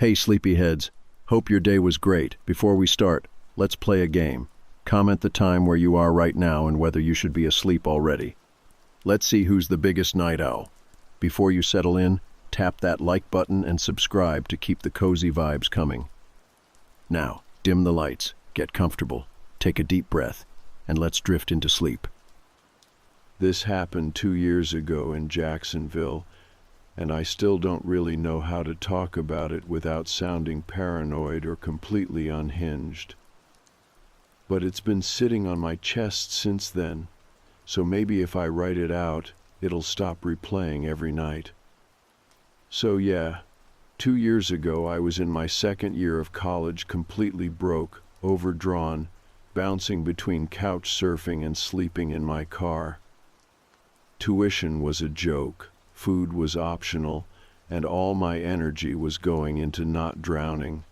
Hey sleepyheads, hope your day was great. Before we start, let's play a game. Comment the time where you are right now and whether you should be asleep already. Let's see who's the biggest night owl. Before you settle in, tap that like button and subscribe to keep the cozy vibes coming. Now, dim the lights, get comfortable, take a deep breath, and let's drift into sleep. This happened 2 years ago in Jacksonville, and I still don't really know how to talk about it without sounding paranoid or completely unhinged. But it's been sitting on my chest since then, so maybe if I write it out, it'll stop replaying every night. So yeah, 2 years ago I was in my second year of college, completely broke, overdrawn, bouncing between couch surfing and sleeping in my car. Tuition was a joke. Food was optional, and all my energy was going into not drowning.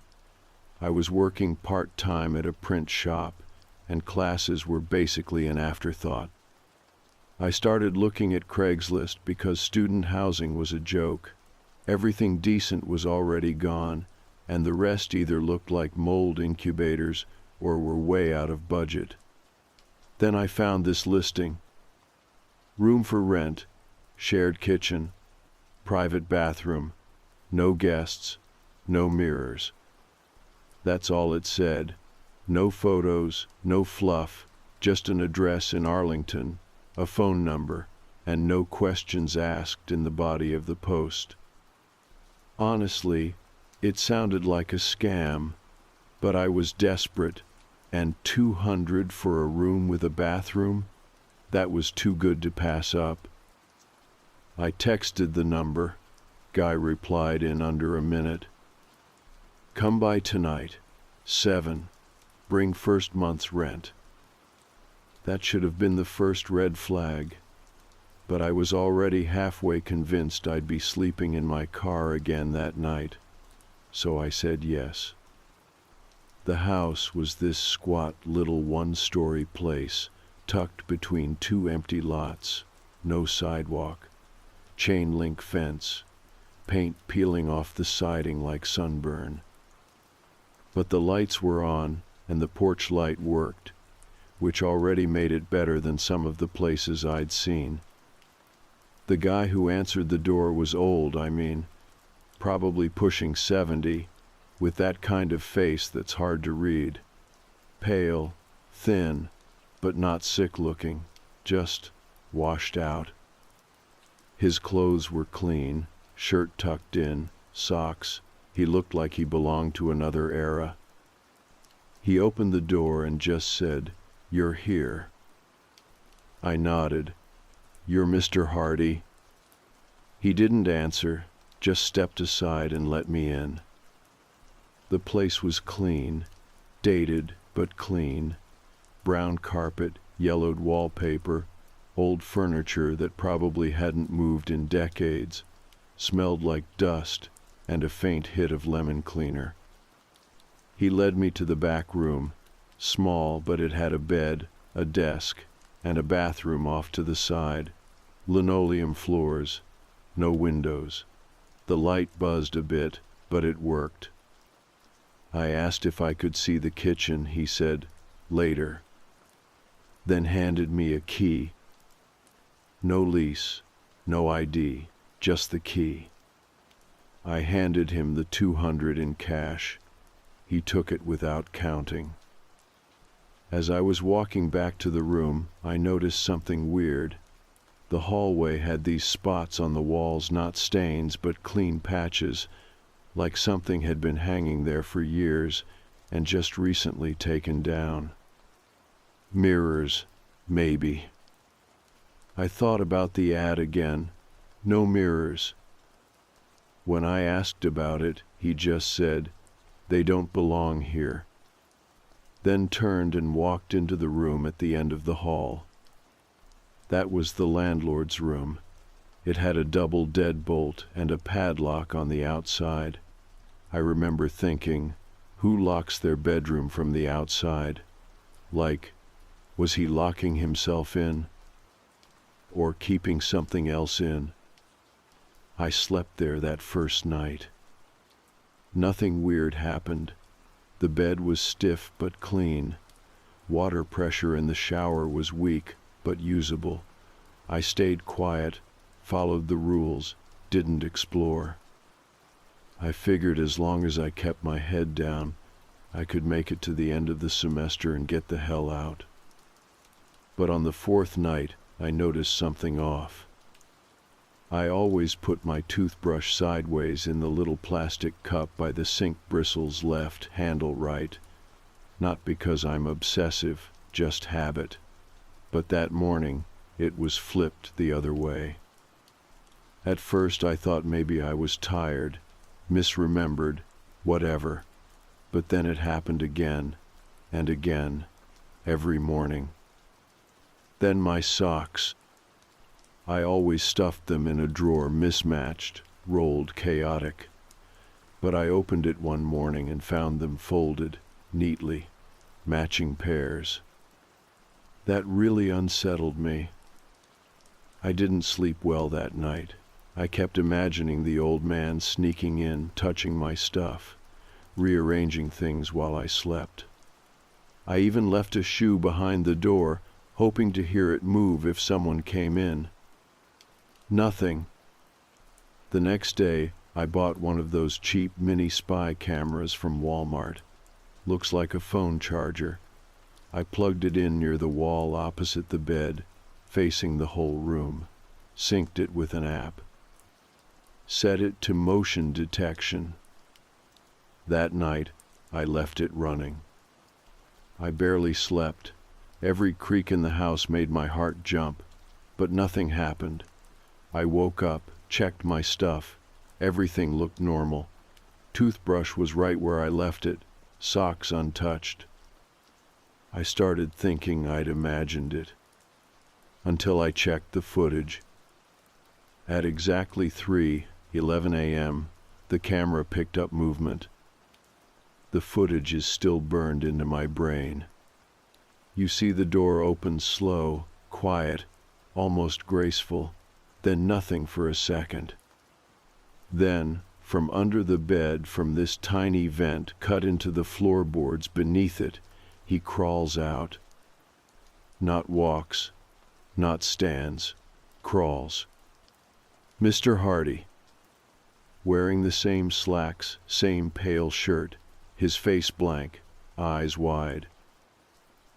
I was working part-time at a print shop, and classes were basically an afterthought. I started looking at Craigslist because student housing was a joke. Everything decent was already gone, and the rest either looked like mold incubators or were way out of budget. Then I found this listing. Room for rent, shared kitchen, private bathroom, no guests, no mirrors. That's all it said. No photos, no fluff, just an address in Arlington, a phone number, and no questions asked in the body of the post. Honestly, it sounded like a scam, but I was desperate, and $200 for a room with a bathroom? That was too good to pass up. I texted the number. Guy replied in under a minute. Come by tonight, 7. Bring first month's rent. That should have been the first red flag, but I was already halfway convinced I'd be sleeping in my car again that night, so I said yes. The house was this squat little one-story place, tucked between 2 empty lots, no sidewalk. Chain link fence, paint peeling off the siding like sunburn. But the lights were on, and the porch light worked, which already made it better than some of the places I'd seen. The guy who answered the door was old, probably pushing 70, with that kind of face that's hard to read. Pale, thin, but not sick-looking, just washed out. His clothes were clean, shirt tucked in, socks. He looked like he belonged to another era. He opened the door and just said, "You're here." I nodded. "You're Mr. Hardy?" He didn't answer, just stepped aside and let me in. The place was clean, dated but clean. Brown carpet, yellowed wallpaper, old furniture that probably hadn't moved in decades, smelled like dust and a faint hit of lemon cleaner. He led me to the back room, small, but it had a bed, a desk, and a bathroom off to the side. Linoleum floors, no windows. The light buzzed a bit, but it worked. I asked if I could see the kitchen. He said, "Later." Then handed me a key. No lease, no ID, just the key. I handed him the $200 in cash. He took it without counting. As I was walking back to the room, I noticed something weird. The hallway had these spots on the walls, not stains, but clean patches, like something had been hanging there for years and just recently taken down. Mirrors, maybe. I thought about the ad again. No mirrors. When I asked about it, he just said, "They don't belong here." Then turned and walked into the room at the end of the hall. That was the landlord's room. It had a double deadbolt and a padlock on the outside. I remember thinking, who locks their bedroom from the outside? Like, was he locking himself in? Or keeping something else in? I slept there that first night. Nothing weird happened. The bed was stiff but clean. Water pressure in the shower was weak but usable. I stayed quiet, followed the rules, didn't explore. I figured as long as I kept my head down, I could make it to the end of the semester and get the hell out. But on the fourth night, I noticed something off. I always put my toothbrush sideways in the little plastic cup by the sink bristles left, handle right. Not because I'm obsessive, just habit. But that morning, it was flipped the other way. At first I thought maybe I was tired, misremembered, whatever. But then it happened again, and again, every morning. Then my socks. I always stuffed them in a drawer mismatched, rolled chaotic. But I opened it one morning and found them folded, neatly, matching pairs. That really unsettled me. I didn't sleep well that night. I kept imagining the old man sneaking in, touching my stuff, rearranging things while I slept. I even left a shoe behind the door, hoping to hear it move if someone came in. Nothing. The next day, I bought one of those cheap mini spy cameras from Walmart. Looks like a phone charger. I plugged it in near the wall opposite the bed, facing the whole room. Synced it with an app. Set it to motion detection. That night, I left it running. I barely slept. Every creak in the house made my heart jump, but nothing happened. I woke up, checked my stuff. Everything looked normal. Toothbrush was right where I left it, socks untouched. I started thinking I'd imagined it, until I checked the footage. At exactly 3:11 a.m., the camera picked up movement. The footage is still burned into my brain. You see the door open slow, quiet, almost graceful, then nothing for a second. Then, from under the bed, from this tiny vent cut into the floorboards beneath it, he crawls out. Not walks, not stands, crawls. Mr. Hardy. Wearing the same slacks, same pale shirt, his face blank, eyes wide.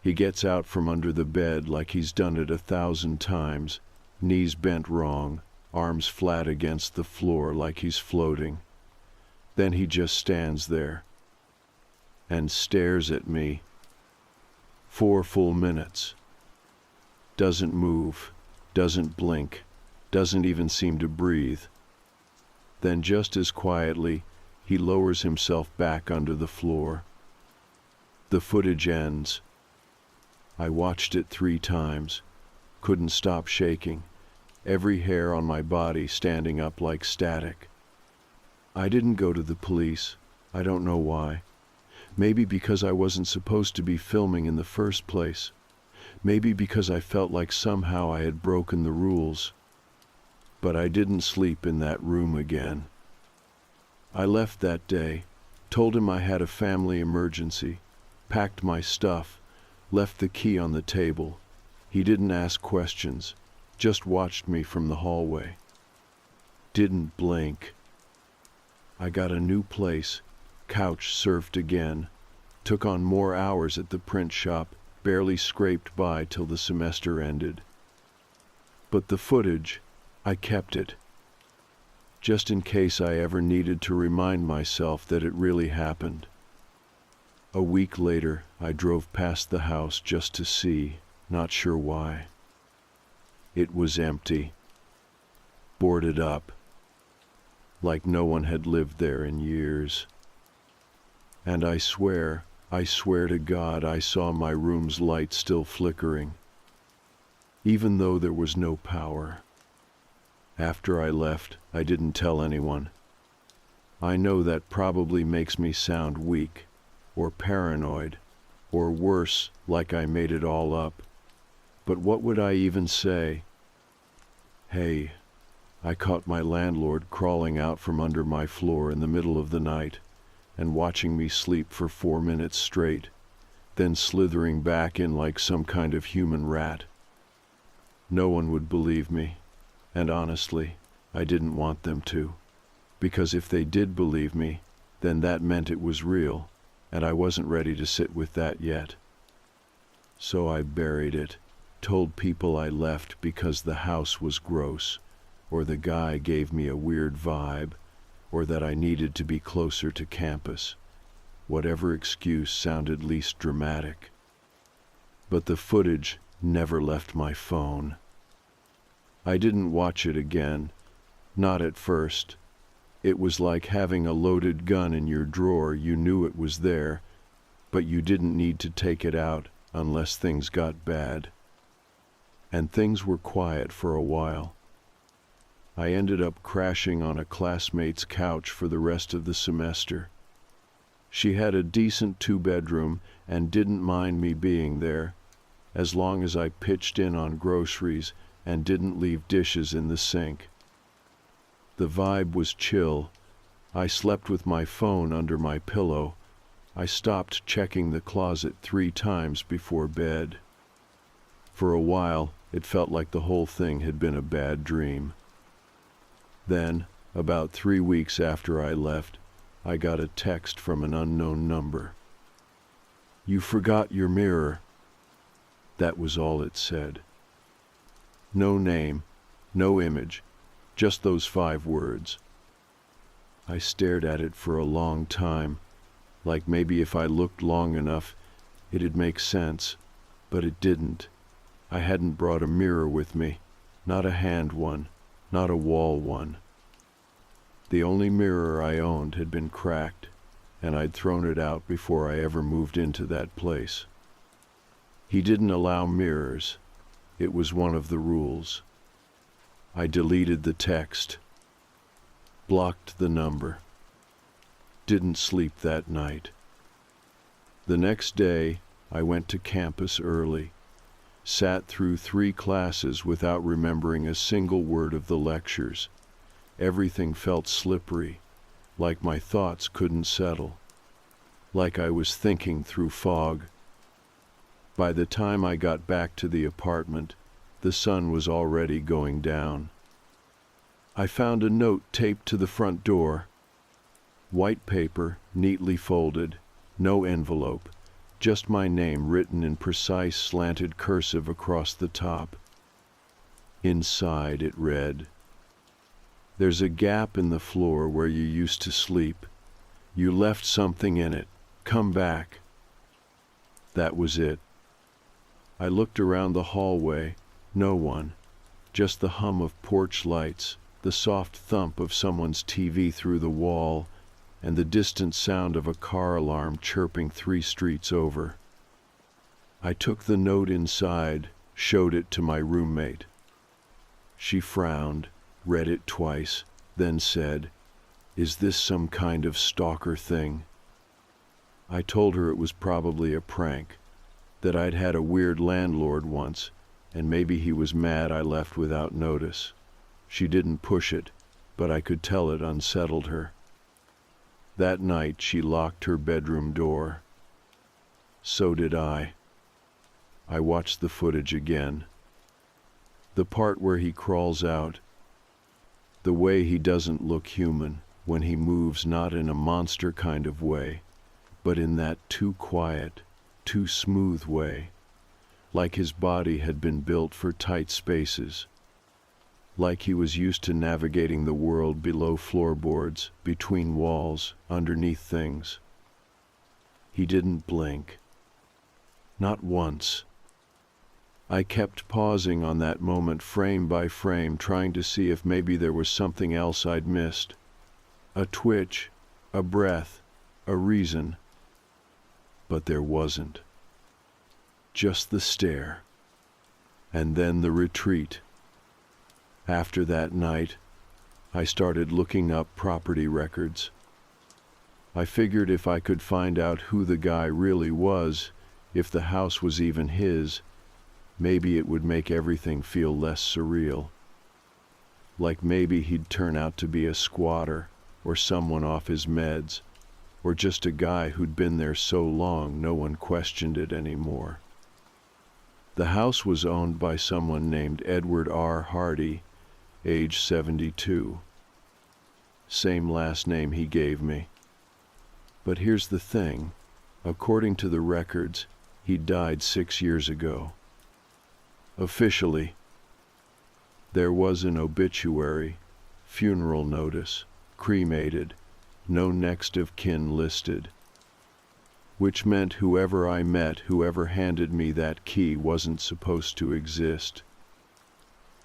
He gets out from under the bed like he's done it 1,000 times, knees bent wrong, arms flat against the floor like he's floating. Then he just stands there and stares at me. 4 full minutes. Doesn't move, doesn't blink, doesn't even seem to breathe. Then just as quietly, he lowers himself back under the floor. The footage ends. I watched it 3 times, couldn't stop shaking, every hair on my body standing up like static. I didn't go to the police. I don't know why. Maybe because I wasn't supposed to be filming in the first place. Maybe because I felt like somehow I had broken the rules. But I didn't sleep in that room again. I left that day, told him I had a family emergency, packed my stuff, left the key on the table. He didn't ask questions, just watched me from the hallway. Didn't blink. I got a new place, couch surfed again, took on more hours at the print shop, barely scraped by till the semester ended. But the footage, I kept it, just in case I ever needed to remind myself that it really happened. A week later, I drove past the house just to see, not sure why. It was empty, boarded up, like no one had lived there in years. And I swear to God, I saw my room's light still flickering, even though there was no power. After I left, I didn't tell anyone. I know that probably makes me sound weak, or paranoid, or worse, like I made it all up. But what would I even say? Hey, I caught my landlord crawling out from under my floor in the middle of the night. and watching me sleep for 4 minutes straight, then slithering back in like some kind of human rat. No one would believe me, and honestly, I didn't want them to, because if they did believe me, then that meant it was real, and I wasn't ready to sit with that yet. So I buried it, told people I left because the house was gross, or the guy gave me a weird vibe, or that I needed to be closer to campus. Whatever excuse sounded least dramatic. But the footage never left my phone. I didn't watch it again, not at first. It was like having a loaded gun in your drawer. You knew it was there, but you didn't need to take it out unless things got bad. And things were quiet for a while. I ended up crashing on a classmate's couch for the rest of the semester. She had a decent 2-bedroom and didn't mind me being there, as long as I pitched in on groceries and didn't leave dishes in the sink. The vibe was chill. I slept with my phone under my pillow. I stopped checking the closet 3 times before bed. For a while, it felt like the whole thing had been a bad dream. Then, about 3 weeks after I left, I got a text from an unknown number. "You forgot your mirror." That was all it said. No name, no image, just those 5 words. I stared at it for a long time, like maybe if I looked long enough, it'd make sense, but it didn't. I hadn't brought a mirror with me, not a hand one, not a wall one. The only mirror I owned had been cracked, and I'd thrown it out before I ever moved into that place. He didn't allow mirrors. It was one of the rules. I deleted the text, blocked the number, didn't sleep that night. The next day, I went to campus early, sat through 3 classes without remembering a single word of the lectures. Everything felt slippery, like my thoughts couldn't settle, like I was thinking through fog. By the time I got back to the apartment, the sun was already going down. I found a note taped to the front door. White paper, neatly folded, no envelope, just my name written in precise slanted cursive across the top. Inside it read, "There's a gap in the floor where you used to sleep. You left something in it. Come back." That was it. I looked around the hallway. No one. Just the hum of porch lights, the soft thump of someone's TV through the wall, and the distant sound of a car alarm chirping 3 streets over. I took the note inside, showed it to my roommate. She frowned, read it twice, then said, "Is this some kind of stalker thing?" I told her it was probably a prank, that I'd had a weird landlord once, and maybe he was mad I left without notice. She didn't push it, but I could tell it unsettled her. That night she locked her bedroom door. So did I. I watched the footage again. The part where he crawls out. The way he doesn't look human, when he moves not in a monster kind of way, but in that too quiet, too smooth way, like his body had been built for tight spaces, like he was used to navigating the world below floorboards, between walls, underneath things. He didn't blink. Not once. I kept pausing on that moment frame by frame, trying to see if maybe there was something else I'd missed. A twitch, a breath, a reason. But there wasn't. Just the stare. And then the retreat. After that night, I started looking up property records. I figured if I could find out who the guy really was, if the house was even his, maybe it would make everything feel less surreal. Like maybe he'd turn out to be a squatter or someone off his meds, or just a guy who'd been there so long no one questioned it anymore. The house was owned by someone named Edward R. Hardy, age 72. Same last name he gave me. But here's the thing. According to the records, he died 6 years ago. Officially, there was an obituary, funeral notice, cremated, no next of kin listed. Which meant whoever I met, whoever handed me that key wasn't supposed to exist.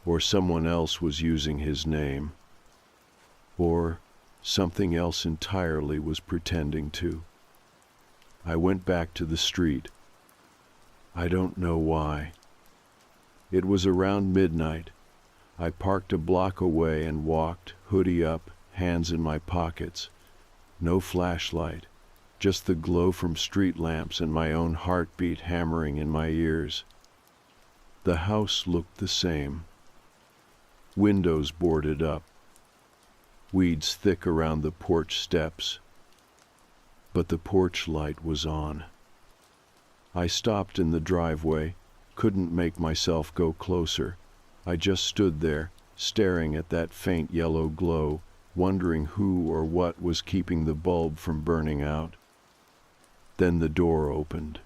Or someone else was using his name. Or something else entirely was pretending to. I went back to the street. I don't know why. It was around midnight. I parked a block away and walked, hoodie up, hands in my pockets. No flashlight, just the glow from street lamps and my own heartbeat hammering in my ears. The house looked the same. Windows boarded up. Weeds thick around the porch steps. But the porch light was on. I stopped in the driveway, couldn't make myself go closer. I just stood there, staring at that faint yellow glow, wondering who or what was keeping the bulb from burning out. Then the door opened.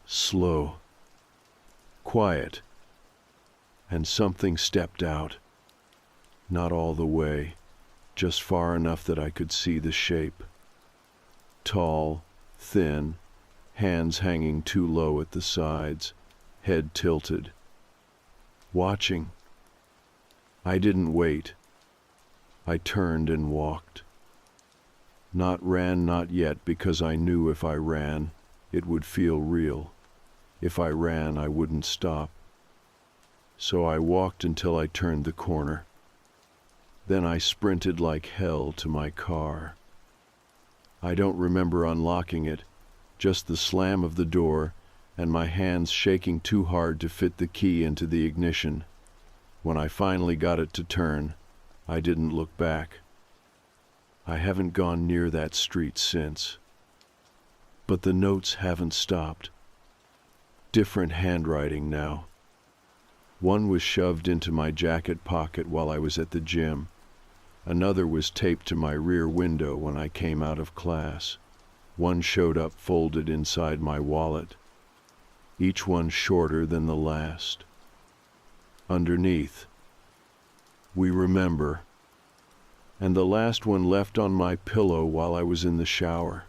Slow. Quiet. And something stepped out. Not all the way, just far enough that I could see the shape. Tall, thin, hands hanging too low at the sides, head tilted. Watching. I didn't wait. I turned and walked. Not ran, not yet, because I knew if I ran, it would feel real. If I ran, I wouldn't stop. So I walked until I turned the corner. Then I sprinted like hell to my car. I don't remember unlocking it, just the slam of the door and my hands shaking too hard to fit the key into the ignition. When I finally got it to turn, I didn't look back. I haven't gone near that street since. But the notes haven't stopped. Different handwriting now. One was shoved into my jacket pocket while I was at the gym. Another was taped to my rear window when I came out of class. One showed up folded inside my wallet. Each one shorter than the last. Underneath, "We remember." And the last one left on my pillow while I was in the shower.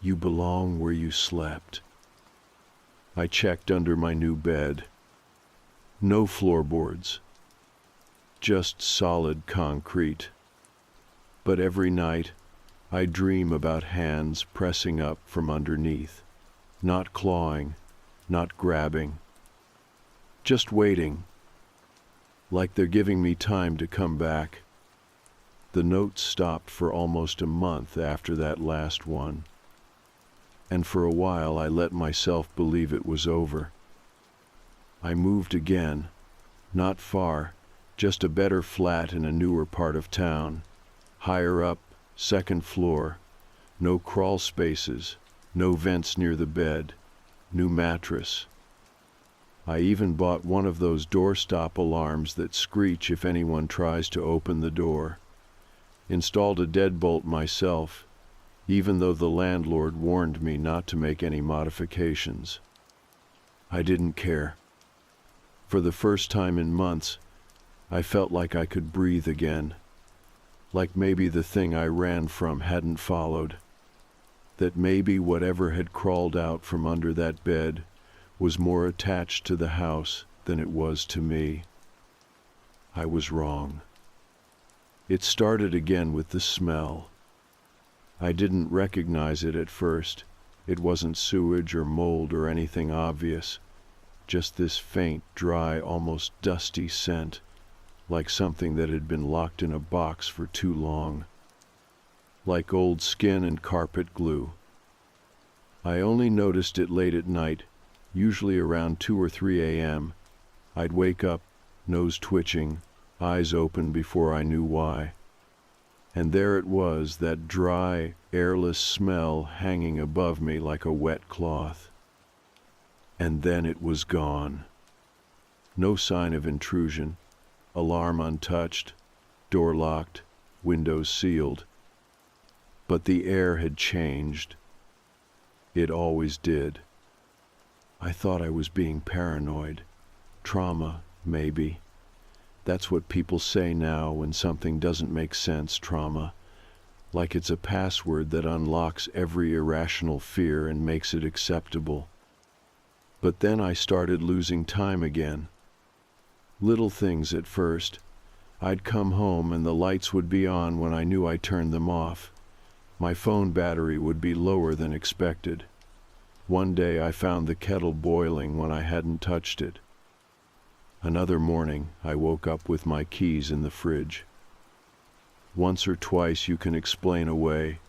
"You belong where you slept." I checked under my new bed. No floorboards. Just solid concrete. But every night, I dream about hands pressing up from underneath. Not clawing, not grabbing. Just waiting. Like they're giving me time to come back. The notes stopped for almost a month after that last one. And for a while I let myself believe it was over. I moved again. Not far, just a better flat in a newer part of town. Higher up, second floor. No crawl spaces, no vents near the bed. New mattress. I even bought one of those doorstop alarms that screech if anyone tries to open the door. Installed a deadbolt myself, even though the landlord warned me not to make any modifications. I didn't care. For the first time in months, I felt like I could breathe again. Like maybe the thing I ran from hadn't followed. That maybe whatever had crawled out from under that bed was more attached to the house than it was to me. I was wrong. It started again with the smell. I didn't recognize it at first. It wasn't sewage or mold or anything obvious. Just this faint, dry, almost dusty scent, like something that had been locked in a box for too long. Like old skin and carpet glue. I only noticed it late at night, usually around 2 or 3 a.m. I'd wake up, nose twitching, eyes open before I knew why. And there it was, that dry, airless smell hanging above me like a wet cloth. And then it was gone. No sign of intrusion, alarm untouched, door locked, windows sealed. But the air had changed. It always did. I thought I was being paranoid. Trauma, maybe. That's what people say now when something doesn't make sense, trauma. Like it's a password that unlocks every irrational fear and makes it acceptable. But then I started losing time again. Little things at first. I'd come home and the lights would be on when I knew I turned them off. My phone battery would be lower than expected. One day I found the kettle boiling when I hadn't touched it. Another morning I woke up with my keys in the fridge. Once or twice you can explain away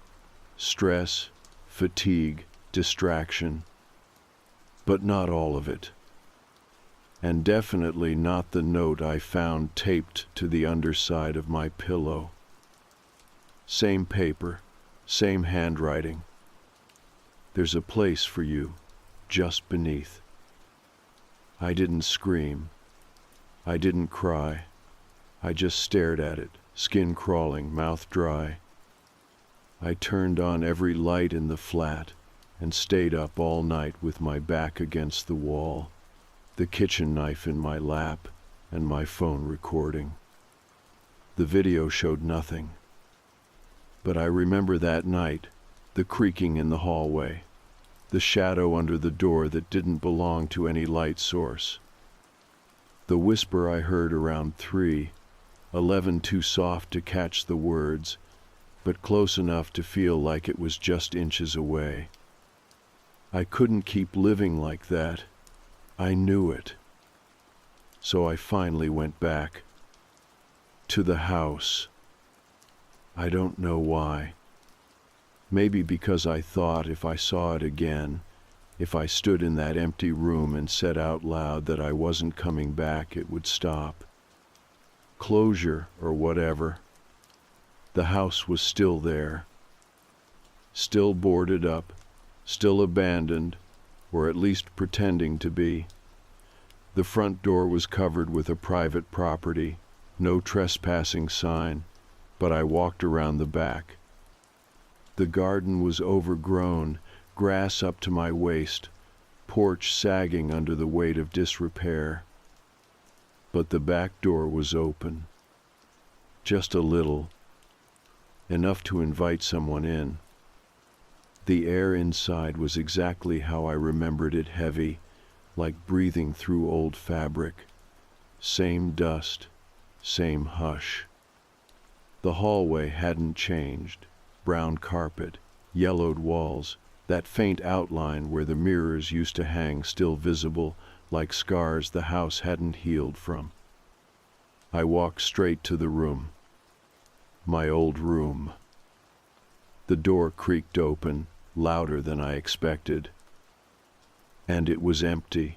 stress, fatigue, distraction, but not all of it. And definitely not the note I found taped to the underside of my pillow. Same paper, same handwriting. There's a place for you, just beneath. I didn't scream. I didn't cry. I just stared at it, skin crawling, mouth dry. I turned on every light in the flat and stayed up all night with my back against the wall, the kitchen knife in my lap, and my phone recording. The video showed nothing. But I remember that night, the creaking in the hallway, the shadow under the door that didn't belong to any light source. The whisper I heard around 3:11, too soft to catch the words, but close enough to feel like it was just inches away. I couldn't keep living like that. I knew it. So I finally went back to the house. I don't know why. Maybe because I thought if I saw it again, if I stood in that empty room and said out loud that I wasn't coming back, it would stop. Closure or whatever. The house was still there. Still boarded up, still abandoned, or at least pretending to be. The front door was covered with a private property, no trespassing sign, but I walked around the back. The garden was overgrown, grass up to my waist, porch sagging under the weight of disrepair. But the back door was open. Just a little, enough to invite someone in. The air inside was exactly how I remembered it, heavy, like breathing through old fabric. Same dust, same hush. The hallway hadn't changed. Brown carpet, yellowed walls, that faint outline where the mirrors used to hang still visible, like scars the house hadn't healed from. I walked straight to the room. My old room. The door creaked open, louder than I expected. And it was empty.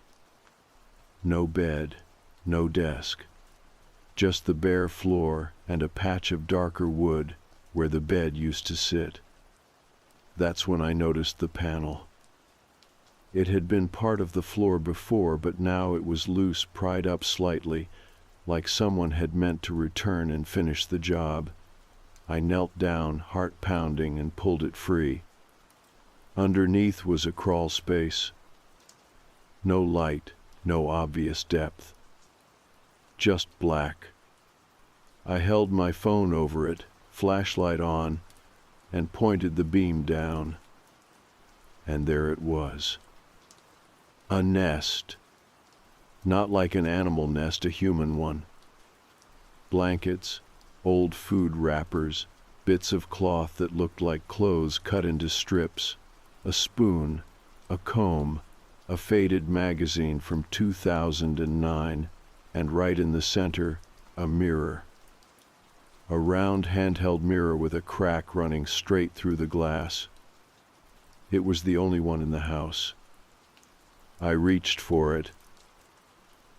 No bed, no desk. Just the bare floor and a patch of darker wood where the bed used to sit. That's when I noticed the panel. It had been part of the floor before, but now it was loose, pried up slightly, like someone had meant to return and finish the job. I knelt down, heart pounding, and pulled it free. Underneath was a crawl space. No light, no obvious depth. Just black. I held my phone over it, flashlight on, and pointed the beam down. And there it was. A nest. Not like an animal nest, a human one. Blankets, old food wrappers, bits of cloth that looked like clothes cut into strips, a spoon, a comb, a faded magazine from 2009, and right in the center, a mirror. A round handheld mirror with a crack running straight through the glass. It was the only one in the house. I reached for it,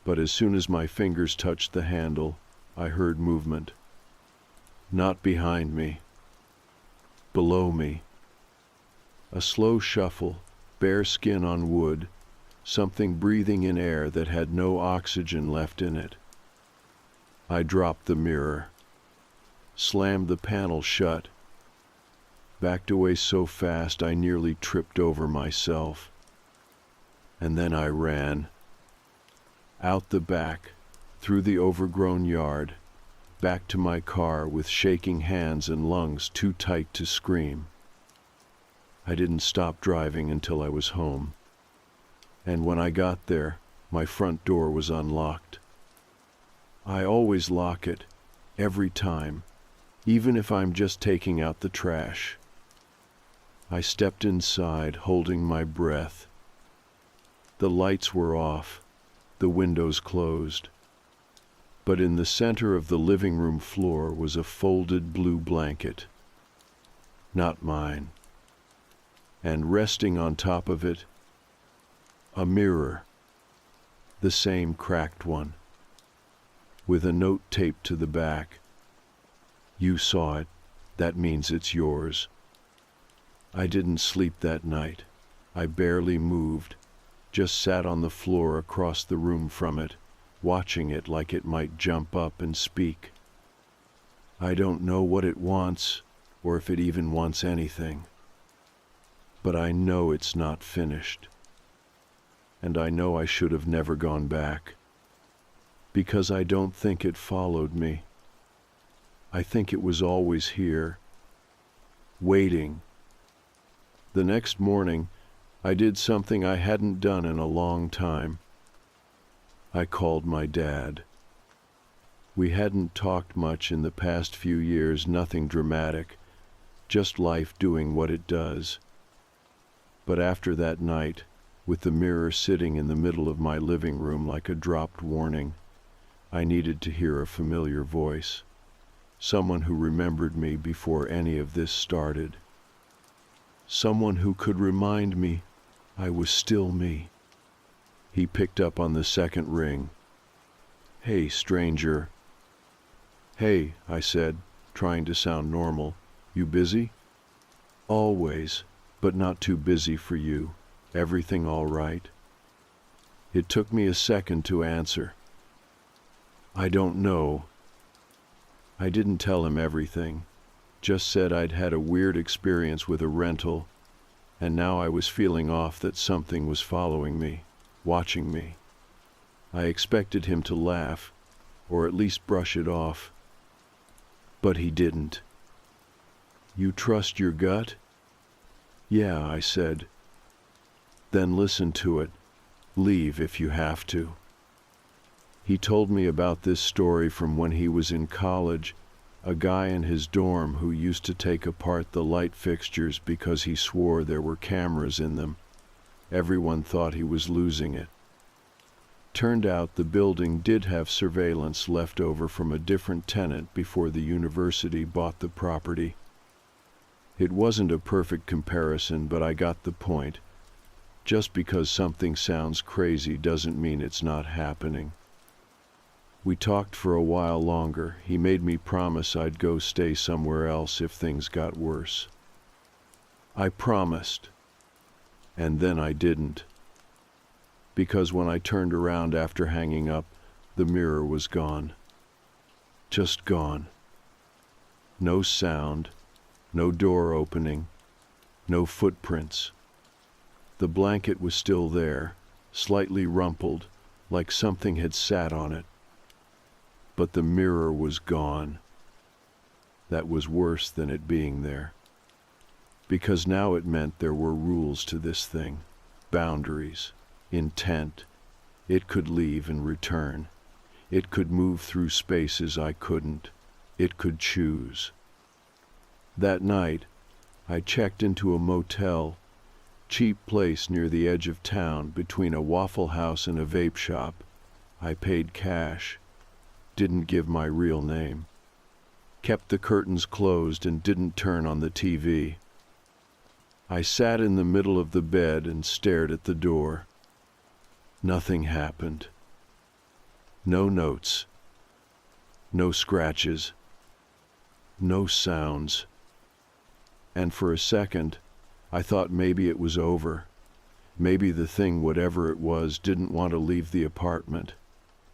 but as soon as my fingers touched the handle, I heard movement. Not behind me. Below me. A slow shuffle, bare skin on wood, something breathing in air that had no oxygen left in it. I dropped the mirror, slammed the panel shut, backed away so fast I nearly tripped over myself. And then I ran. Out the back, through the overgrown yard, back to my car with shaking hands and lungs too tight to scream. I didn't stop driving until I was home. And when I got there, my front door was unlocked. I always lock it, every time, even if I'm just taking out the trash. I stepped inside, holding my breath. The lights were off, the windows closed. But in the center of the living room floor was a folded blue blanket. Not mine. And resting on top of it, a mirror. The same cracked one. With a note taped to the back. You saw it. That means it's yours. I didn't sleep that night. I barely moved. Just sat on the floor across the room from it, watching it like it might jump up and speak. I don't know what it wants, or if it even wants anything. But I know it's not finished. And I know I should have never gone back. Because I don't think it followed me. I think it was always here, waiting. The next morning, I did something I hadn't done in a long time. I called my dad. We hadn't talked much in the past few years, nothing dramatic, just life doing what it does. But after that night, with the mirror sitting in the middle of my living room like a dropped warning, I needed to hear a familiar voice. Someone who remembered me before any of this started. Someone who could remind me I was still me. He picked up on the second ring. "Hey, stranger." "Hey," I said, trying to sound normal. "You busy?" "Always, but not too busy for you. Everything all right?" It took me a second to answer. "I don't know." I didn't tell him everything, just said I'd had a weird experience with a rental, and now I was feeling off that something was following me, watching me. I expected him to laugh, or at least brush it off. But he didn't. "You trust your gut?" "Yeah," I said. "Then listen to it. Leave if you have to." He told me about this story from when he was in college, a guy in his dorm who used to take apart the light fixtures because he swore there were cameras in them. Everyone thought he was losing it. Turned out the building did have surveillance left over from a different tenant before the university bought the property. It wasn't a perfect comparison, but I got the point. Just because something sounds crazy doesn't mean it's not happening. We talked for a while longer. He made me promise I'd go stay somewhere else if things got worse. I promised. And then I didn't. Because when I turned around after hanging up, the mirror was gone. Just gone. No sound, no door opening, no footprints. The blanket was still there, slightly rumpled, like something had sat on it. But the mirror was gone. That was worse than it being there. Because now it meant there were rules to this thing, boundaries, intent. It could leave and return. It could move through spaces I couldn't. It could choose. That night, I checked into a motel, cheap place near the edge of town between a Waffle House and a vape shop. I paid cash. Didn't give my real name. Kept the curtains closed and didn't turn on the TV. I sat in the middle of the bed and stared at the door. Nothing happened. No notes. No scratches. No sounds. And for a second, I thought maybe it was over. Maybe the thing, whatever it was, didn't want to leave the apartment.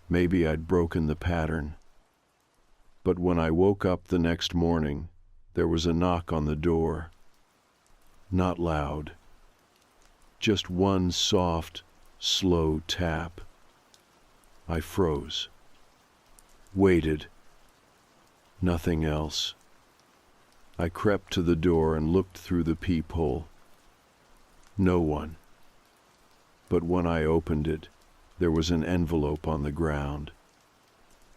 Maybe I'd broken the pattern. But when I woke up the next morning, there was a knock on the door. Not loud. Just one soft, slow tap. I froze. Waited. Nothing else. I crept to the door and looked through the peephole. No one. But when I opened it, there was an envelope on the ground.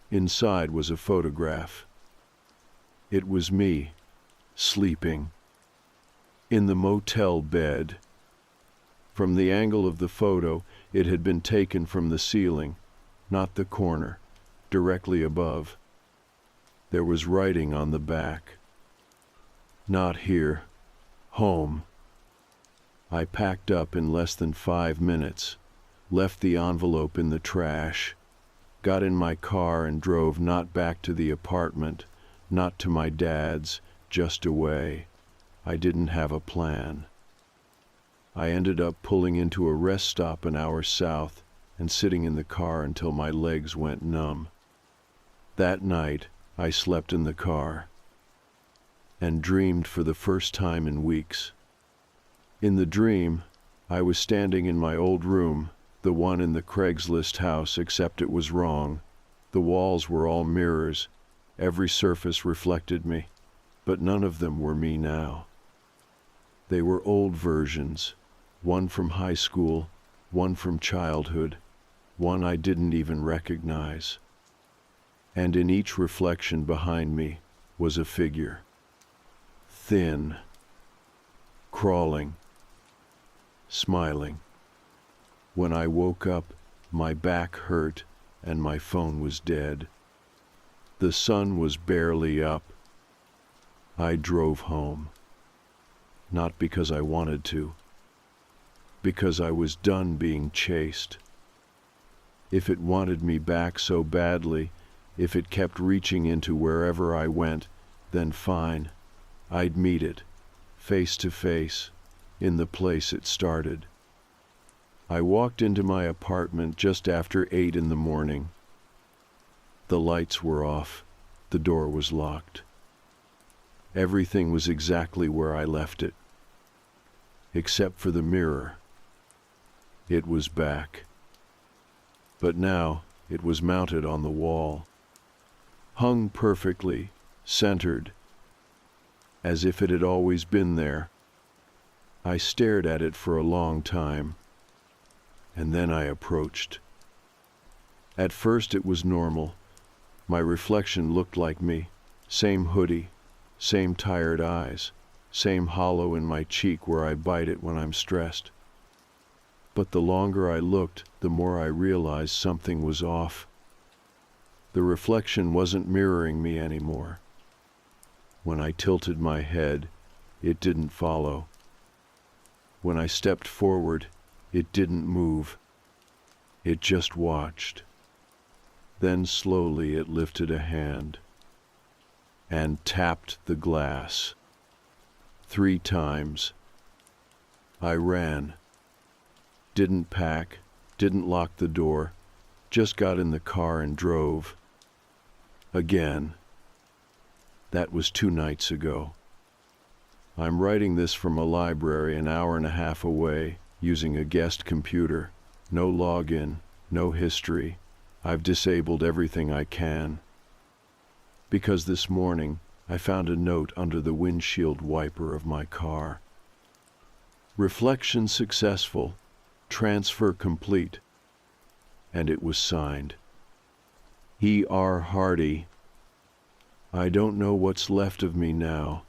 Inside was a photograph. It was me, sleeping, in the motel bed. From the angle of the photo, it had been taken from the ceiling, not the corner, directly above. There was writing on the back. Not here. Home. I packed up in less than 5 minutes, left the envelope in the trash, got in my car and drove not back to the apartment, not to my dad's, just away. I didn't have a plan. I ended up pulling into a rest stop an hour south and sitting in the car until my legs went numb. That night, I slept in the car and dreamed for the first time in weeks. In the dream, I was standing in my old room, the one in the Craigslist house, except it was wrong. The walls were all mirrors. Every surface reflected me, but none of them were me now. They were old versions, one from high school, one from childhood, one I didn't even recognize. And in each reflection behind me was a figure. Thin, crawling, smiling. When I woke up, my back hurt and my phone was dead. The sun was barely up. I drove home. Not because I wanted to, because I was done being chased. If it wanted me back so badly, if it kept reaching into wherever I went, then fine. I'd meet it, face to face, in the place it started. I walked into my apartment just after 8 in the morning. The lights were off. The door was locked. Everything was exactly where I left it, except for the mirror. It was back. But now it was mounted on the wall, hung perfectly, centered, as if it had always been there. I stared at it for a long time, and then I approached. At first it was normal. My reflection looked like me, same hoodie, same tired eyes, same hollow in my cheek where I bite it when I'm stressed. But the longer I looked, the more I realized something was off. The reflection wasn't mirroring me anymore. When I tilted my head, it didn't follow. When I stepped forward, it didn't move. It just watched. Then slowly it lifted a hand and tapped the glass 3 times. I ran. Didn't pack, didn't lock the door, just got in the car and drove. Again. That was 2 nights ago. I'm writing this from a library an hour and a half away, using a guest computer. No login, no history. I've disabled everything I can. Because this morning, I found a note under the windshield wiper of my car. Reflection successful. Transfer complete. And it was signed. E.R. Hardy. I don't know what's left of me now.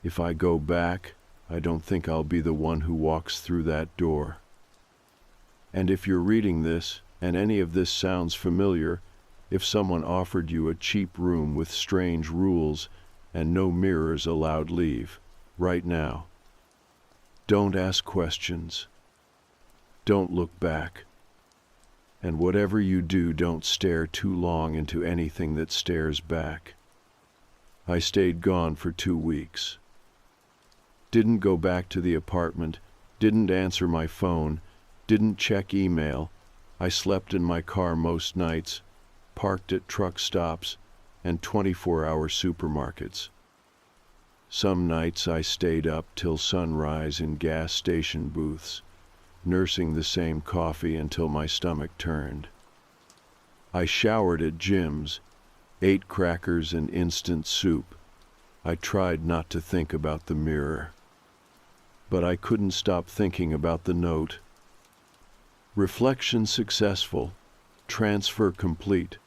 If I go back, I don't think I'll be the one who walks through that door. And if you're reading this, and any of this sounds familiar, if someone offered you a cheap room with strange rules and no mirrors allowed leave, right now, don't ask questions. Don't look back. And whatever you do, don't stare too long into anything that stares back. I stayed gone for 2 weeks. Didn't go back to the apartment, didn't answer my phone, didn't check email. I slept in my car most nights, parked at truck stops and 24-hour supermarkets. Some nights I stayed up till sunrise in gas station booths, nursing the same coffee until my stomach turned. I showered at gyms, ate crackers and instant soup. I tried not to think about the mirror. But I couldn't stop thinking about the note. Reflection successful, transfer complete.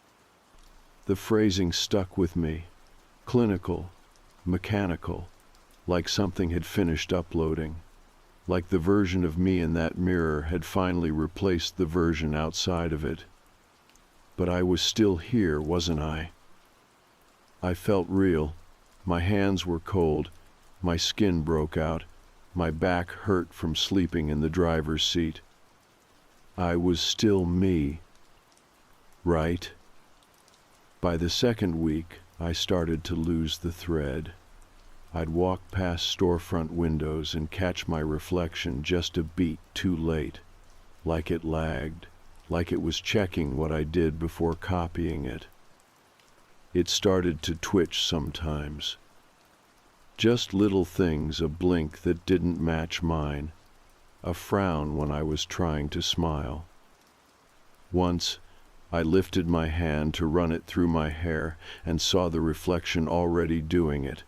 The phrasing stuck with me. Clinical, mechanical, like something had finished uploading. Like the version of me in that mirror had finally replaced the version outside of it. But I was still here, wasn't I? I felt real. My hands were cold. My skin broke out. My back hurt from sleeping in the driver's seat. I was still me. Right? By the second week, I started to lose the thread. I'd walk past storefront windows and catch my reflection just a beat too late, like it lagged, like it was checking what I did before copying it. It started to twitch sometimes. Just little things, a blink that didn't match mine, a frown when I was trying to smile. Once, I lifted my hand to run it through my hair and saw the reflection already doing it,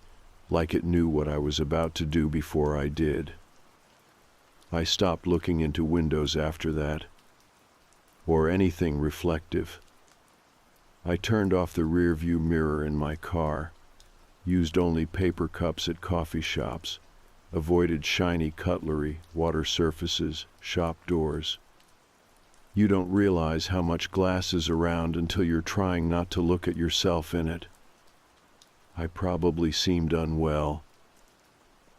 like it knew what I was about to do before I did. I stopped looking into windows after that, or anything reflective. I turned off the rear-view mirror in my car, used only paper cups at coffee shops, avoided shiny cutlery, water surfaces, shop doors. You don't realize how much glass is around until you're trying not to look at yourself in it. I probably seemed unwell.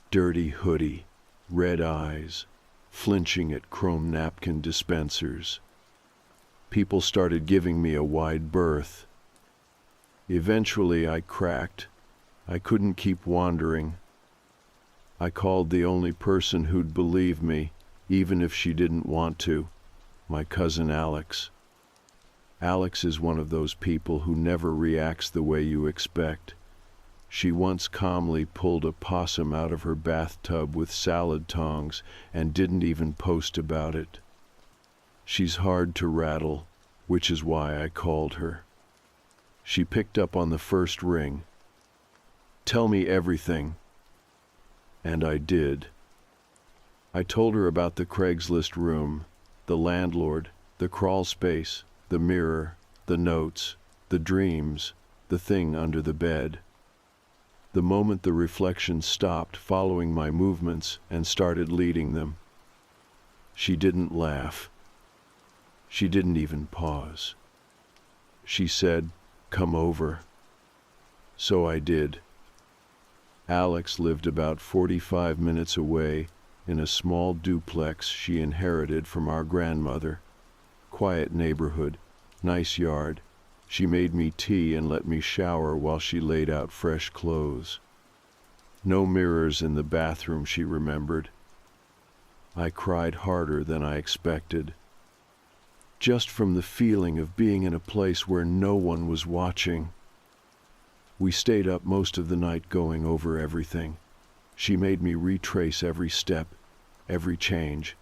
Dirty hoodie, red eyes, flinching at chrome napkin dispensers. People started giving me a wide berth. Eventually I cracked. I couldn't keep wandering. I called the only person who'd believe me, even if she didn't want to, my cousin Alex. Alex is one of those people who never reacts the way you expect. She once calmly pulled a possum out of her bathtub with salad tongs and didn't even post about it. She's hard to rattle, which is why I called her. She picked up on the first ring. "Tell me everything." And I did. I told her about the Craigslist room, the landlord, the crawl space, the mirror, the notes, the dreams, the thing under the bed. The moment the reflection stopped following my movements and started leading them. She didn't laugh. She didn't even pause. She said, "Come over." So I did. Alex lived about 45 minutes away in a small duplex she inherited from our grandmother. Quiet neighborhood, nice yard. She made me tea and let me shower while she laid out fresh clothes. No mirrors in the bathroom, she remembered. I cried harder than I expected. Just from the feeling of being in a place where no one was watching. We stayed up most of the night going over everything. She made me retrace every step, every change.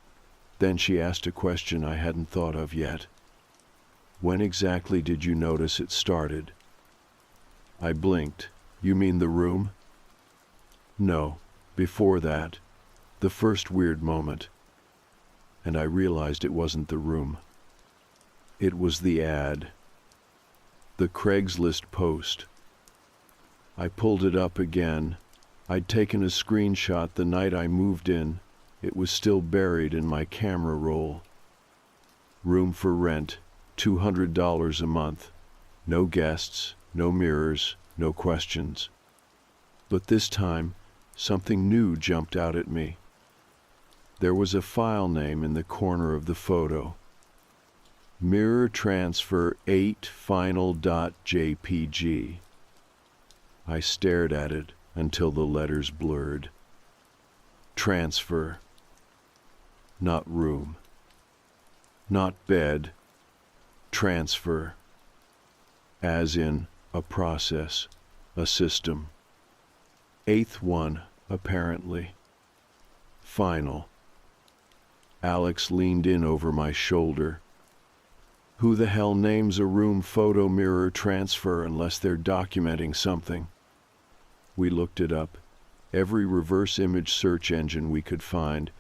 Then she asked a question I hadn't thought of yet. "When exactly did you notice it started?" I blinked. "You mean the room?" "No, before that. The first weird moment." And I realized it wasn't the room. It was the ad. The Craigslist post. I pulled it up again. I'd taken a screenshot the night I moved in. It was still buried in my camera roll. Room for rent, $200 a month. No guests, no mirrors, no questions. But this time, something new jumped out at me. There was a file name in the corner of the photo. Mirror transfer 8 final.jpg. I stared at it until the letters blurred. Transfer. Not room. Not bed. Transfer. As in a process, a system. Eighth one, apparently. Final. Alex leaned in over my shoulder. Who the hell names a room photo mirror transfer unless they're documenting something? We looked it up. Every reverse image search engine we could find,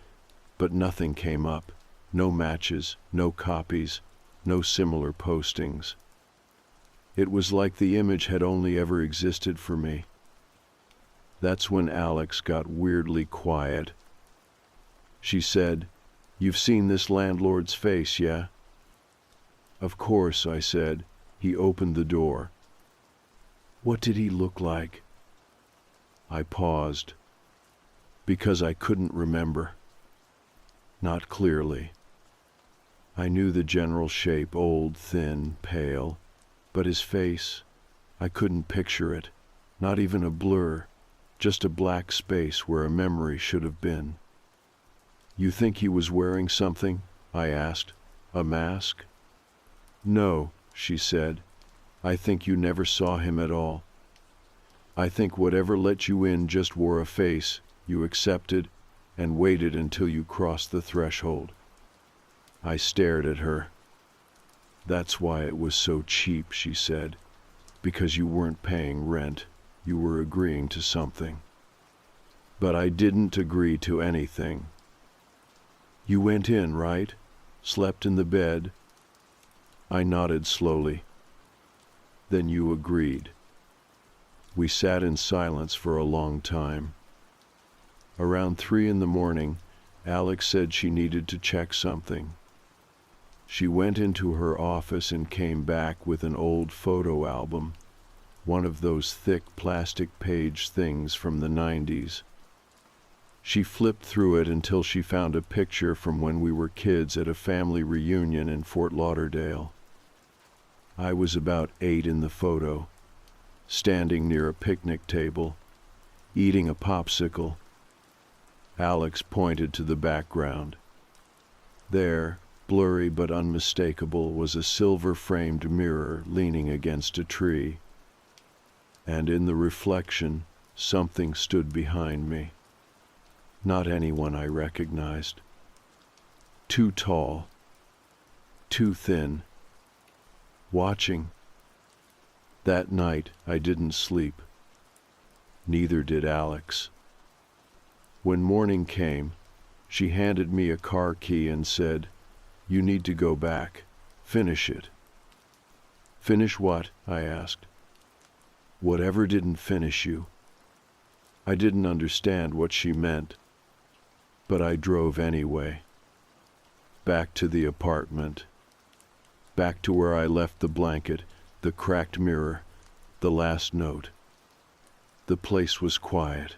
but nothing came up. No matches, no copies, no similar postings. It was like the image had only ever existed for me. That's when Alex got weirdly quiet. She said, "You've seen this landlord's face, yeah?" "Of course," I said. He opened the door. "What did he look like?" I paused, because I couldn't remember. Not clearly. I knew the general shape, old, thin, pale, but his face, I couldn't picture it, not even a blur, just a black space where a memory should have been. "You think he was wearing something?" I asked. "A mask?" "No," she said. "I think you never saw him at all. I think whatever let you in just wore a face you accepted and waited until you crossed the threshold." I stared at her. "That's why it was so cheap," she said. "Because you weren't paying rent. You were agreeing to something." But I didn't agree to anything. "You went in, right? Slept in the bed?" I nodded slowly. "Then you agreed." We sat in silence for a long time. Around 3 a.m, Alex said she needed to check something. She went into her office and came back with an old photo album, one of those thick plastic page things from the 90s. She flipped through it until she found a picture from when we were kids at a family reunion in Fort Lauderdale. I was about 8 in the photo, standing near a picnic table, eating a popsicle. Alex pointed to the background. There, blurry but unmistakable, was a silver-framed mirror leaning against a tree. And in the reflection, something stood behind me. Not anyone I recognized. Too tall. Too thin. Watching. That night, I didn't sleep. Neither did Alex. When morning came, she handed me a car key and said, "You need to go back. Finish it." "Finish what?" I asked. "Whatever didn't finish you." I didn't understand what she meant, but I drove anyway. Back to the apartment. Back to where I left the blanket, the cracked mirror, the last note. The place was quiet.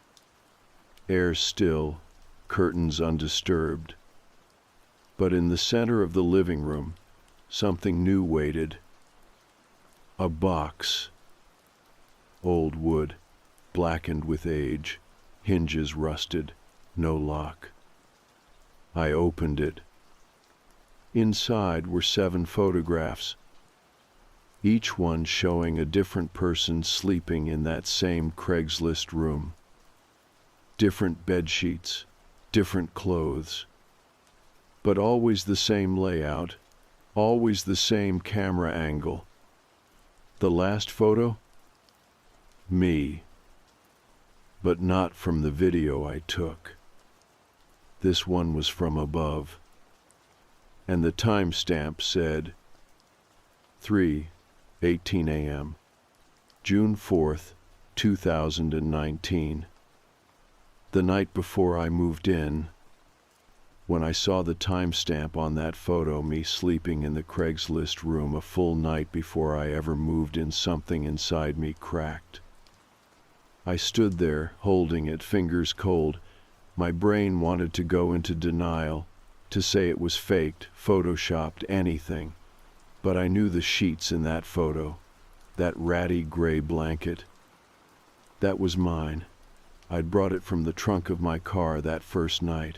Air still, curtains undisturbed. But in the center of the living room, something new waited. A box. Old wood, blackened with age, hinges rusted, no lock. I opened it. Inside were 7 photographs, each one showing a different person sleeping in that same Craigslist room. Different bed sheets, different clothes, but always the same layout, always the same camera angle. The last photo? Me. But not from the video I took. This one was from above. And the timestamp said 3:18 a.m., June 4th, 2019. The night before I moved in. When I saw the timestamp on that photo, me sleeping in the Craigslist room a full night before I ever moved in, something inside me cracked. I stood there, holding it, fingers cold. My brain wanted to go into denial, to say it was faked, photoshopped, anything. But I knew the sheets in that photo, that ratty gray blanket. That was mine. I'd brought it from the trunk of my car that first night.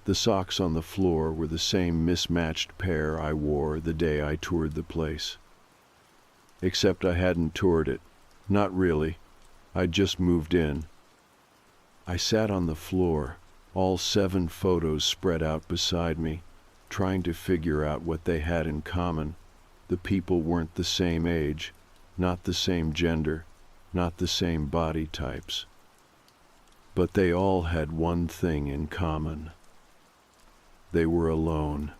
The socks on the floor were the same mismatched pair I wore the day I toured the place. Except I hadn't toured it. Not really. I'd just moved in. I sat on the floor, all 7 photos spread out beside me, trying to figure out what they had in common. The people weren't the same age, not the same gender, not the same body types. But they all had one thing in common. They were alone.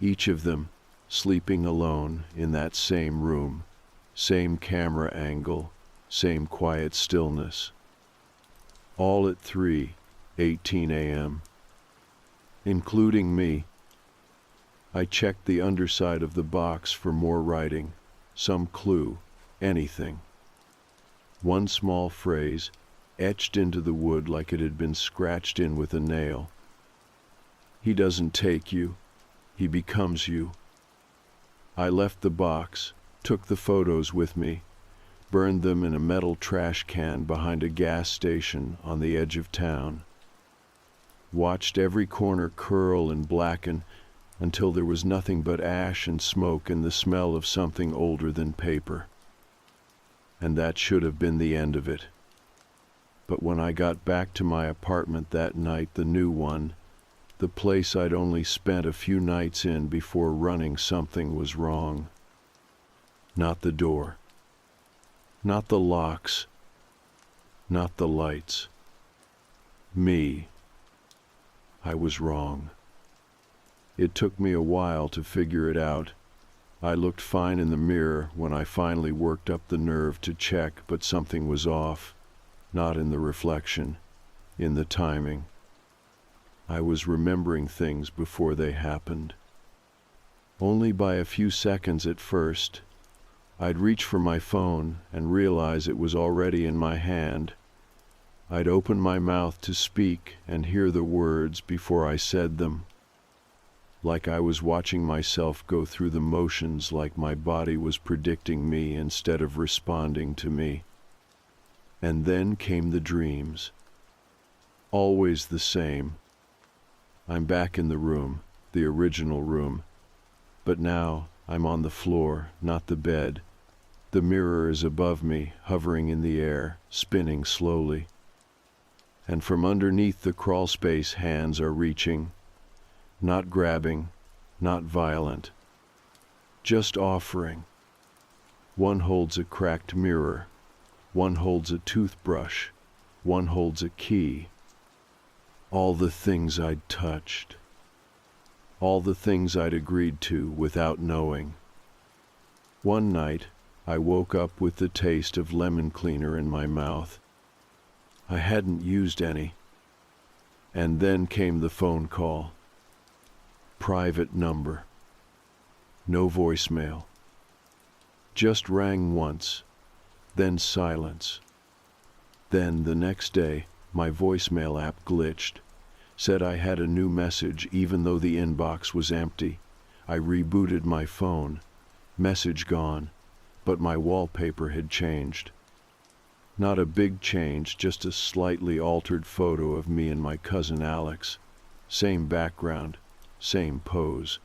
Each of them sleeping alone in that same room, same camera angle, same quiet stillness. All at 3:18 a.m., including me. I checked the underside of the box for more writing, some clue, anything. One small phrase, etched into the wood like it had been scratched in with a nail. He doesn't take you, he becomes you. I left the box, took the photos with me, burned them in a metal trash can behind a gas station on the edge of town. Watched every corner curl and blacken until there was nothing but ash and smoke and the smell of something older than paper. And that should have been the end of it. But when I got back to my apartment that night, the new one, the place I'd only spent a few nights in before running, something was wrong. Not the door. Not the locks. Not the lights. Me. I was wrong. It took me a while to figure it out. I looked fine in the mirror when I finally worked up the nerve to check, but something was off. Not in the reflection, in the timing. I was remembering things before they happened. Only by a few seconds at first. I'd reach for my phone and realize it was already in my hand. I'd open my mouth to speak and hear the words before I said them. Like I was watching myself go through the motions, like my body was predicting me instead of responding to me. And then came the dreams. Always the same. I'm back in the room, the original room. But now I'm on the floor, not the bed. The mirror is above me, hovering in the air, spinning slowly. And from underneath the crawlspace, hands are reaching. Not grabbing, not violent. Just offering. One holds a cracked mirror. One holds a toothbrush. One holds a key. All the things I'd touched. All the things I'd agreed to without knowing. One night, I woke up with the taste of lemon cleaner in my mouth. I hadn't used any. And then came the phone call. Private number. No voicemail. Just rang once, then silence. Then the next day, my voicemail app glitched. Said I had a new message even though the inbox was empty. I rebooted my phone. Message gone, but my wallpaper had changed. Not a big change, just a slightly altered photo of me and my cousin Alex. Same background, same pose.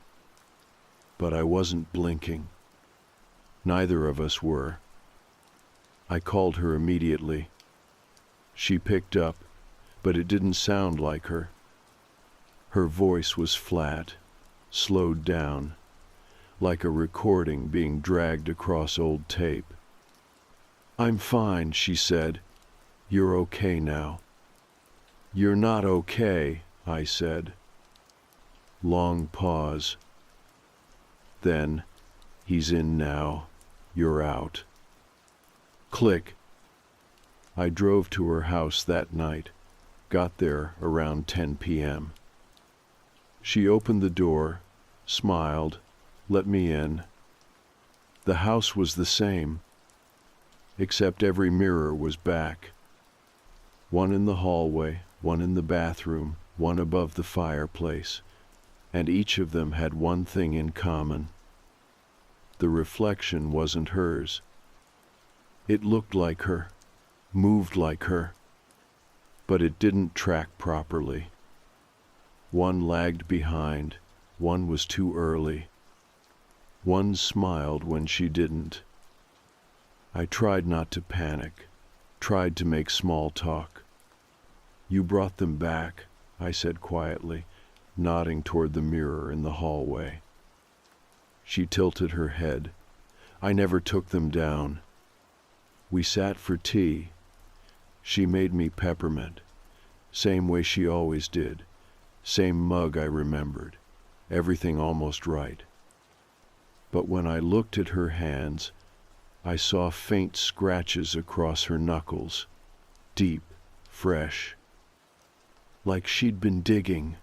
But I wasn't blinking. Neither of us were. I called her immediately. She picked up, but it didn't sound like her. Her voice was flat, slowed down, like a recording being dragged across old tape. "I'm fine," she said. "You're okay now." "You're not okay," I said. Long pause. Then, "He's in now. You're out." Click. I drove to her house that night, got there around 10 p.m. She opened the door, smiled, let me in. The house was the same, except every mirror was back. One in the hallway, one in the bathroom, one above the fireplace, and each of them had one thing in common. The reflection wasn't hers. It looked like her, moved like her, but it didn't track properly. One lagged behind, one was too early. One smiled when she didn't. I tried not to panic, tried to make small talk. "You brought them back," I said quietly, nodding toward the mirror in the hallway. She tilted her head. "I never took them down. We sat for tea. She made me peppermint, same way she always did, same mug I remembered, everything almost right. But when I looked at her hands, I saw faint scratches across her knuckles, deep, fresh, like she'd been digging,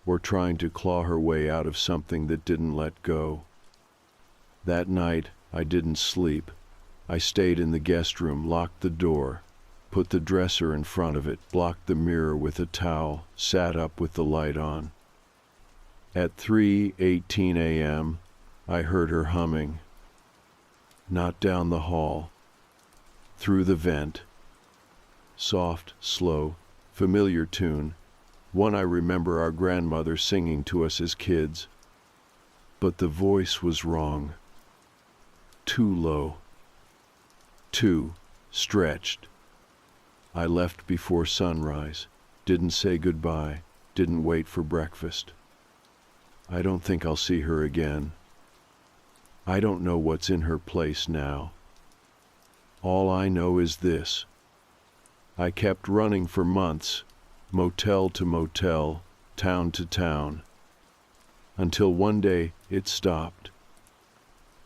or trying to claw her way out of something that didn't let go. That night, I didn't sleep. I stayed in the guest room, locked the door, put the dresser in front of it, blocked the mirror with a towel, sat up with the light on. At 3:18 a.m., I heard her humming. Not down the hall, through the vent. Soft, slow, familiar tune, one I remember our grandmother singing to us as kids. But the voice was wrong. Too low. Too stretched. I left before sunrise, didn't say goodbye, didn't wait for breakfast. I don't think I'll see her again. I don't know what's in her place now. All I know is this. I kept running for months, motel to motel, town to town, until one day it stopped.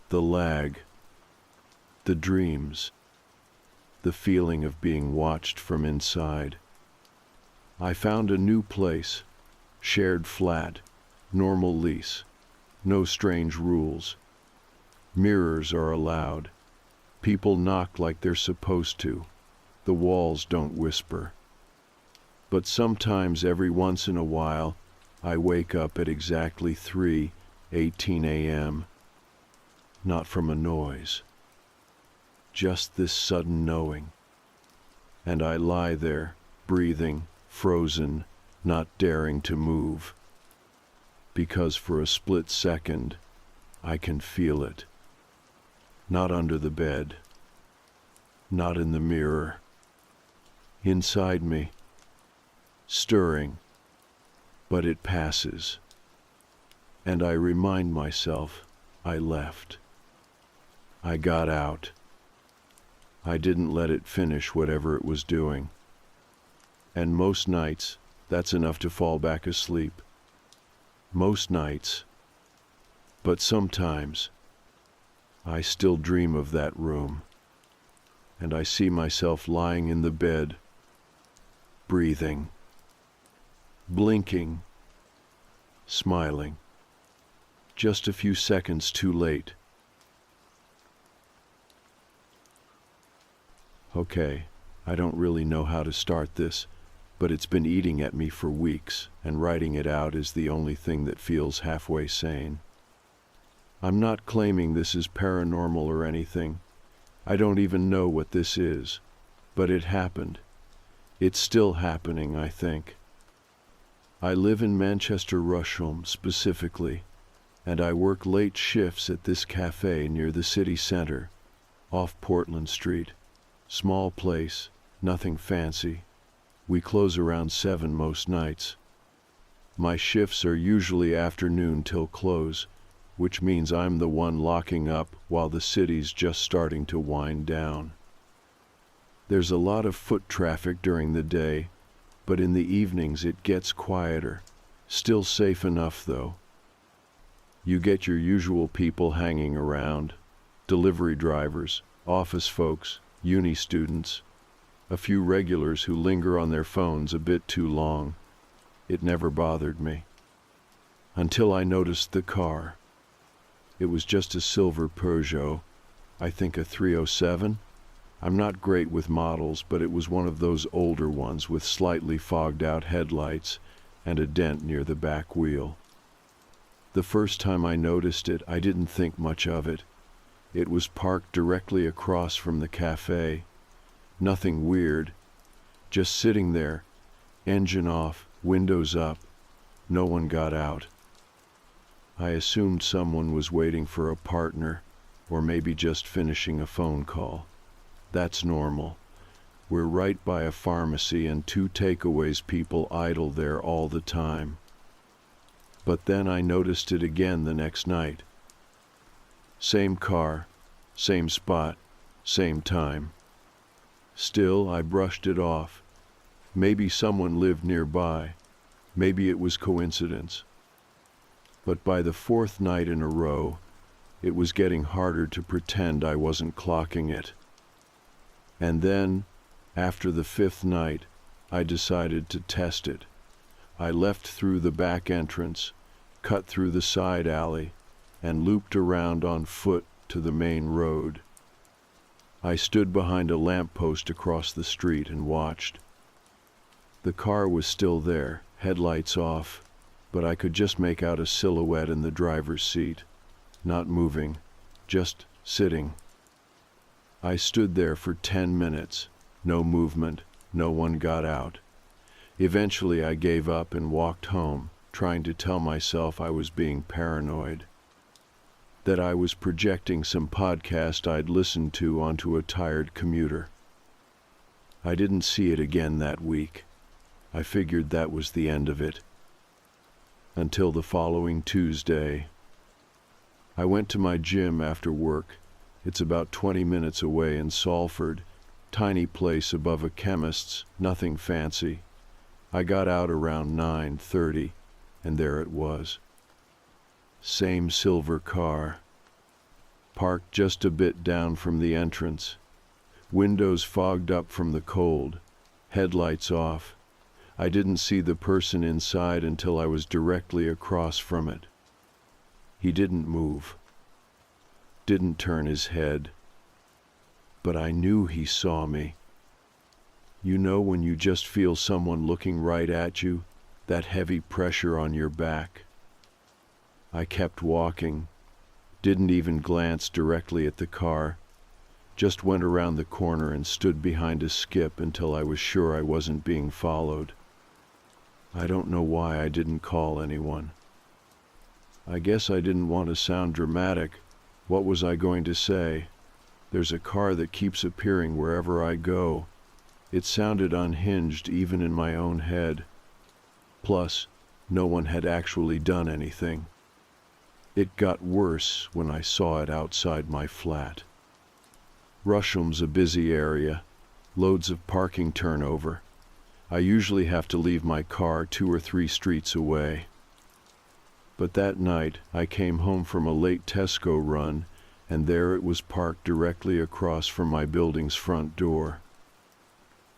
The lag, the dreams, the feeling of being watched from inside. I found a new place, shared flat, normal lease, no strange rules. Mirrors are allowed. People knock like they're supposed to. The walls don't whisper. But sometimes, every once in a while, I wake up at exactly 3:18 a.m. Not from a noise. Just this sudden knowing. And I lie there, breathing, frozen, not daring to move. Because for a split second, I can feel it. Not under the bed. Not in the mirror. Inside me. Stirring. But it passes. And I remind myself I left. I got out. I didn't let it finish whatever it was doing. And most nights, that's enough to fall back asleep. Most nights. But sometimes, I still dream of that room, and I see myself lying in the bed, breathing, blinking, smiling, just a few seconds too late. Okay, I don't really know how to start this, but it's been eating at me for weeks, and writing it out is the only thing that feels halfway sane. I'm not claiming this is paranormal or anything. I don't even know what this is, but it happened. It's still happening, I think. I live in Manchester Rusholme specifically, and I work late shifts at this cafe near the city center, off Portland Street. Small place, nothing fancy. We close around 7 most nights. My shifts are usually afternoon till close, which means I'm the one locking up while the city's just starting to wind down. There's a lot of foot traffic during the day, but in the evenings it gets quieter. Still safe enough, though. You get your usual people hanging around, delivery drivers, office folks, uni students, a few regulars who linger on their phones a bit too long. It never bothered me. Until I noticed the car. It was just a silver Peugeot, I think a 307. I'm not great with models, but it was one of those older ones with slightly fogged out headlights and a dent near the back wheel. The first time I noticed it, I didn't think much of it. It was parked directly across from the cafe. Nothing weird. Just sitting there, engine off, windows up. No one got out. I assumed someone was waiting for a partner, or maybe just finishing a phone call. That's normal. We're right by a pharmacy and 2 takeaways people idle there all the time. But then I noticed it again the next night. Same car, same spot, same time. Still, I brushed it off. Maybe someone lived nearby. Maybe it was coincidence. But by the 4th night in a row, it was getting harder to pretend I wasn't clocking it. And then, after the 5th night, I decided to test it. I left through the back entrance, cut through the side alley, and looped around on foot to the main road. I stood behind a lamppost across the street and watched. The car was still there, headlights off, but I could just make out a silhouette in the driver's seat, not moving, just sitting. I stood there for 10 minutes, no movement, no one got out. Eventually I gave up and walked home, trying to tell myself I was being paranoid, that I was projecting some podcast I'd listened to onto a tired commuter. I didn't see it again that week. I figured that was the end of it. Until the following Tuesday. I went to my gym after work. It's about 20 minutes away in Salford, tiny place above a chemist's, nothing fancy. I got out around 9:30, and there it was. Same silver car, parked just a bit down from the entrance, windows fogged up from the cold, headlights off. I didn't see the person inside until I was directly across from it. He didn't move, didn't turn his head, but I knew he saw me. You know when you just feel someone looking right at you, that heavy pressure on your back? I kept walking, didn't even glance directly at the car, just went around the corner and stood behind a skip until I was sure I wasn't being followed. I don't know why I didn't call anyone. I guess I didn't want to sound dramatic. What was I going to say? There's a car that keeps appearing wherever I go. It sounded unhinged even in my own head. Plus, no one had actually done anything. It got worse when I saw it outside my flat. Rusham's a busy area, loads of parking turnover. I usually have to leave my car 2 or 3 streets away. But that night, I came home from a late Tesco run, and there it was parked directly across from my building's front door.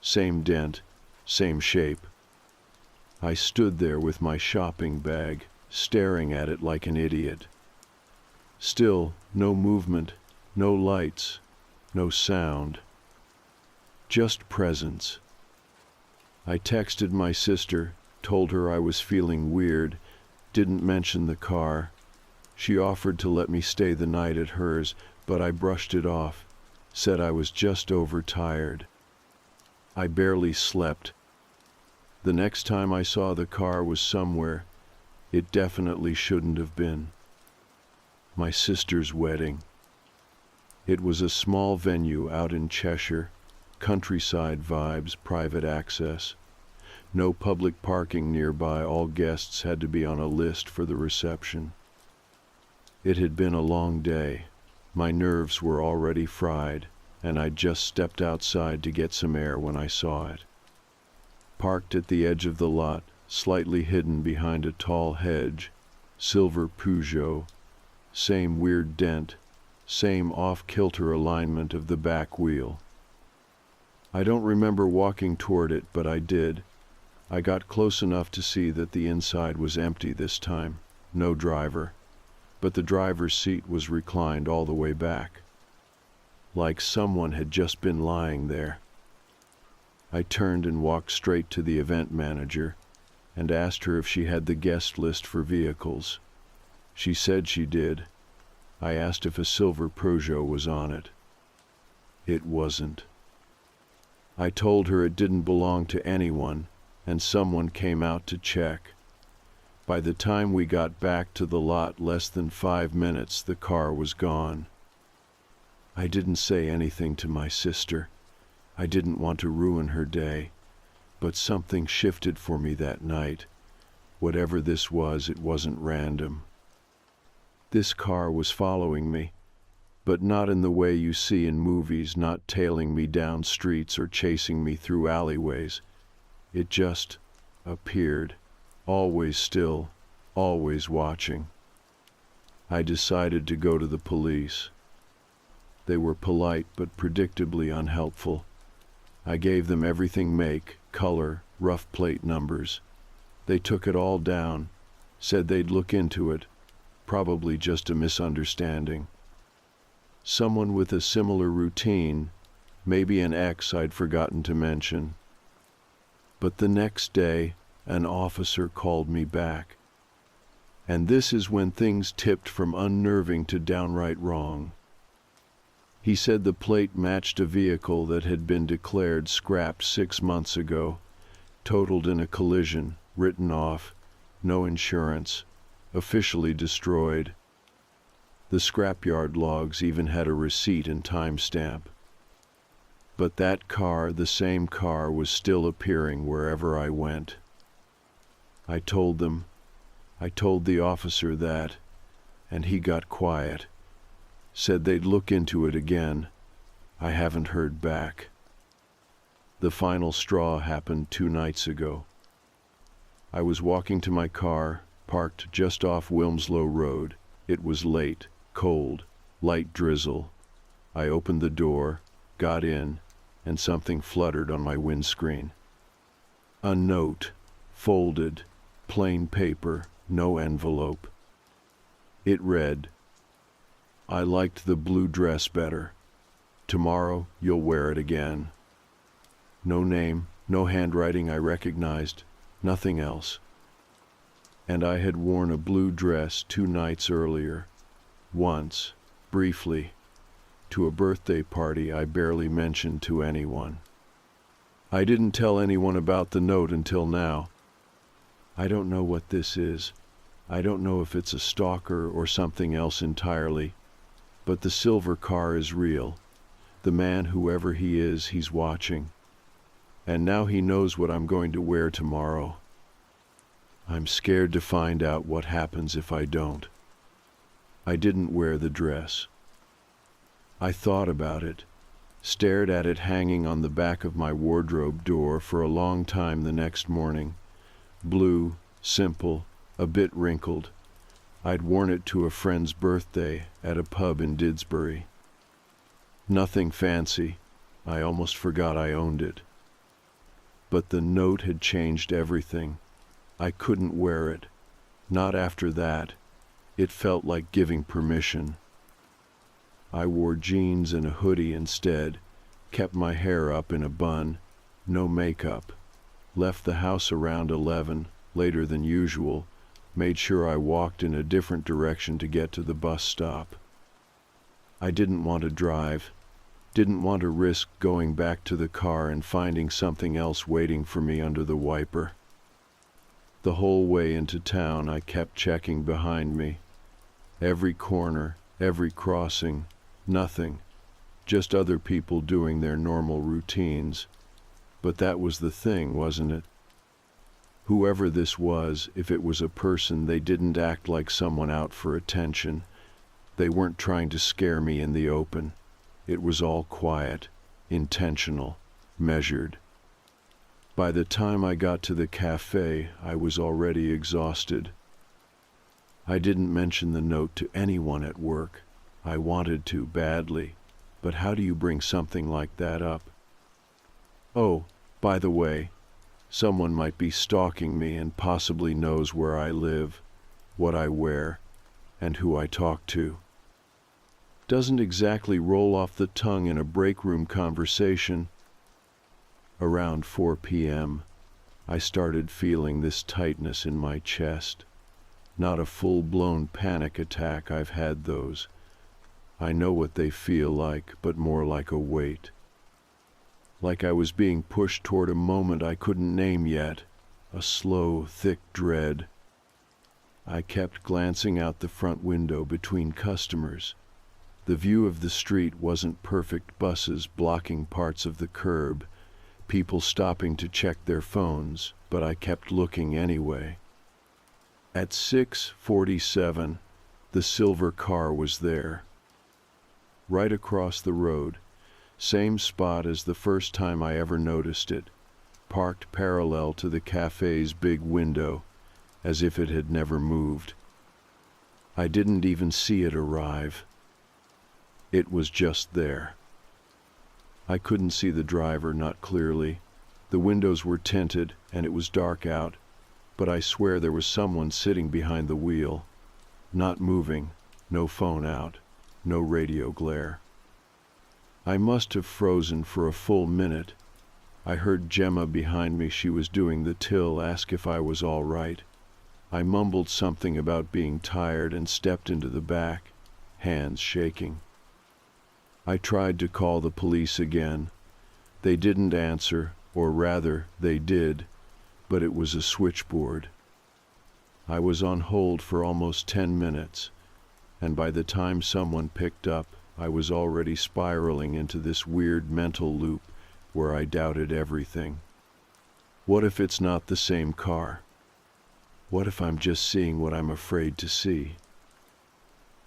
Same dent, same shape. I stood there with my shopping bag, staring at it like an idiot. Still, no movement, no lights, no sound. Just presence. I texted my sister, told her I was feeling weird, didn't mention the car. She offered to let me stay the night at hers, but I brushed it off, said I was just overtired. I barely slept. The next time I saw the car was somewhere it definitely shouldn't have been. My sister's wedding. It was a small venue out in Cheshire, countryside vibes, private access. No public parking nearby, all guests had to be on a list for the reception. It had been a long day. My nerves were already fried, and I'd just stepped outside to get some air when I saw it. Parked at the edge of the lot, slightly hidden behind a tall hedge, silver Peugeot, same weird dent, same off-kilter alignment of the back wheel. I don't remember walking toward it, but I did. I got close enough to see that the inside was empty this time, no driver, but the driver's seat was reclined all the way back, like someone had just been lying there. I turned and walked straight to the event manager and asked her if she had the guest list for vehicles. She said she did. I asked if a silver Peugeot was on it. It wasn't. I told her it didn't belong to anyone, and someone came out to check. By the time we got back to the lot, less than 5 minutes, the car was gone. I didn't say anything to my sister. I didn't want to ruin her day, but something shifted for me that night. Whatever this was, it wasn't random. This car was following me, but not in the way you see in movies, not tailing me down streets or chasing me through alleyways. It just appeared, always still, always watching. I decided to go to the police. They were polite but predictably unhelpful. I gave them everything: make, color, rough plate numbers. They took it all down, said they'd look into it, probably just a misunderstanding. Someone with a similar routine, maybe an ex I'd forgotten to mention. But the next day, an officer called me back. And this is when things tipped from unnerving to downright wrong. He said the plate matched a vehicle that had been declared scrapped 6 months ago, totaled in a collision, written off, no insurance, officially destroyed. The scrapyard logs even had a receipt and timestamp. But that car, the same car, was still appearing wherever I went. I told the officer that, and he got quiet. Said they'd look into it again. I haven't heard back. The final straw happened 2 nights ago. I was walking to my car, parked just off Wilmslow Road. It was late, cold, light drizzle. I opened the door, got in, and something fluttered on my windscreen. A note, folded, plain paper, no envelope. It read, "I liked the blue dress better. Tomorrow you'll wear it again." No name, no handwriting I recognized, nothing else. And I had worn a blue dress 2 nights earlier, once, briefly, to a birthday party I barely mentioned to anyone. I didn't tell anyone about the note until now. I don't know what this is. I don't know if it's a stalker or something else entirely. But the silver car is real. The man, whoever he is, he's watching. And now he knows what I'm going to wear tomorrow. I'm scared to find out what happens if I don't. I didn't wear the dress. I thought about it, stared at it hanging on the back of my wardrobe door for a long time the next morning. Blue, simple, a bit wrinkled. I'd worn it to a friend's birthday at a pub in Didsbury. Nothing fancy. I almost forgot I owned it. But the note had changed everything. I couldn't wear it. Not after that. It felt like giving permission. I wore jeans and a hoodie instead, kept my hair up in a bun, no makeup, left the house around 11, later than usual, made sure I walked in a different direction to get to the bus stop. I didn't want to drive, didn't want to risk going back to the car and finding something else waiting for me under the wiper. The whole way into town I kept checking behind me. Every corner, every crossing, nothing, just other people doing their normal routines. But that was the thing, wasn't it? Whoever this was, if it was a person, they didn't act like someone out for attention. They weren't trying to scare me in the open. It was all quiet, intentional, measured. By the time I got to the cafe, I was already exhausted. I didn't mention the note to anyone at work. I wanted to badly, but how do you bring something like that up? Oh, by the way, someone might be stalking me and possibly knows where I live, what I wear, and who I talk to. Doesn't exactly roll off the tongue in a break room conversation. Around 4 p.m., I started feeling this tightness in my chest. Not a full-blown panic attack, I've had those. I know what they feel like, but more like a weight. like I was being pushed toward a moment I couldn't name yet, a slow, thick dread. I kept glancing out the front window between customers. The view of the street wasn't perfect, buses blocking parts of the curb, people stopping to check their phones, but I kept looking anyway. At 6:47, the silver car was there. Right across the road, same spot as the first time I ever noticed it, parked parallel to the cafe's big window, as if it had never moved. I didn't even see it arrive. It was just there. I couldn't see the driver, not clearly. The windows were tinted and it was dark out, but I swear there was someone sitting behind the wheel, not moving, no phone out, no radio glare. I must have frozen for a full minute. I heard Gemma behind me, she was doing the till, ask if I was all right. I mumbled something about being tired and stepped into the back, hands shaking. I tried to call the police again. They didn't answer, or rather, they did, but it was a switchboard. I was on hold for almost 10 minutes, and by the time someone picked up, I was already spiraling into this weird mental loop where I doubted everything. What if it's not the same car? What if I'm just seeing what I'm afraid to see?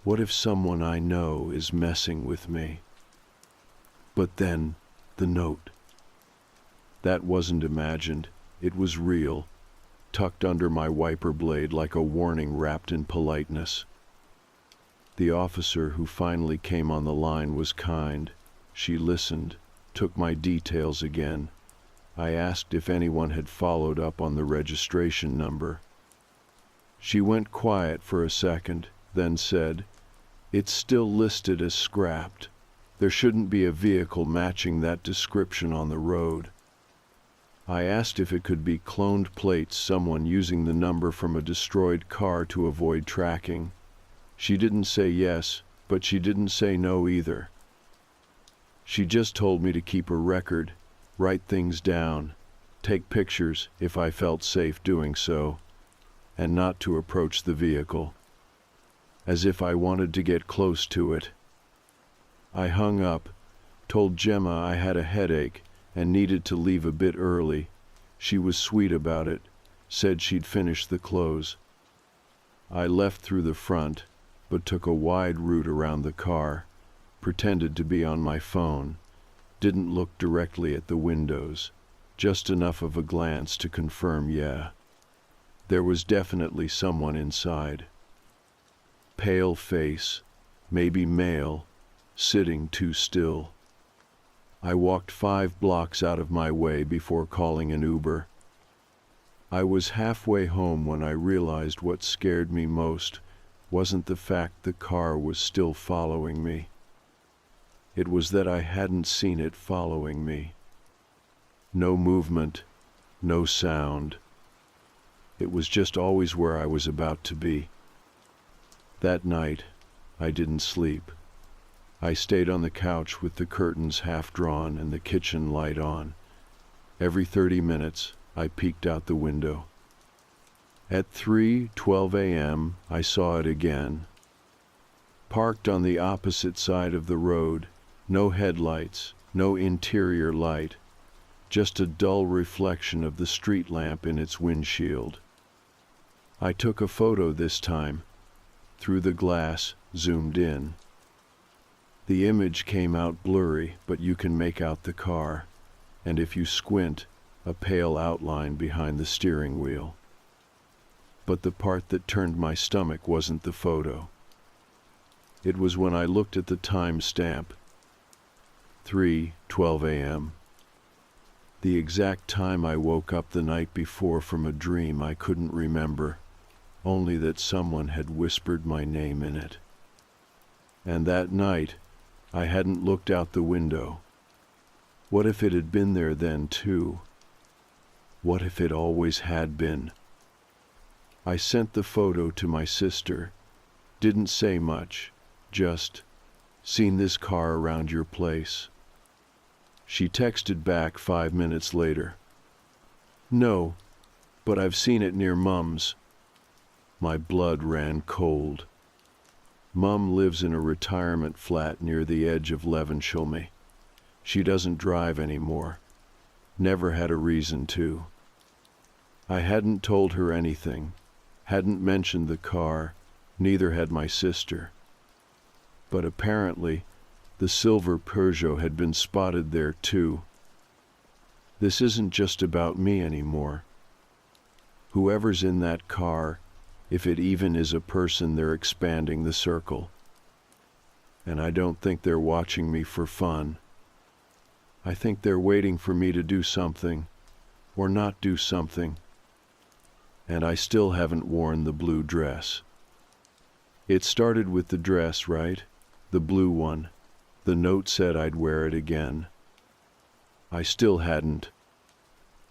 What if someone I know is messing with me? But then, the note. That wasn't imagined, it was real, tucked under my wiper blade like a warning wrapped in politeness. The officer who finally came on the line was kind. She listened, took my details again. I asked if anyone had followed up on the registration number. She went quiet for a second, then said, "It's still listed as scrapped. There shouldn't be a vehicle matching that description on the road." I asked if it could be cloned plates, someone using the number from a destroyed car to avoid tracking. She didn't say yes, but she didn't say no either. She just told me to keep a record, write things down, take pictures if I felt safe doing so, and not to approach the vehicle, as if I wanted to get close to it. I hung up, told Gemma I had a headache and needed to leave a bit early. She was sweet about it, said she'd finish the close. I left through the front, but took a wide route around the car, pretended to be on my phone, didn't look directly at the windows, just enough of a glance to confirm, yeah. There was definitely someone inside. Pale face, maybe male, sitting too still. I walked 5 blocks out of my way before calling an Uber. I was halfway home when I realized what scared me most wasn't the fact the car was still following me. It was that I hadn't seen it following me. No movement, no sound. It was just always where I was about to be. That night, I didn't sleep. I stayed on the couch with the curtains half drawn and the kitchen light on. Every 30 minutes, I peeked out the window. At 3:12 a.m., I saw it again. Parked on the opposite side of the road, no headlights, no interior light, just a dull reflection of the street lamp in its windshield. I took a photo this time, through the glass, zoomed in. The image came out blurry, but you can make out the car, and if you squint, a pale outline behind the steering wheel. But the part that turned my stomach wasn't the photo. It was when I looked at the time stamp, 3:12 a.m. The exact time I woke up the night before from a dream I couldn't remember, only that someone had whispered my name in it. And that night, I hadn't looked out the window. What if it had been there then too? What if it always had been? I sent the photo to my sister, didn't say much, just, "Seen this car around your place?" She texted back 5 minutes later. No, but I've seen it near Mum's. My blood ran cold. Mum lives in a retirement flat near the edge of Levenshulme. She doesn't drive anymore. Never had a reason to. I hadn't told her anything, hadn't mentioned the car, neither had my sister. But apparently, the silver Peugeot had been spotted there too. This isn't just about me anymore. Whoever's in that car, if it even is a person, they're expanding the circle. And I don't think they're watching me for fun. I think they're waiting for me to do something, or not do something. And I still haven't worn the blue dress. It started with the dress, right? The blue one. The note said I'd wear it again. I still hadn't.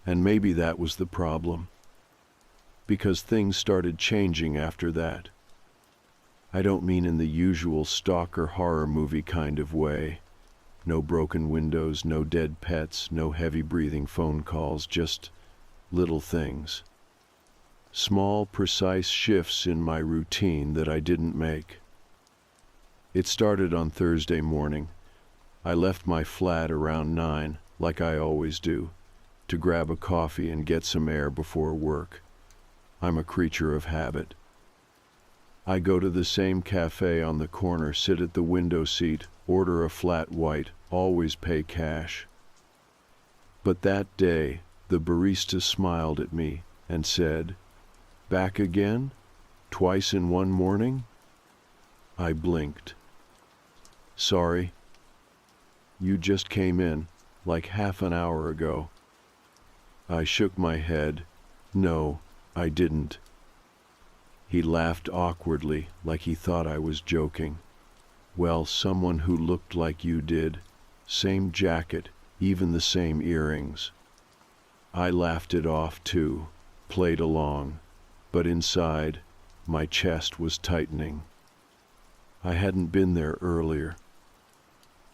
And maybe that was the problem. Because things started changing after that. I don't mean in the usual stalker horror movie kind of way. No broken windows, no dead pets, no heavy breathing phone calls, just little things. Small, precise shifts in my routine that I didn't make. It started on Thursday morning. I left my flat around 9, like I always do, to grab a coffee and get some air before work. I'm a creature of habit. I go to the same cafe on the corner, sit at the window seat, order a flat white, always pay cash. But that day, the barista smiled at me and said, "Back again? Twice in one morning?" I blinked. "Sorry. You just came in, like half an hour ago." I shook my head. "No, I didn't." He laughed awkwardly, like he thought I was joking. "Well, someone who looked like you did. Same jacket, even the same earrings." I laughed it off too, played along, but inside, my chest was tightening. I hadn't been there earlier.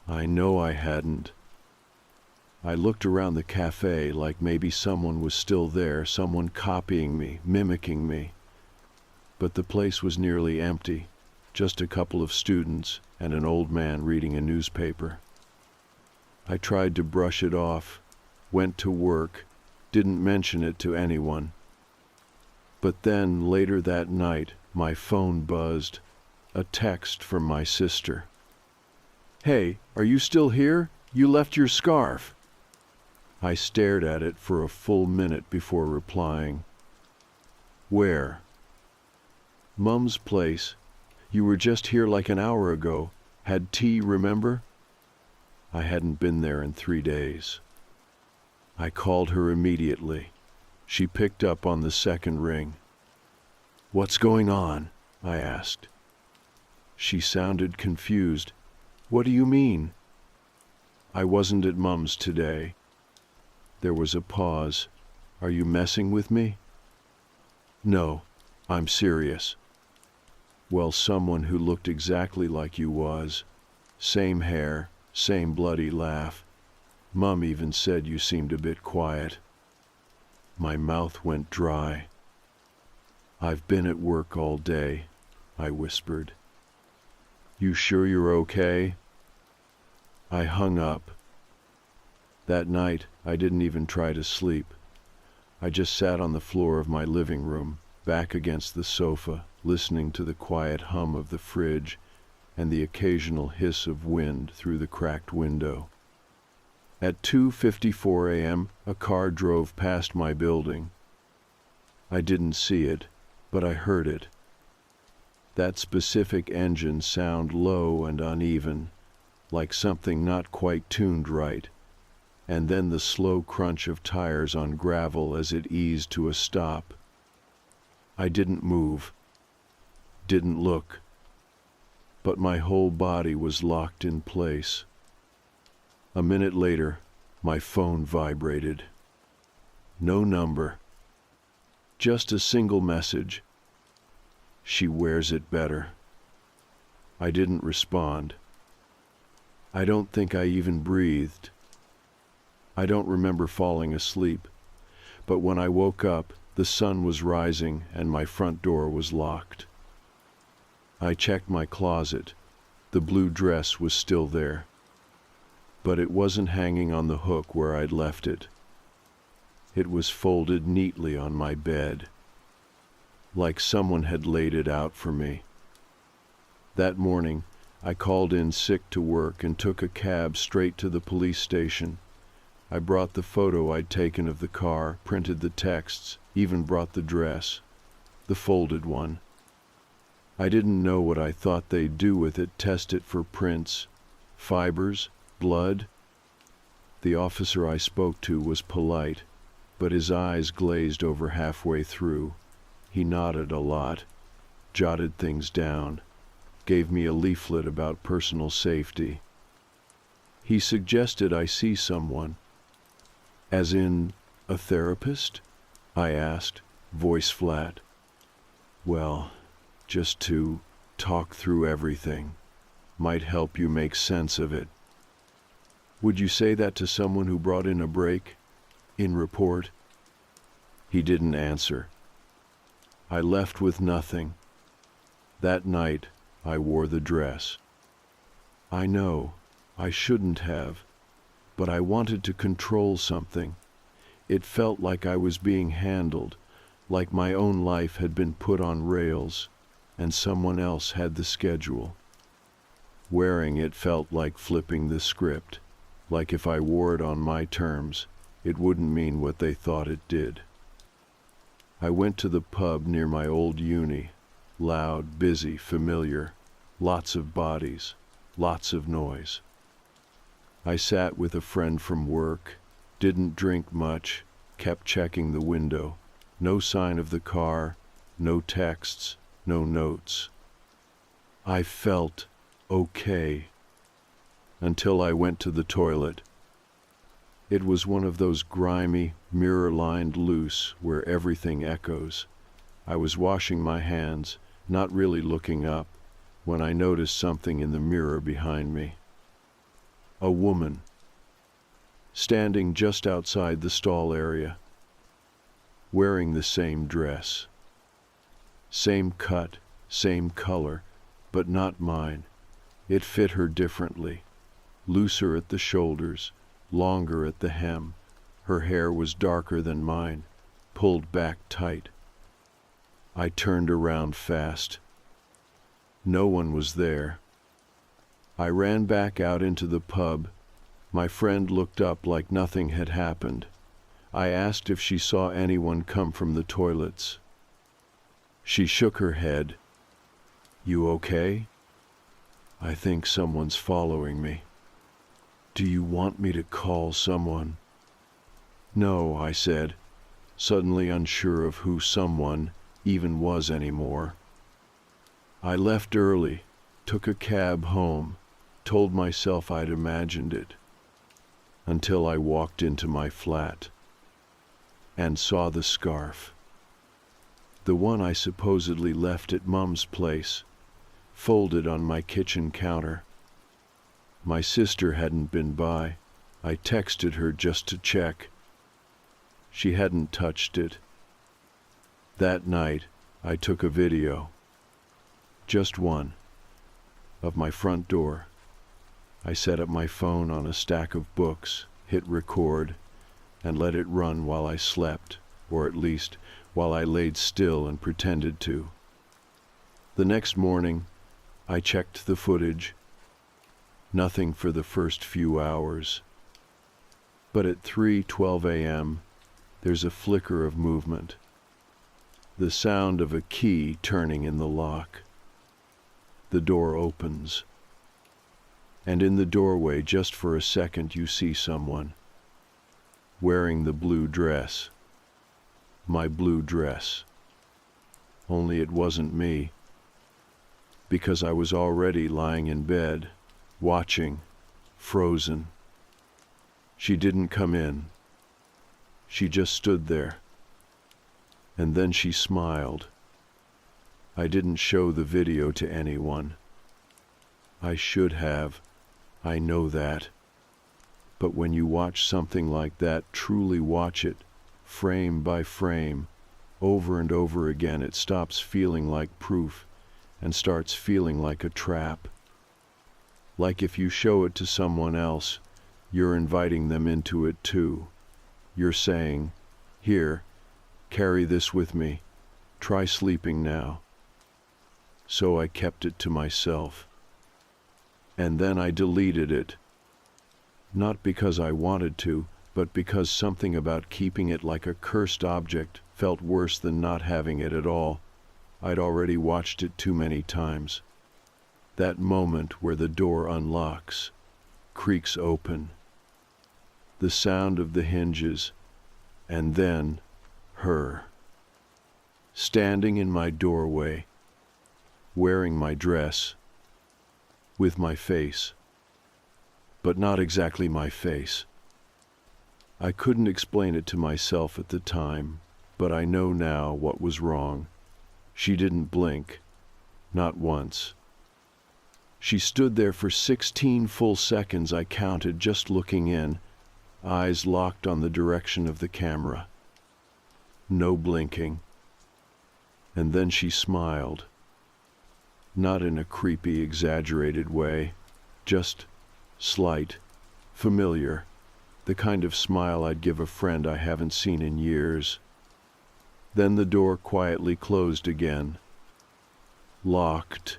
I know I hadn't. I looked around the cafe like maybe someone was still there, someone copying me, mimicking me. But the place was nearly empty, just a couple of students and an old man reading a newspaper. I tried to brush it off, went to work, didn't mention it to anyone. But then, later that night, my phone buzzed. A text from my sister. "Hey, are you still here? You left your scarf." I stared at it for a full minute before replying. "Where?" "Mum's place. You were just here like an hour ago. Had tea, remember?" I hadn't been there in 3 days. I called her immediately. She picked up on the second ring. "What's going on?" I asked. She sounded confused. "What do you mean?" "I wasn't at Mum's today." There was a pause. "Are you messing with me?" "No, I'm serious." "Well, someone who looked exactly like you was. Same hair, same bloody laugh. Mum even said you seemed a bit quiet." My mouth went dry. "I've been at work all day," I whispered. "You sure you're okay?" I hung up. That night, I didn't even try to sleep. I just sat on the floor of my living room, back against the sofa, listening to the quiet hum of the fridge and the occasional hiss of wind through the cracked window. At 2:54 a.m., a car drove past my building. I didn't see it, but I heard it. That specific engine sound low and uneven, like something not quite tuned right, and then the slow crunch of tires on gravel as it eased to a stop. I didn't move, didn't look, but my whole body was locked in place. A minute later, my phone vibrated. No number, just a single message. "She wears it better." I didn't respond. I don't think I even breathed. I don't remember falling asleep, but when I woke up, the sun was rising and my front door was locked. I checked my closet. The blue dress was still there, but it wasn't hanging on the hook where I'd left it. It was folded neatly on my bed, like someone had laid it out for me. That morning, I called in sick to work and took a cab straight to the police station. I brought the photo I'd taken of the car, printed the texts, even brought the dress, the folded one. I didn't know what I thought they'd do with it, test it for prints, fibers, blood. The officer I spoke to was polite, but his eyes glazed over halfway through. He nodded a lot, jotted things down, gave me a leaflet about personal safety. He suggested I see someone. As in, a therapist? I asked, voice flat. Well, just to talk through everything. Might help you make sense of it. Would you say that to someone who brought in a break? In report? He didn't answer. I left with nothing. That night, I wore the dress. I know, I shouldn't have, but I wanted to control something. It felt like I was being handled, like my own life had been put on rails, and someone else had the schedule. Wearing it felt like flipping the script, like if I wore it on my terms, it wouldn't mean what they thought it did. I went to the pub near my old uni, loud, busy, familiar, lots of bodies, lots of noise. I sat with a friend from work, didn't drink much, kept checking the window. No sign of the car, no texts, no notes. I felt okay until I went to the toilet. It was one of those grimy, mirror-lined loose where everything echoes. I was washing my hands, not really looking up, when I noticed something in the mirror behind me. A woman, standing just outside the stall area, wearing the same dress. Same cut, same color, but not mine. It fit her differently. Looser at the shoulders, longer at the hem. Her hair was darker than mine, pulled back tight. I turned around fast. No one was there. I ran back out into the pub. My friend looked up like nothing had happened. I asked if she saw anyone come from the toilets. She shook her head. You okay? I think someone's following me. Do you want me to call someone? No, I said, suddenly unsure of who someone even was anymore. I left early, took a cab home, told myself I'd imagined it, until I walked into my flat and saw the scarf. The one I supposedly left at Mum's place, folded on my kitchen counter. My sister hadn't been by. I texted her just to check. She hadn't touched it. That night, I took a video, just one, of my front door. I set up my phone on a stack of books, hit record, and let it run while I slept, or at least while I laid still and pretended to. The next morning, I checked the footage. Nothing for the first few hours. But at 3:12 a.m., there's a flicker of movement. The sound of a key turning in the lock. The door opens. And in the doorway, just for a second, you see someone. Wearing the blue dress. My blue dress. Only it wasn't me. Because I was already lying in bed, watching, frozen. She didn't come in. She just stood there. And then she smiled. I didn't show the video to anyone. I should have. I know that. But when you watch something like that, truly watch it, frame by frame, over and over again, it stops feeling like proof and starts feeling like a trap. Like if you show it to someone else, you're inviting them into it too. You're saying, "Here, carry this with me. Try sleeping now." So I kept it to myself. And then I deleted it. Not because I wanted to, but because something about keeping it like a cursed object felt worse than not having it at all. I'd already watched it too many times. That moment where the door unlocks, creaks open, the sound of the hinges, and then her. Standing in my doorway, wearing my dress, with my face, but not exactly my face. I couldn't explain it to myself at the time, but I know now what was wrong. She didn't blink, not once. She stood there for 16 full seconds, I counted, just looking in, eyes locked on the direction of the camera. No blinking. And then she smiled. Not in a creepy, exaggerated way, just slight, familiar, the kind of smile I'd give a friend I haven't seen in years. Then the door quietly closed again. Locked.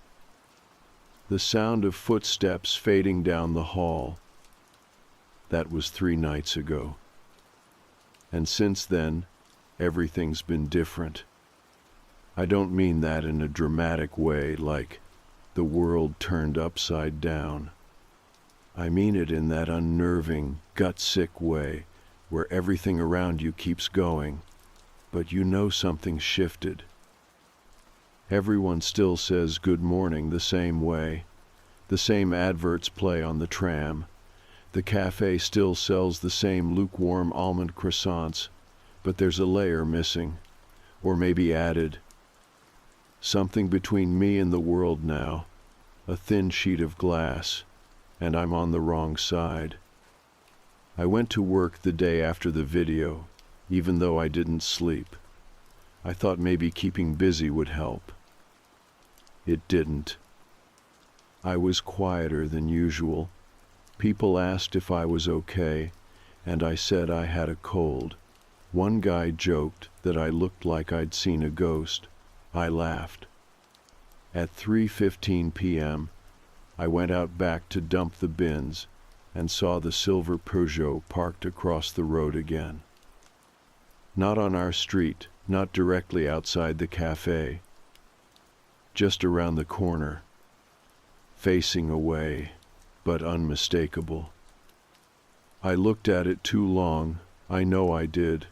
The sound of footsteps fading down the hall. That was 3 nights ago. And since then, everything's been different. I don't mean that in a dramatic way, like the world turned upside down. I mean it in that unnerving, gut-sick way where everything around you keeps going, but you know something shifted. Everyone still says good morning the same way. The same adverts play on the tram. The cafe still sells the same lukewarm almond croissants, but there's a layer missing, or maybe added. Something between me and the world now, a thin sheet of glass, and I'm on the wrong side. I went to work the day after the video, even though I didn't sleep. I thought maybe keeping busy would help. It didn't. I was quieter than usual. People asked if I was okay, and I said I had a cold. One guy joked that I looked like I'd seen a ghost. I laughed. At 3:15 p.m., I went out back to dump the bins and saw the silver Peugeot parked across the road again. Not on our street, not directly outside the cafe, just around the corner, facing away, but unmistakable. I looked at it too long, I know I did.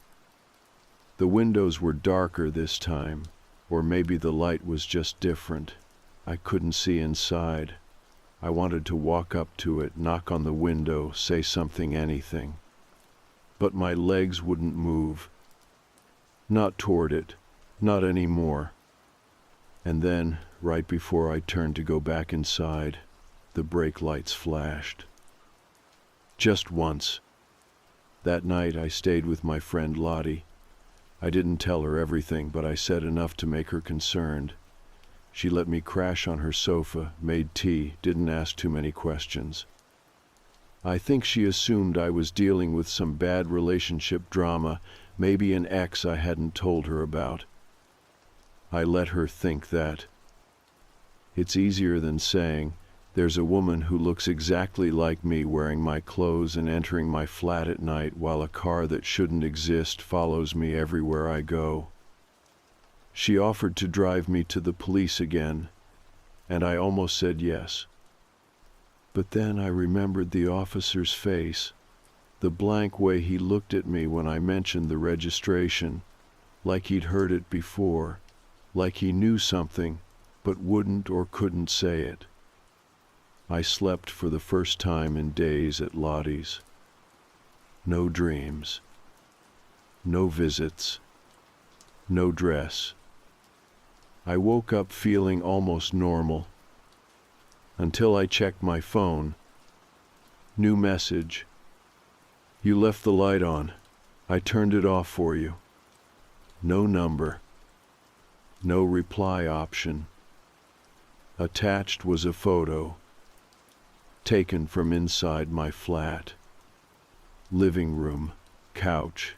The windows were darker this time, or maybe the light was just different. I couldn't see inside. I wanted to walk up to it, knock on the window, say something, anything. But my legs wouldn't move. Not toward it, not anymore. And then, right before I turned to go back inside, the brake lights flashed. Just once. That night I stayed with my friend Lottie. I didn't tell her everything, but I said enough to make her concerned. She let me crash on her sofa, made tea, didn't ask too many questions. I think she assumed I was dealing with some bad relationship drama, maybe an ex I hadn't told her about. I let her think that. It's easier than saying, there's a woman who looks exactly like me wearing my clothes and entering my flat at night while a car that shouldn't exist follows me everywhere I go. She offered to drive me to the police again, and I almost said yes. But then I remembered the officer's face, the blank way he looked at me when I mentioned the registration, like he'd heard it before, like he knew something, but wouldn't or couldn't say it. I slept for the first time in days at Lottie's. No dreams. No visits. No dress. I woke up feeling almost normal. Until I checked my phone. New message. You left the light on. I turned it off for you. No number. No reply option. Attached was a photo, taken from inside my flat. Living room, couch,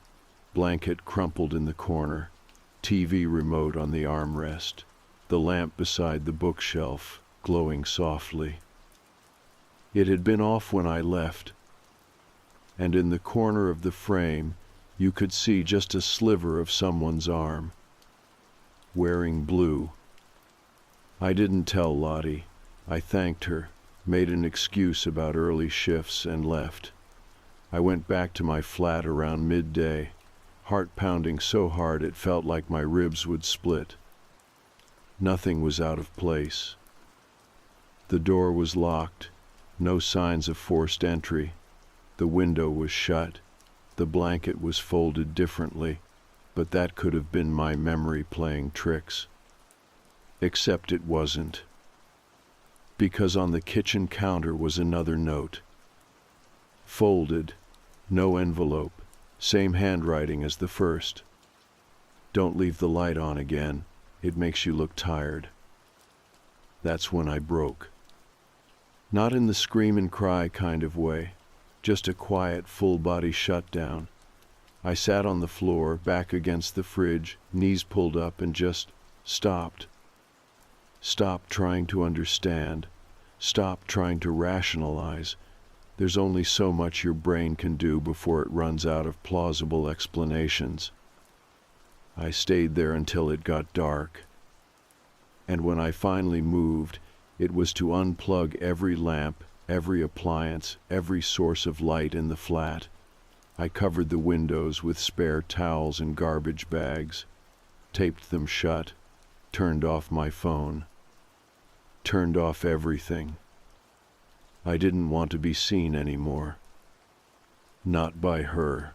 blanket crumpled in the corner, TV remote on the armrest, the lamp beside the bookshelf, glowing softly. It had been off when I left, and in the corner of the frame you could see just a sliver of someone's arm. Wearing blue. I didn't tell Lottie. I thanked her, made an excuse about early shifts, and left. I went back to my flat around midday, heart pounding so hard it felt like my ribs would split. Nothing was out of place. The door was locked, no signs of forced entry. The window was shut. The blanket was folded differently, but that could have been my memory playing tricks. Except it wasn't. Because on the kitchen counter was another note. Folded, no envelope, same handwriting as the first. Don't leave the light on again. It makes you look tired. That's when I broke. Not in the scream and cry kind of way, just a quiet, full-body shutdown. I sat on the floor, back against the fridge, knees pulled up, and just stopped. Stopped trying to understand. Stopped trying to rationalize. There's only so much your brain can do before it runs out of plausible explanations. I stayed there until it got dark. And when I finally moved, it was to unplug every lamp, every appliance, every source of light in the flat. I covered the windows with spare towels and garbage bags, taped them shut, turned off my phone, turned off everything. I didn't want to be seen anymore. Not by her.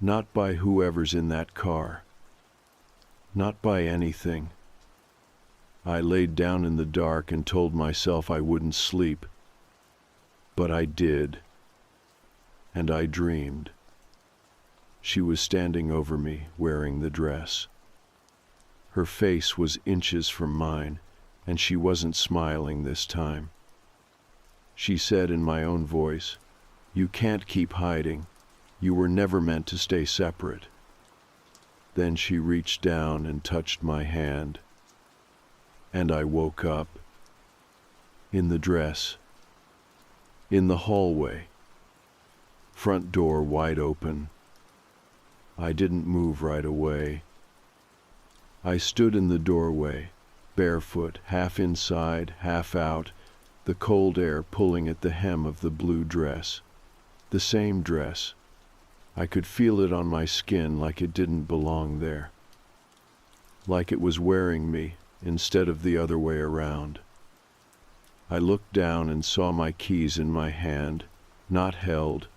Not by whoever's in that car. Not by anything. I laid down in the dark and told myself I wouldn't sleep. But I did. And I dreamed. She was standing over me, wearing the dress. Her face was inches from mine, and she wasn't smiling this time. She said in my own voice, "You can't keep hiding. You were never meant to stay separate." Then she reached down and touched my hand. And I woke up. In the dress. In the hallway. Front door wide open. I didn't move right away. I stood in the doorway, barefoot, half inside, half out, the cold air pulling at the hem of the blue dress. The same dress. I could feel it on my skin like it didn't belong there. Like it was wearing me instead of the other way around. I looked down and saw my keys in my hand, not held,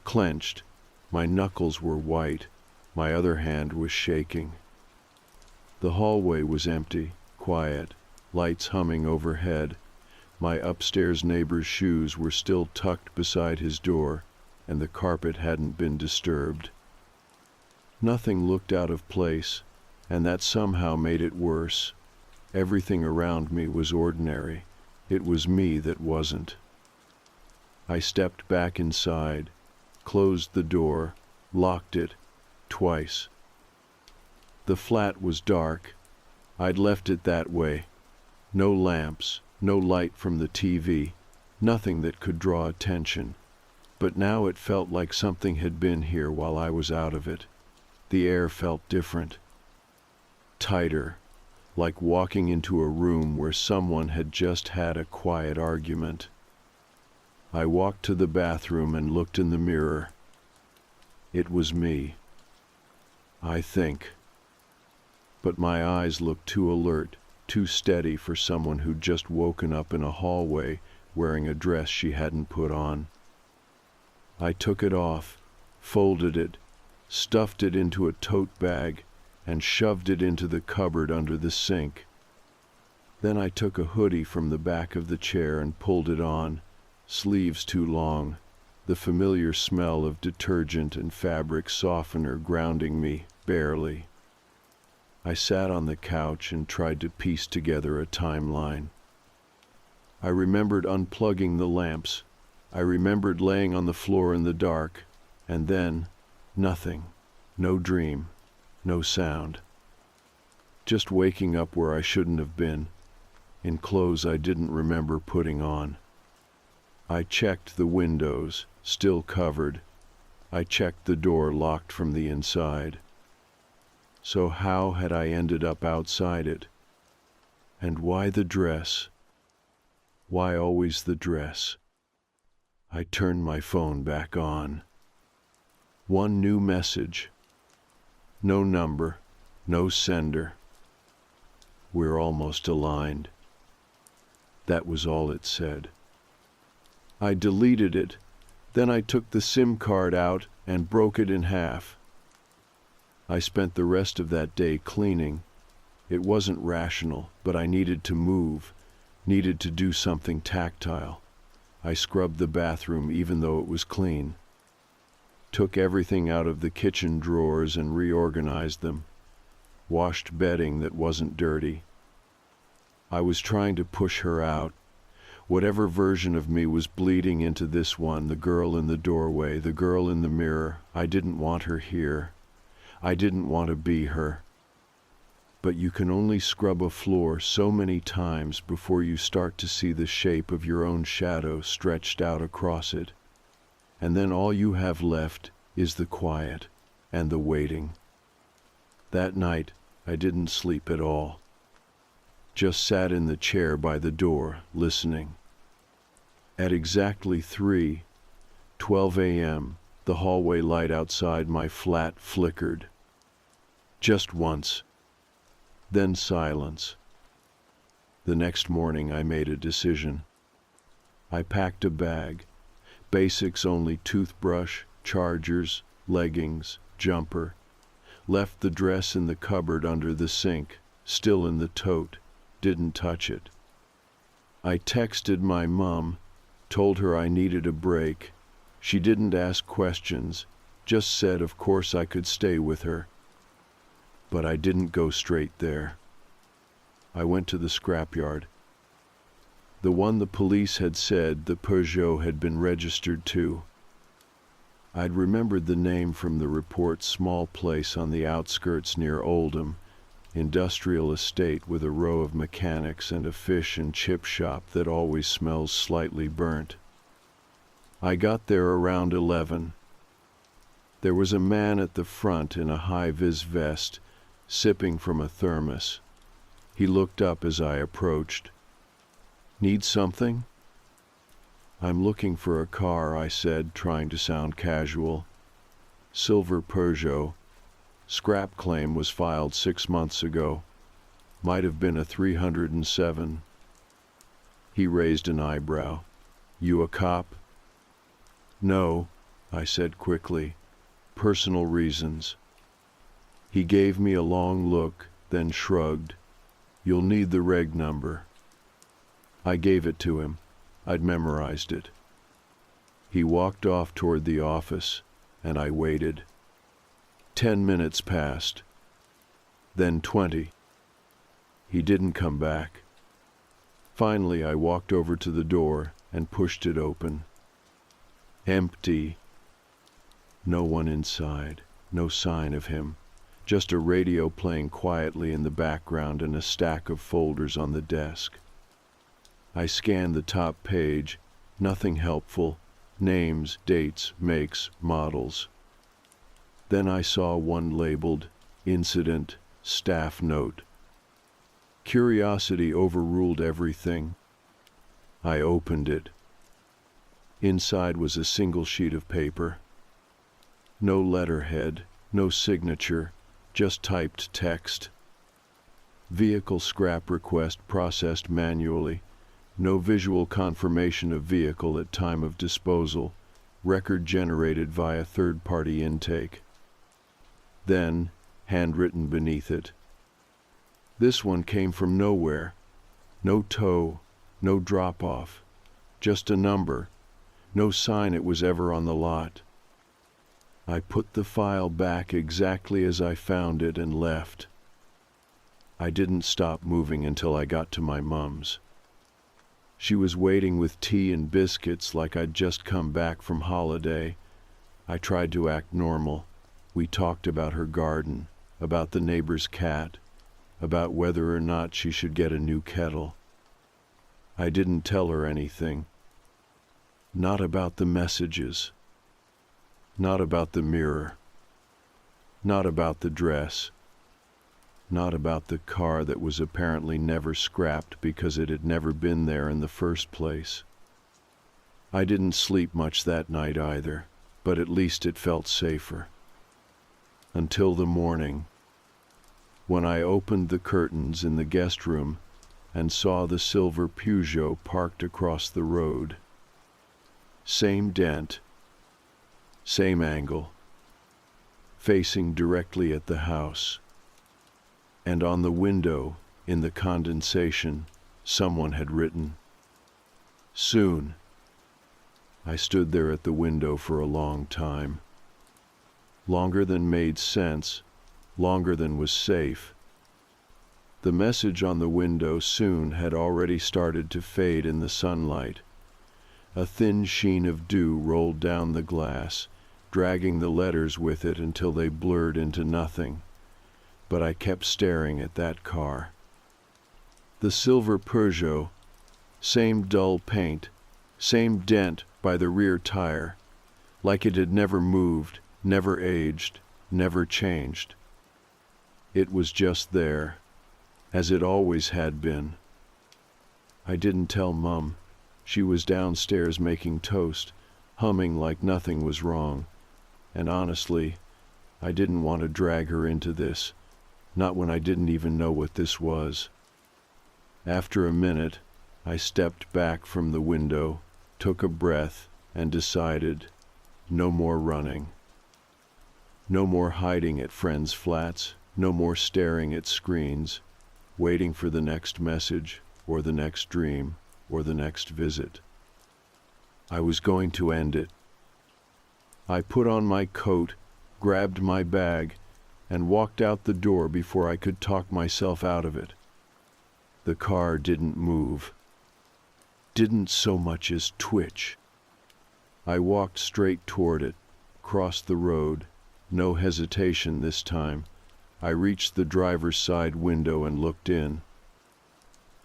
clenched. My knuckles were white. My other hand was shaking. The hallway was empty, quiet, lights humming overhead. My upstairs neighbor's shoes were still tucked beside his door, and the carpet hadn't been disturbed. Nothing looked out of place, and that somehow made it worse. Everything around me was ordinary. It was me that wasn't. I stepped back inside, closed the door, locked it, twice. The flat was dark. I'd left it that way. No lamps, no light from the TV, nothing that could draw attention. But now it felt like something had been here while I was out of it. The air felt different. Tighter, like walking into a room where someone had just had a quiet argument. I walked to the bathroom and looked in the mirror. It was me. I think. But my eyes looked too alert, too steady for someone who'd just woken up in a hallway wearing a dress she hadn't put on. I took it off, folded it, stuffed it into a tote bag, and shoved it into the cupboard under the sink. Then I took a hoodie from the back of the chair and pulled it on, sleeves too long, the familiar smell of detergent and fabric softener grounding me, barely. I sat on the couch and tried to piece together a timeline. I remembered unplugging the lamps. I remembered laying on the floor in the dark, and then nothing. No dream, no sound. Just waking up where I shouldn't have been, in clothes I didn't remember putting on. I checked the windows, still covered. I checked the door locked from the inside. So how had I ended up outside it? And why the dress? Why always the dress? I turned my phone back on. One new message. No number, no sender. We're almost aligned. That was all it said. I deleted it. Then I took the SIM card out and broke it in half. I spent the rest of that day cleaning. It wasn't rational, but I needed to move, needed to do something tactile. I scrubbed the bathroom even though it was clean. Took everything out of the kitchen drawers and reorganized them. Washed bedding that wasn't dirty. I was trying to push her out. Whatever version of me was bleeding into this one, the girl in the doorway, the girl in the mirror. I didn't want her here. I didn't want to be her. But you can only scrub a floor so many times before you start to see the shape of your own shadow stretched out across it. And then all you have left is the quiet and the waiting. That night, I didn't sleep at all. Just sat in the chair by the door, listening. At exactly 3:12 a.m., the hallway light outside my flat flickered. Just once. Then silence. The next morning I made a decision. I packed a bag. Basics only: toothbrush, chargers, leggings, jumper. Left the dress in the cupboard under the sink, still in the tote. Didn't touch it. I texted my mom, told her I needed a break. She didn't ask questions, just said of course I could stay with her. But I didn't go straight there. I went to the scrapyard. The one the police had said the Peugeot had been registered to. I'd remembered the name from the report's small place on the outskirts near Oldham, industrial estate with a row of mechanics and a fish and chip shop that always smells slightly burnt. I got there around 11. There was a man at the front in a high-vis vest, sipping from a thermos. He looked up as I approached. "Need something?" "I'm looking for a car," I said, trying to sound casual. "Silver Peugeot. Scrap claim was filed 6 months ago. Might have been a 307. He raised an eyebrow. "You a cop?" "No," I said quickly. "Personal reasons." He gave me a long look, then shrugged. "You'll need the reg number." I gave it to him. I'd memorized it. He walked off toward the office, and I waited. 10 minutes passed. Then 20. He didn't come back. Finally, I walked over to the door and pushed it open. Empty. No one inside. No sign of him. Just a radio playing quietly in the background and a stack of folders on the desk. I scanned the top page. Nothing helpful. Names, dates, makes, models. Then I saw one labeled Incident, Staff Note. Curiosity overruled everything. I opened it. Inside was a single sheet of paper. No letterhead, no signature, just typed text. Vehicle scrap request processed manually. No visual confirmation of vehicle at time of disposal. Record generated via third-party intake. Then, handwritten beneath it. This one came from nowhere. No tow, no drop-off. Just a number. No sign it was ever on the lot. I put the file back exactly as I found it and left. I didn't stop moving until I got to my mum's. She was waiting with tea and biscuits like I'd just come back from holiday. I tried to act normal. We talked about her garden, about the neighbor's cat, about whether or not she should get a new kettle. I didn't tell her anything. Not about the messages. Not about the mirror. Not about the dress. Not about the car that was apparently never scrapped because it had never been there in the first place. I didn't sleep much that night either, but at least it felt safer. Until the morning, when I opened the curtains in the guest room and saw the silver Peugeot parked across the road. Same dent, same angle, facing directly at the house. And on the window, in the condensation, someone had written, "Soon." I stood there at the window for a long time. Longer than made sense, longer than was safe. The message on the window soon had already started to fade in the sunlight. A thin sheen of dew rolled down the glass, dragging the letters with it until they blurred into nothing. But I kept staring at that car. The silver Peugeot, same dull paint, same dent by the rear tire, like it had never moved, never aged, never changed. It was just there, as it always had been. I didn't tell Mum. She was downstairs making toast, humming like nothing was wrong. And honestly, I didn't want to drag her into this. Not when I didn't even know what this was. After a minute, I stepped back from the window, took a breath, and decided, no more running. No more hiding at friends' flats, no more staring at screens, waiting for the next message, or the next dream, or the next visit. I was going to end it. I put on my coat, grabbed my bag, and walked out the door before I could talk myself out of it. The car didn't move. Didn't so much as twitch. I walked straight toward it, crossed the road, no hesitation this time. I reached the driver's side window and looked in.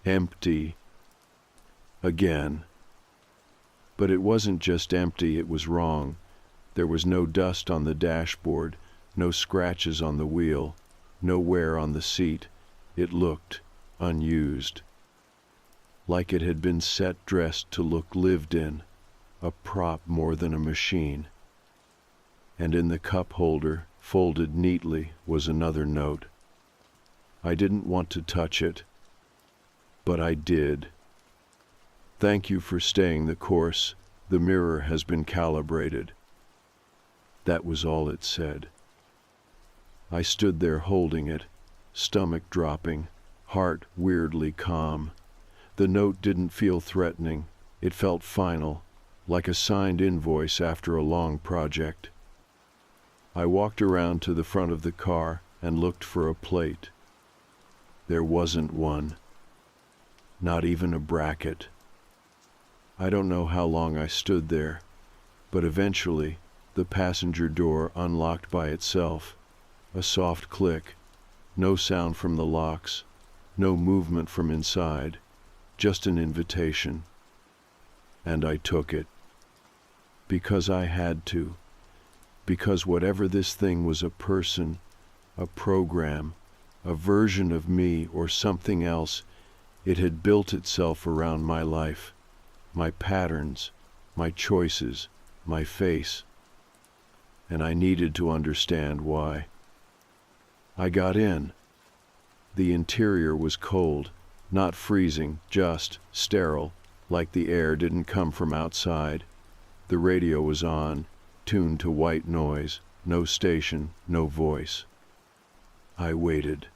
Empty. Again. But it wasn't just empty, it was wrong. There was no dust on the dashboard, no scratches on the wheel, no wear on the seat. It looked unused. Like it had been set dressed to look lived in, a prop more than a machine. And in the cup holder, folded neatly, was another note. I didn't want to touch it, but I did. Thank you for staying the course. The mirror has been calibrated. That was all it said. I stood there holding it, stomach dropping, heart weirdly calm. The note didn't feel threatening. It felt final, like a signed invoice after a long project. I walked around to the front of the car and looked for a plate. There wasn't one. Not even a bracket. I don't know how long I stood there, but eventually the passenger door unlocked by itself. A soft click, no sound from the locks, no movement from inside, just an invitation. And I took it. Because I had to. Because whatever this thing was, a person, a program, a version of me or something else, it had built itself around my life, my patterns, my choices, my face. And I needed to understand why. I got in. The interior was cold, not freezing, just sterile, like the air didn't come from outside. The radio was on, tuned to white noise, no station, no voice. I waited.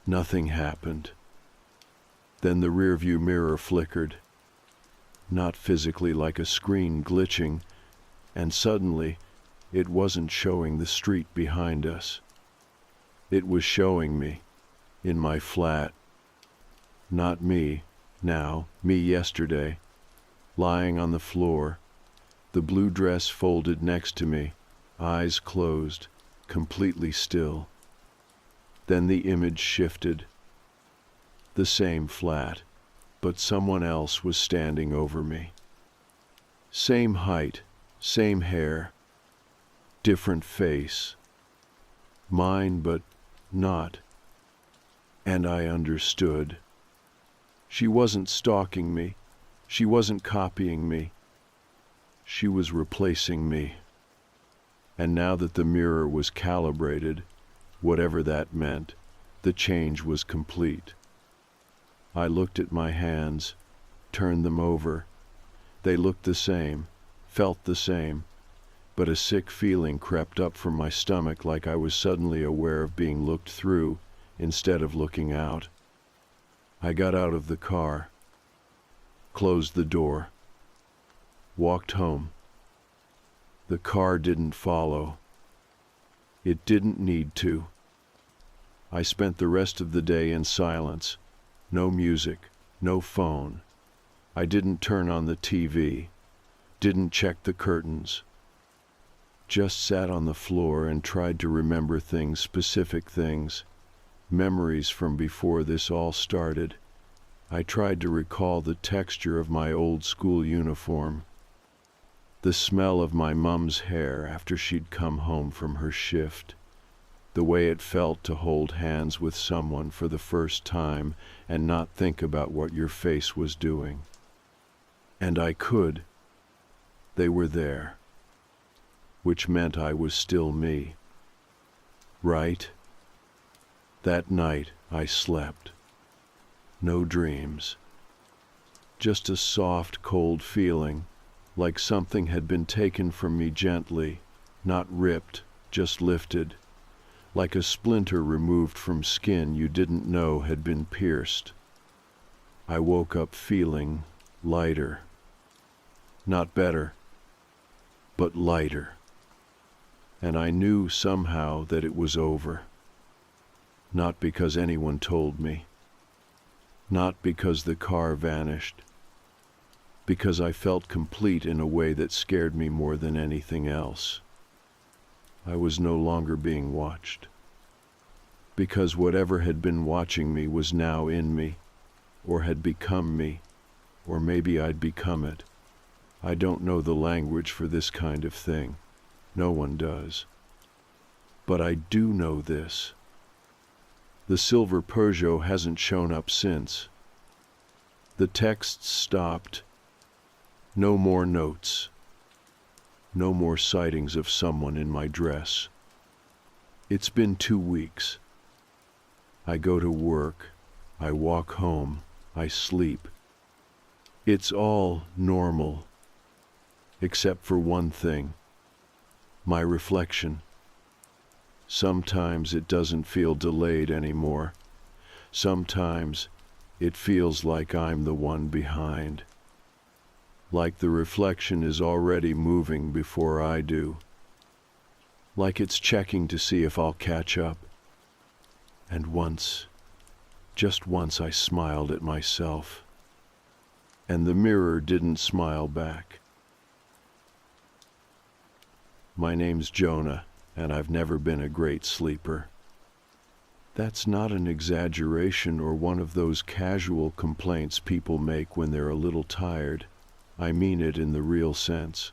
Nothing happened. Then the rearview mirror flickered. not physically like a screen glitching, and suddenly it wasn't showing the street behind us. It was showing me, in my flat. Not me, now, me yesterday, lying on the floor, the blue dress folded next to me, eyes closed, completely still. Then the image shifted. The same flat, but someone else was standing over me. Same height, same hair, different face. Mine, but not. And I understood. She wasn't stalking me. She wasn't copying me. She was replacing me. And now that the mirror was calibrated, whatever that meant, the change was complete. I looked at my hands, turned them over. They looked the same, felt the same, but a sick feeling crept up from my stomach like I was suddenly aware of being looked through instead of looking out. I got out of the car, closed the door, walked home. The car didn't follow. It didn't need to. I spent the rest of the day in silence. No music, no phone. I didn't turn on the TV, didn't check the curtains. Just sat on the floor and tried to remember things, specific things, memories from before this all started. I tried to recall the texture of my old school uniform, the smell of my mum's hair after she'd come home from her shift, the way it felt to hold hands with someone for the first time and not think about what your face was doing. And I could. They were there, which meant I was still me. Right? That night I slept. No dreams. Just a soft, cold feeling, like something had been taken from me gently, not ripped, just lifted, like a splinter removed from skin you didn't know had been pierced. I woke up feeling lighter. Not better, but lighter. And I knew somehow that it was over. Not because anyone told me. Not because the car vanished. Because I felt complete in a way that scared me more than anything else. I was no longer being watched. Because whatever had been watching me was now in me, or had become me, or maybe I'd become it. I don't know the language for this kind of thing. No one does. But I do know this. The silver Peugeot hasn't shown up since. The texts stopped. No more notes. No more sightings of someone in my dress. It's been 2 weeks. I go to work. I walk home. I sleep. It's all normal. Except for one thing. My reflection. Sometimes it doesn't feel delayed anymore. Sometimes it feels like I'm the one behind. Like the reflection is already moving before I do. Like it's checking to see if I'll catch up. And once, just once, I smiled at myself. And the mirror didn't smile back. My name's Jonah, and I've never been a great sleeper. That's not an exaggeration or one of those casual complaints people make when they're a little tired. I mean it in the real sense.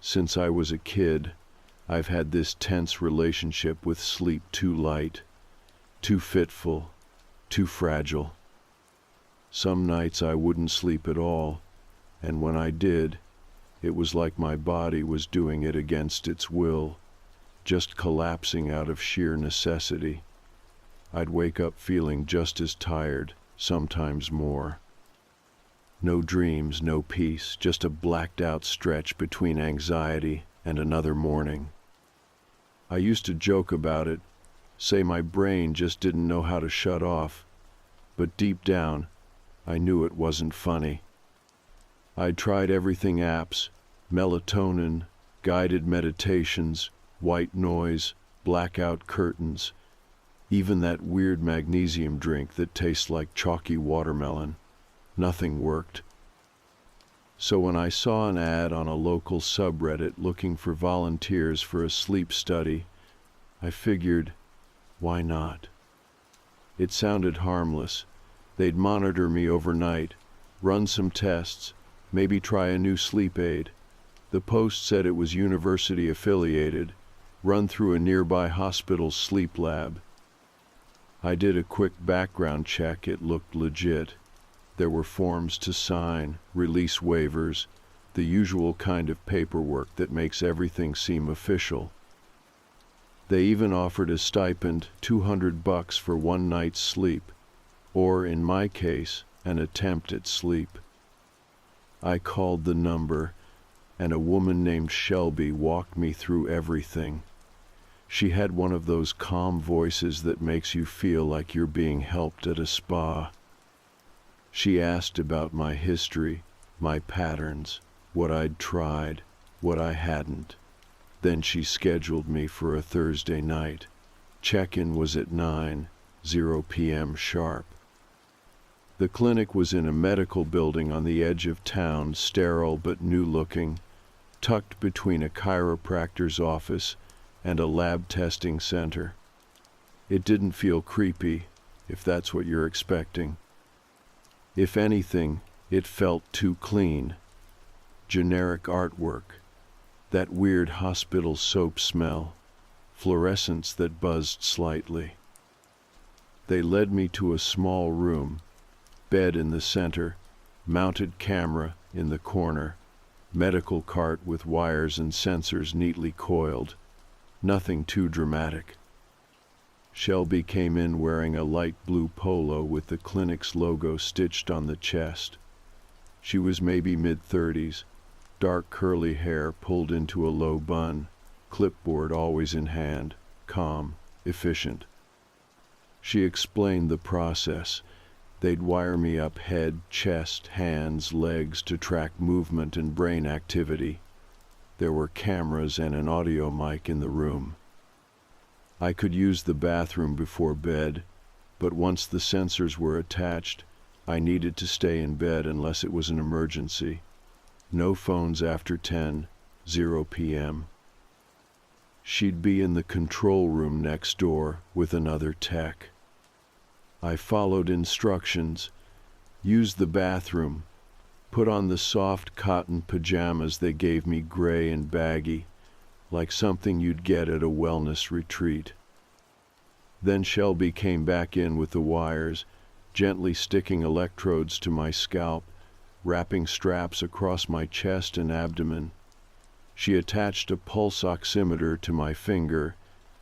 Since I was a kid, I've had this tense relationship with sleep, too light, too fitful, too fragile. Some nights I wouldn't sleep at all, and when I did, it was like my body was doing it against its will, just collapsing out of sheer necessity. I'd wake up feeling just as tired, sometimes more. No dreams, no peace, just a blacked-out stretch between anxiety and another morning. I used to joke about it, say my brain just didn't know how to shut off, but deep down, I knew it wasn't funny. I'd tried everything: apps, melatonin, guided meditations, white noise, blackout curtains, even that weird magnesium drink that tastes like chalky watermelon. Nothing worked. So when I saw an ad on a local subreddit looking for volunteers for a sleep study, I figured, why not? It sounded harmless. They'd monitor me overnight, run some tests, maybe try a new sleep aid. The post said it was university affiliated, run through a nearby hospital's sleep lab. I did a quick background check. It looked legit. There were forms to sign, release waivers, the usual kind of paperwork that makes everything seem official. They even offered a stipend, $200 for one night's sleep, or in my case, an attempt at sleep. I called the number, and a woman named Shelby walked me through everything. She had one of those calm voices that makes you feel like you're being helped at a spa. She asked about my history, my patterns, what I'd tried, what I hadn't. Then she scheduled me for a Thursday night. Check-in was at 9:00 p.m. sharp. The clinic was in a medical building on the edge of town, sterile but new-looking, tucked between a chiropractor's office and a lab testing center. It didn't feel creepy, if that's what you're expecting. If anything, it felt too clean. Generic artwork, that weird hospital soap smell, fluorescents that buzzed slightly. They led me to a small room, bed in the center, mounted camera in the corner, medical cart with wires and sensors neatly coiled. Nothing too dramatic. Shelby came in wearing a light blue polo with the clinic's logo stitched on the chest. She was maybe mid-30s, dark curly hair pulled into a low bun, clipboard always in hand, calm, efficient. She explained the process. They'd wire me up head, chest, hands, legs to track movement and brain activity. There were cameras and an audio mic in the room. I could use the bathroom before bed, but once the sensors were attached, I needed to stay in bed unless it was an emergency. No phones after 10:00 p.m. She'd be in the control room next door with another tech. I followed instructions, used the bathroom, put on the soft cotton pajamas they gave me, gray and baggy, like something you'd get at a wellness retreat. Then Shelby came back in with the wires, gently sticking electrodes to my scalp, wrapping straps across my chest and abdomen. She attached a pulse oximeter to my finger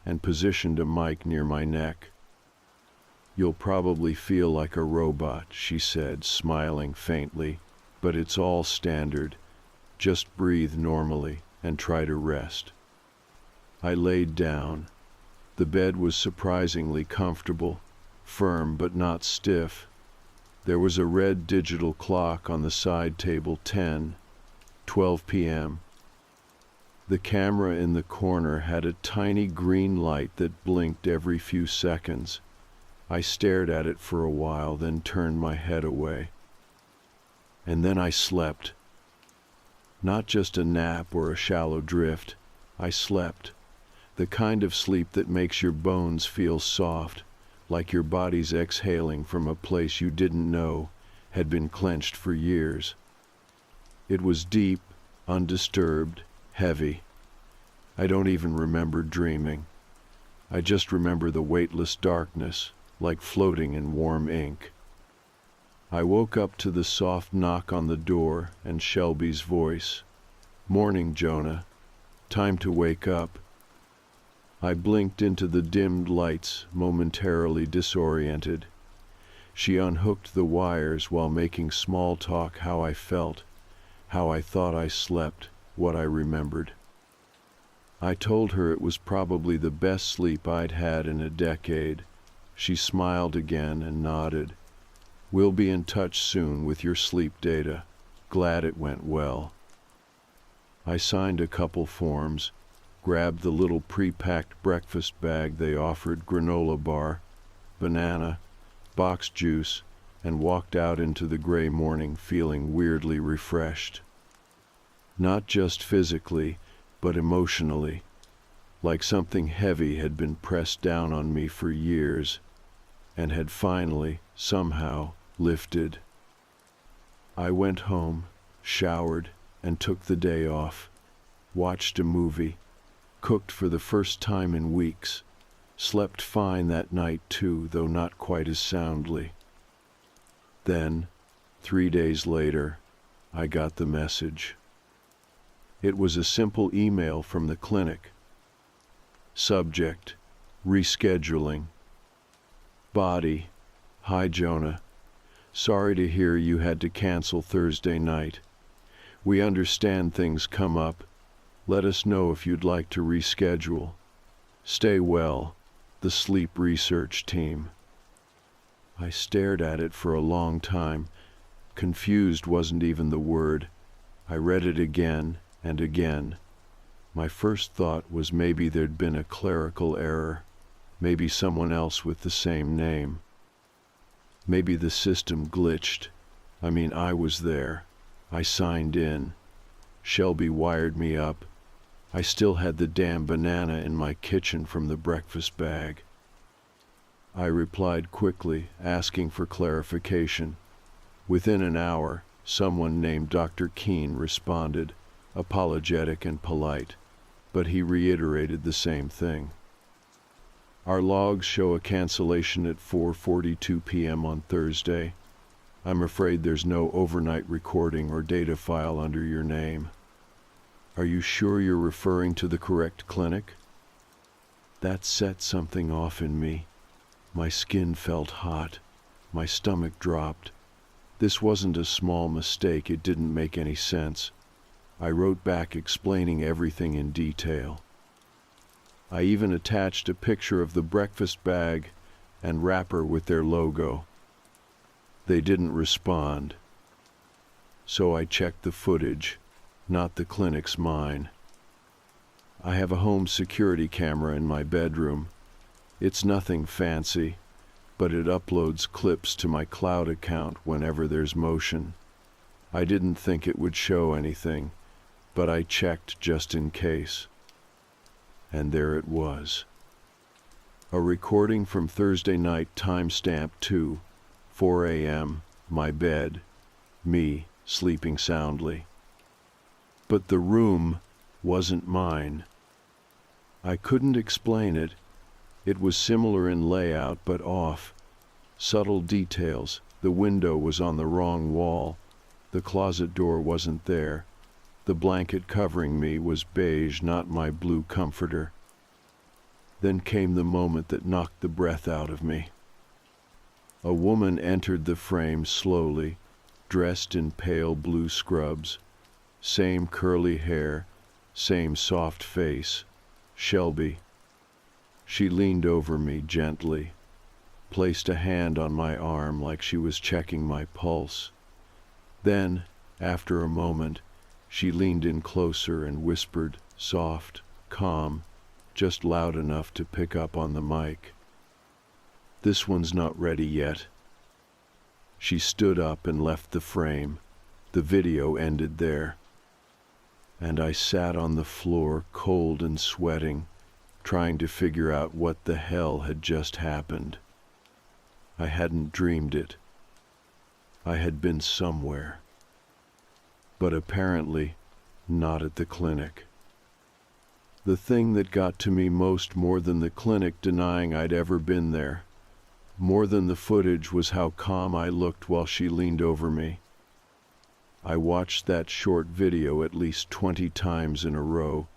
and positioned a mic near my neck. "You'll probably feel like a robot," she said, smiling faintly, "but it's all standard. Just breathe normally and try to rest." I laid down. The bed was surprisingly comfortable, firm but not stiff. There was a red digital clock on the side table, 10:12 p.m. The camera in the corner had a tiny green light that blinked every few seconds. I stared at it for a while, then turned my head away. And then I slept. Not just a nap or a shallow drift. I slept. The kind of sleep that makes your bones feel soft, like your body's exhaling from a place you didn't know had been clenched for years. It was deep, undisturbed, heavy. I don't even remember dreaming. I just remember the weightless darkness, like floating in warm ink. I woke up to the soft knock on the door and Shelby's voice. "Morning, Jonah. Time to wake up." I blinked into the dimmed lights, momentarily disoriented. She unhooked the wires while making small talk. How I felt, how I thought I slept, what I remembered. I told her it was probably the best sleep I'd had in a decade. She smiled again and nodded. "We'll be in touch soon with your sleep data. glad it went well. I signed a couple forms, grabbed the little pre-packed breakfast bag they offered, granola bar, banana, box juice, and walked out into the gray morning feeling weirdly refreshed. Not just physically, but emotionally, like something heavy had been pressed down on me for years and had finally, somehow, lifted. I went home, showered, and took the day off, watched a movie, cooked for the first time in weeks, slept fine that night too, though not quite as soundly. Then, 3 days later, I got the message. It was a simple email from the clinic. Subject: rescheduling. Body: Hi Jonah. Sorry to hear you had to cancel Thursday night. We understand things come up. Let us know if you'd like to reschedule. Stay well. The sleep research team. I stared at it for a long time. Confused wasn't even the word. I read it again and again. My first thought was maybe there'd been a clerical error. Maybe someone else with the same name. Maybe the system glitched. I was there. I signed in. Shelby wired me up. I still had the damn banana in my kitchen from the breakfast bag. I replied quickly, asking for clarification. Within an hour, someone named Dr. Keene responded, apologetic and polite, but he reiterated the same thing. Our logs show a cancellation at 4:42 p.m. on Thursday. I'm afraid there's no overnight recording or data file under your name. Are you sure you're referring to the correct clinic? That set something off in me. My skin felt hot. My stomach dropped. This wasn't a small mistake. It didn't make any sense. I wrote back explaining everything in detail. I even attached a picture of the breakfast bag and wrapper with their logo. They didn't respond. So I checked the footage, not the clinic's mine. I have a home security camera in my bedroom. It's nothing fancy, but it uploads clips to my cloud account whenever there's motion. I didn't think it would show anything, but I checked just in case. And there it was. A recording from Thursday night, timestamp 4 a.m., my bed, me sleeping soundly. But the room wasn't mine. I couldn't explain it. It was similar in layout but off. Subtle details. The window was on the wrong wall. The closet door wasn't there. The blanket covering me was beige, not my blue comforter. Then came the moment that knocked the breath out of me. A woman entered the frame slowly, dressed in pale blue scrubs. Same curly hair, same soft face. Shelby. She leaned over me gently, placed a hand on my arm like she was checking my pulse. Then, after a moment, she leaned in closer and whispered, soft, calm, just loud enough to pick up on the mic. This one's not ready yet. She stood up and left the frame. The video ended there. And I sat on the floor, cold and sweating, trying to figure out what the hell had just happened. I hadn't dreamed it. I had been somewhere. But apparently, not at the clinic. The thing that got to me most, more than the clinic denying I'd ever been there, more than the footage, was how calm I looked while she leaned over me. I watched that short video at least 20 times in a row,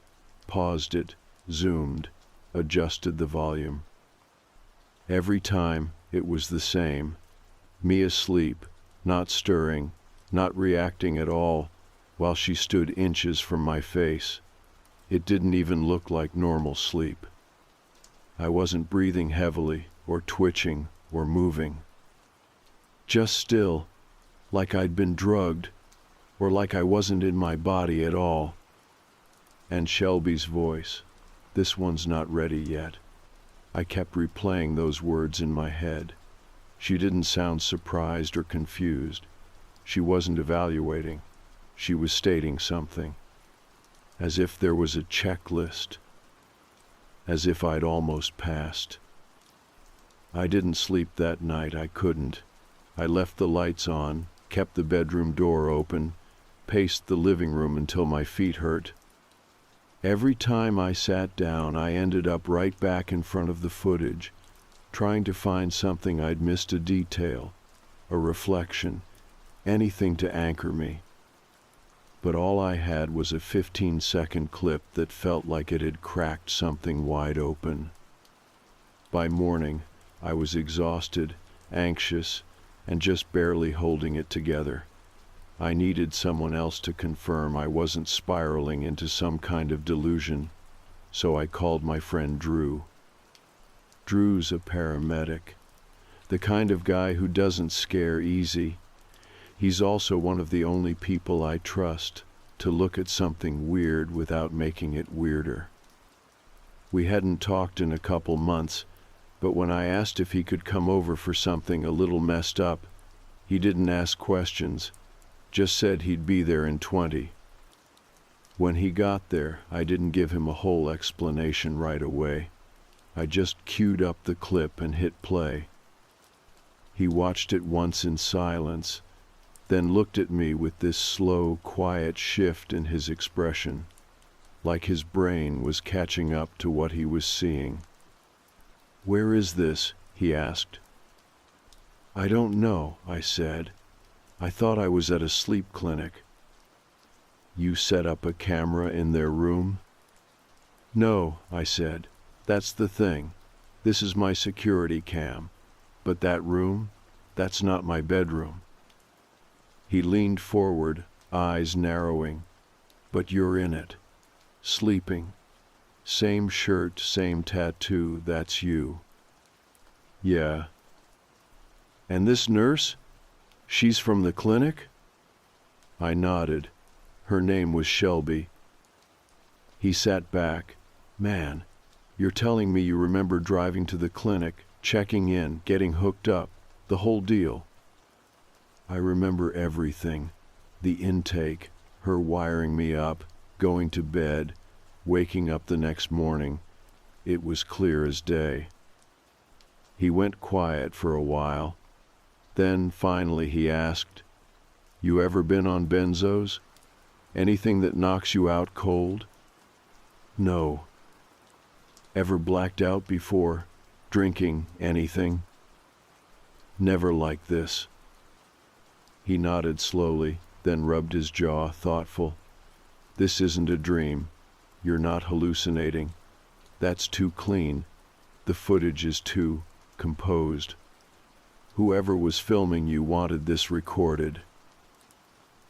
paused it, zoomed, adjusted the volume. Every time, it was the same. Me asleep, not stirring, not reacting at all, while she stood inches from my face. It didn't even look like normal sleep. I wasn't breathing heavily, or twitching, or moving. Just still, like I'd been drugged. or like I wasn't in my body at all. And Shelby's voice, "This one's not ready yet." I kept replaying those words in my head. She didn't sound surprised or confused. She wasn't evaluating. She was stating something. As if there was a checklist. As if I'd almost passed. I didn't sleep that night. I couldn't. I left the lights on, kept the bedroom door open, paced the living room until my feet hurt. Every time I sat down, I ended up right back in front of the footage, trying to find something I'd missed, a detail, a reflection, anything to anchor me. But all I had was a 15-second clip that felt like it had cracked something wide open. By morning, I was exhausted, anxious, and just barely holding it together. I needed someone else to confirm I wasn't spiraling into some kind of delusion, so I called my friend Drew. Drew's a paramedic, the kind of guy who doesn't scare easy. He's also one of the only people I trust to look at something weird without making it weirder. We hadn't talked in a couple months, but when I asked if he could come over for something a little messed up, he didn't ask questions, just said he'd be there in 20. When he got there, I didn't give him a whole explanation right away. I just queued up the clip and hit play. He watched it once in silence, then looked at me with this slow, quiet shift in his expression, like his brain was catching up to what he was seeing. "Where is this?" he asked. "I don't know," I said. "I thought I was at a sleep clinic." "You set up a camera in their room?" "No," I said. "That's the thing. This is my security cam. But that room, that's not my bedroom." He leaned forward, eyes narrowing. "But you're in it. Sleeping. Same shirt, same tattoo, that's you." "Yeah." "And this nurse? She's from the clinic?" I nodded. Her name was Shelby. He sat back. "Man, you're telling me you remember driving to the clinic, checking in, getting hooked up, the whole deal?" "I remember everything. The intake, her wiring me up, going to bed, waking up the next morning. It was clear as day." He went quiet for a while. Then finally he asked, "You ever been on benzos? Anything that knocks you out cold?" "No." "Ever blacked out before? Drinking anything?" "Never like this." He nodded slowly, then rubbed his jaw, thoughtful. "This isn't a dream. You're not hallucinating. That's too clean. The footage is too composed. Whoever was filming you wanted this recorded."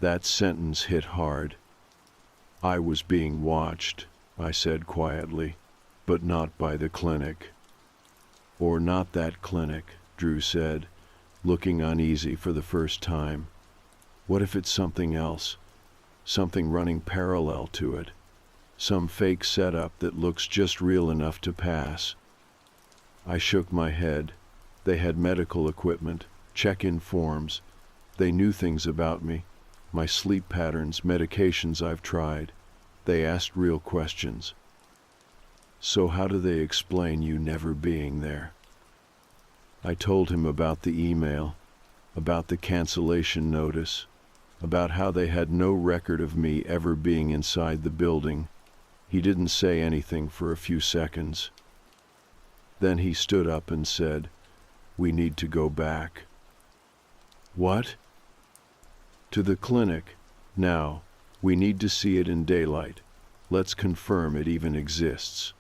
That sentence hit hard. "I was being watched," I said quietly, "but not by the clinic." "Or not that clinic," Drew said, looking uneasy for the first time. "What if it's something else? Something running parallel to it? Some fake setup that looks just real enough to pass?" I shook my head. They had medical equipment, check-in forms. They knew things about me, my sleep patterns, medications I've tried. They asked real questions. "So how do they explain you never being there?" I told him about the email, about the cancellation notice, about how they had no record of me ever being inside the building. He didn't say anything for a few seconds. Then he stood up and said, "We need to go back." "What?" "To the clinic. Now, we need to see it in daylight. Let's confirm it even exists."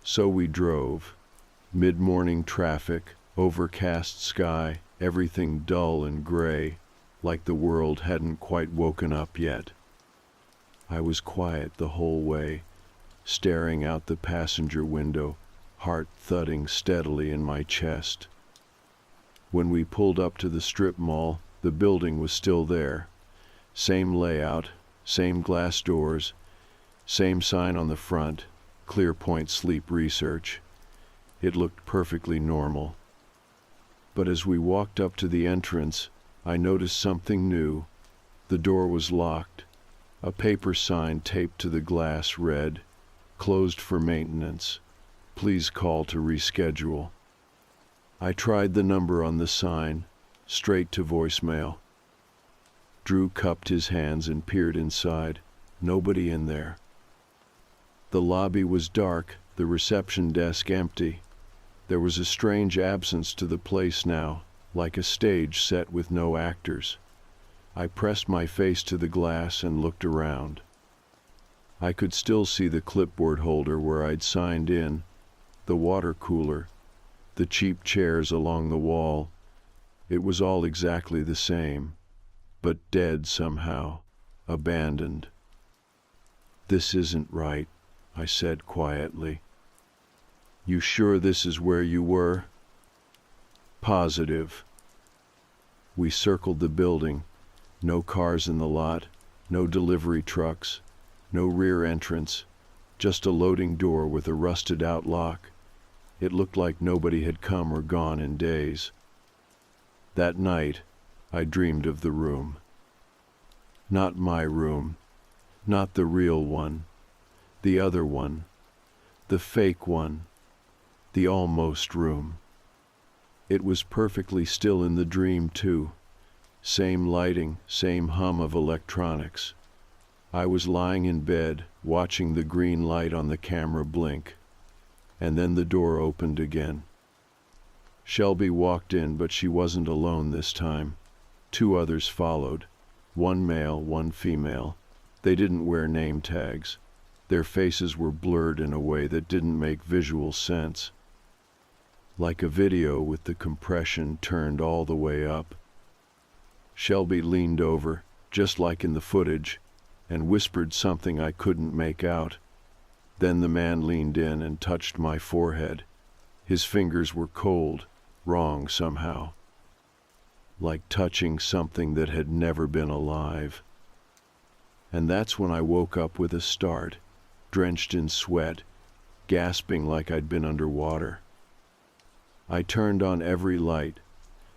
So we drove. Mid-morning traffic, overcast sky, everything dull and gray, like the world hadn't quite woken up yet. I was quiet the whole way, staring out the passenger window, heart thudding steadily in my chest. When we pulled up to the strip mall, the building was still there, Same layout, same glass doors, same sign on the front, Clearpoint Sleep Research. It looked perfectly normal. But as we walked up to the entrance, I noticed something new. The door was locked. A paper sign taped to the glass read, "Closed for maintenance. Please call to reschedule." I tried the number on the sign, straight to voicemail. Drew cupped his hands and peered inside. Nobody in there. The lobby was dark, the reception desk empty. There was a strange absence to the place now, like a stage set with no actors. I pressed my face to the glass and looked around. I could still see the clipboard holder where I'd signed in, the water cooler, the cheap chairs along the wall. It was all exactly the same, but dead somehow, abandoned. "This isn't right," I said quietly. "You sure this is where you were?" "Positive." We circled the building. No cars in the lot, no delivery trucks, no rear entrance, just a loading door with a rusted-out lock. It looked like nobody had come or gone in days. That night, I dreamed of the room. Not my room, not the real one, the other one, the fake one, the almost room. It was perfectly still in the dream, too. Same lighting, same hum of electronics. I was lying in bed, watching the green light on the camera blink. And then the door opened again. Shelby walked in, but she wasn't alone this time. 2 others followed. 1 male, 1 female. They didn't wear name tags. Their faces were blurred in a way that didn't make visual sense. Like a video with the compression turned all the way up. Shelby leaned over, just like in the footage, and whispered something I couldn't make out. Then the man leaned in and touched my forehead. His fingers were cold, wrong somehow. Like touching something that had never been alive. And that's when I woke up with a start, drenched in sweat, gasping like I'd been underwater. I turned on every light,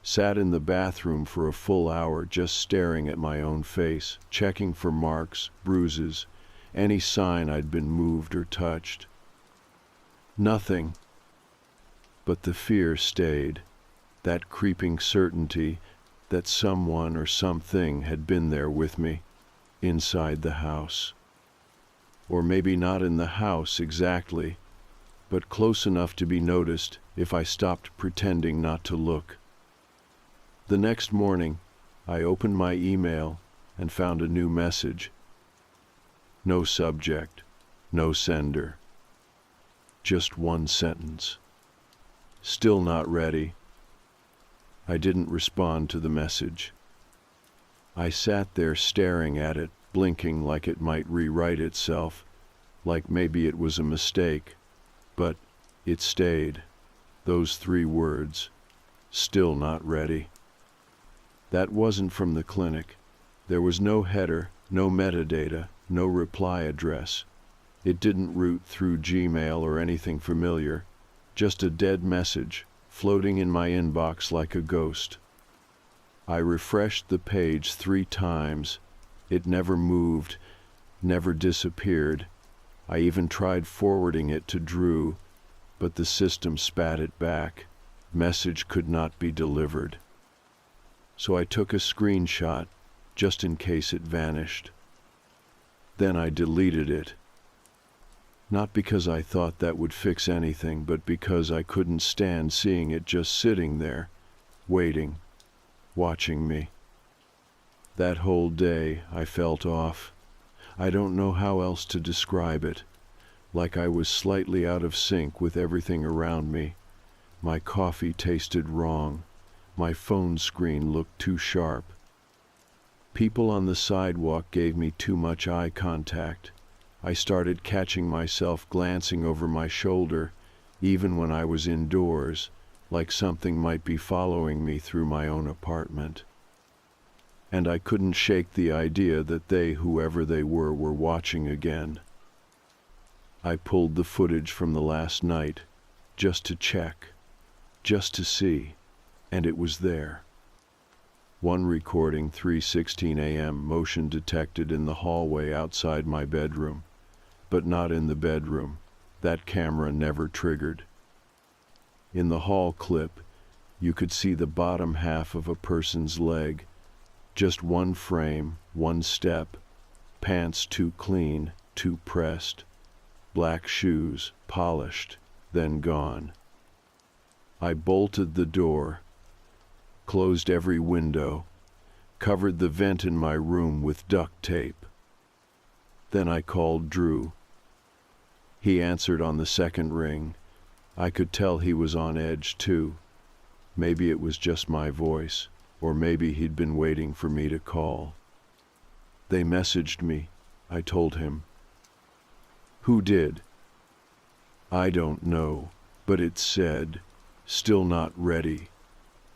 sat in the bathroom for a full hour just staring at my own face, checking for marks, bruises, any sign I'd been moved or touched. Nothing. But the fear stayed, that creeping certainty that someone or something had been there with me, inside the house. Or maybe not in the house exactly, but close enough to be noticed if I stopped pretending not to look. The next morning, I opened my email and found a new message. No subject, no sender. Just 1 sentence. Still not ready. I didn't respond to the message. I sat there staring at it, blinking like it might rewrite itself, like maybe it was a mistake. But it stayed. Those 3 words. Still not ready. That wasn't from the clinic. There was no header, no metadata, no reply address. It didn't route through Gmail or anything familiar. Just a dead message, floating in my inbox like a ghost. I refreshed the page 3 times. It never moved, never disappeared. I even tried forwarding it to Drew, but the system spat it back. Message could not be delivered. So I took a screenshot, just in case it vanished. Then I deleted it. Not because I thought that would fix anything, but because I couldn't stand seeing it just sitting there, waiting, watching me. That whole day I felt off. I don't know how else to describe it. Like I was slightly out of sync with everything around me. My coffee tasted wrong. My phone screen looked too sharp. People on the sidewalk gave me too much eye contact. I started catching myself glancing over my shoulder, even when I was indoors, like something might be following me through my own apartment. and I couldn't shake the idea that they, whoever they were watching again. I pulled the footage from the last night, just to check, just to see, and it was there. One recording, 3:16 a.m., motion detected in the hallway outside my bedroom, but not in the bedroom. That camera never triggered. In the hall clip, you could see the bottom half of a person's leg, just one frame, one step, pants too clean, too pressed, black shoes, polished, then gone. I bolted the door, closed every window, covered the vent in my room with duct tape. Then I called Drew. He answered on the second ring. I could tell he was on edge too. Maybe it was just my voice, or maybe he'd been waiting for me to call. They messaged me, I told him. Who did? I don't know, but it said, still not ready.